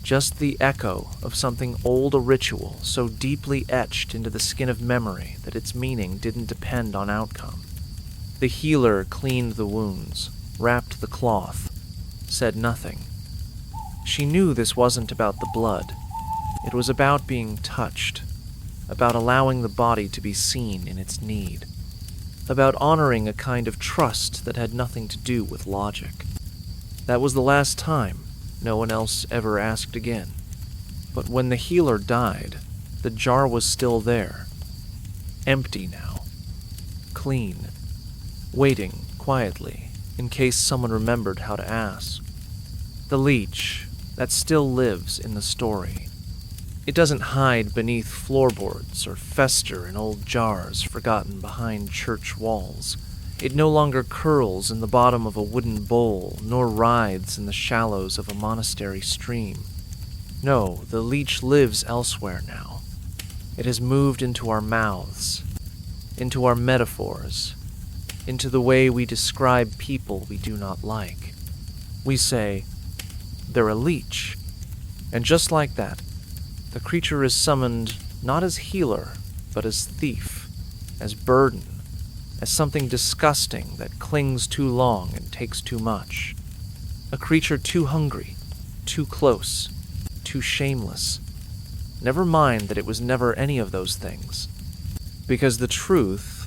Just the echo of something old, a ritual so deeply etched into the skin of memory that its meaning didn't depend on outcome. The healer cleaned the wounds, wrapped the cloth, said nothing. She knew this wasn't about the blood. It was about being touched, about allowing the body to be seen in its need, about honoring a kind of trust that had nothing to do with logic. That was the last time. No one else ever asked again. But when the healer died, the jar was still there. Empty now. Clean. Waiting quietly, in case someone remembered how to ask. The leech, that still lives in the story. It doesn't hide beneath floorboards or fester in old jars forgotten behind church walls. It no longer curls in the bottom of a wooden bowl, nor writhes in the shallows of a monastery stream. No, the leech lives elsewhere now. It has moved into our mouths, into our metaphors, into the way we describe people we do not like. We say, "They're a leech." And just like that, the creature is summoned not as healer, but as thief, as burden, as something disgusting that clings too long and takes too much. A creature too hungry, too close, too shameless. Never mind that it was never any of those things. Because the truth,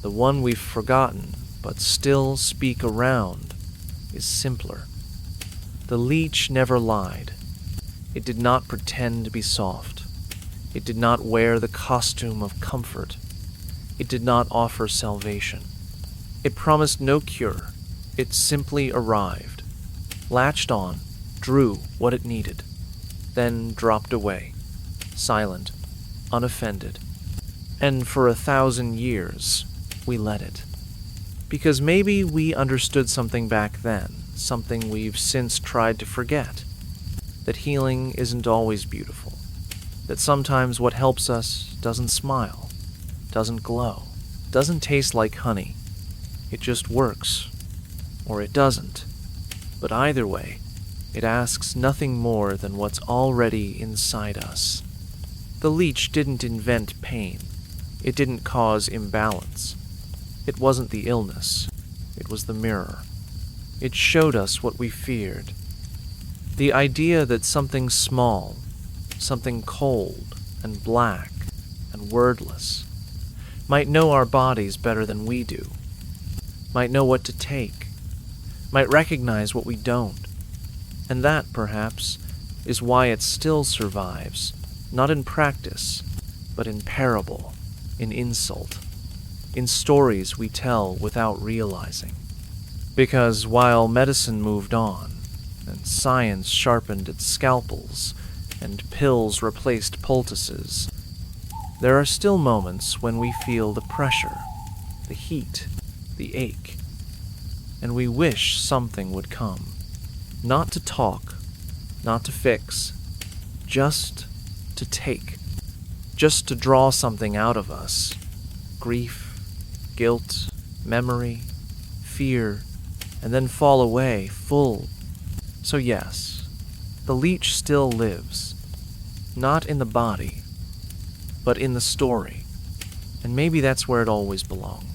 the one we've forgotten but still speak around, is simpler. The leech never lied. It did not pretend to be soft. It did not wear the costume of comfort. It did not offer salvation. It promised no cure. It simply arrived, latched on, drew what it needed, then dropped away, silent, unoffended. And for 1,000 years, we let it. Because maybe we understood something back then, something we've since tried to forget. That healing isn't always beautiful. That sometimes what helps us doesn't smile, doesn't glow, doesn't taste like honey. It just works. Or it doesn't. But either way, it asks nothing more than what's already inside us. The leech didn't invent pain. It didn't cause imbalance. It wasn't the illness. It was the mirror. It showed us what we feared. The idea that something small, something cold and black and wordless, might know our bodies better than we do, might know what to take, might recognize what we don't. And that, perhaps, is why it still survives, not in practice, but in parable, in insult, in stories we tell without realizing. Because while medicine moved on, and science sharpened its scalpels, and pills replaced poultices, there are still moments when we feel the pressure, the heat, the ache, and we wish something would come. Not to talk, not to fix, just to take. Just to draw something out of us. Grief, guilt, memory, fear, and then fall away full. So yes, the leech still lives. Not in the body, but in the story. And maybe that's where it always belonged.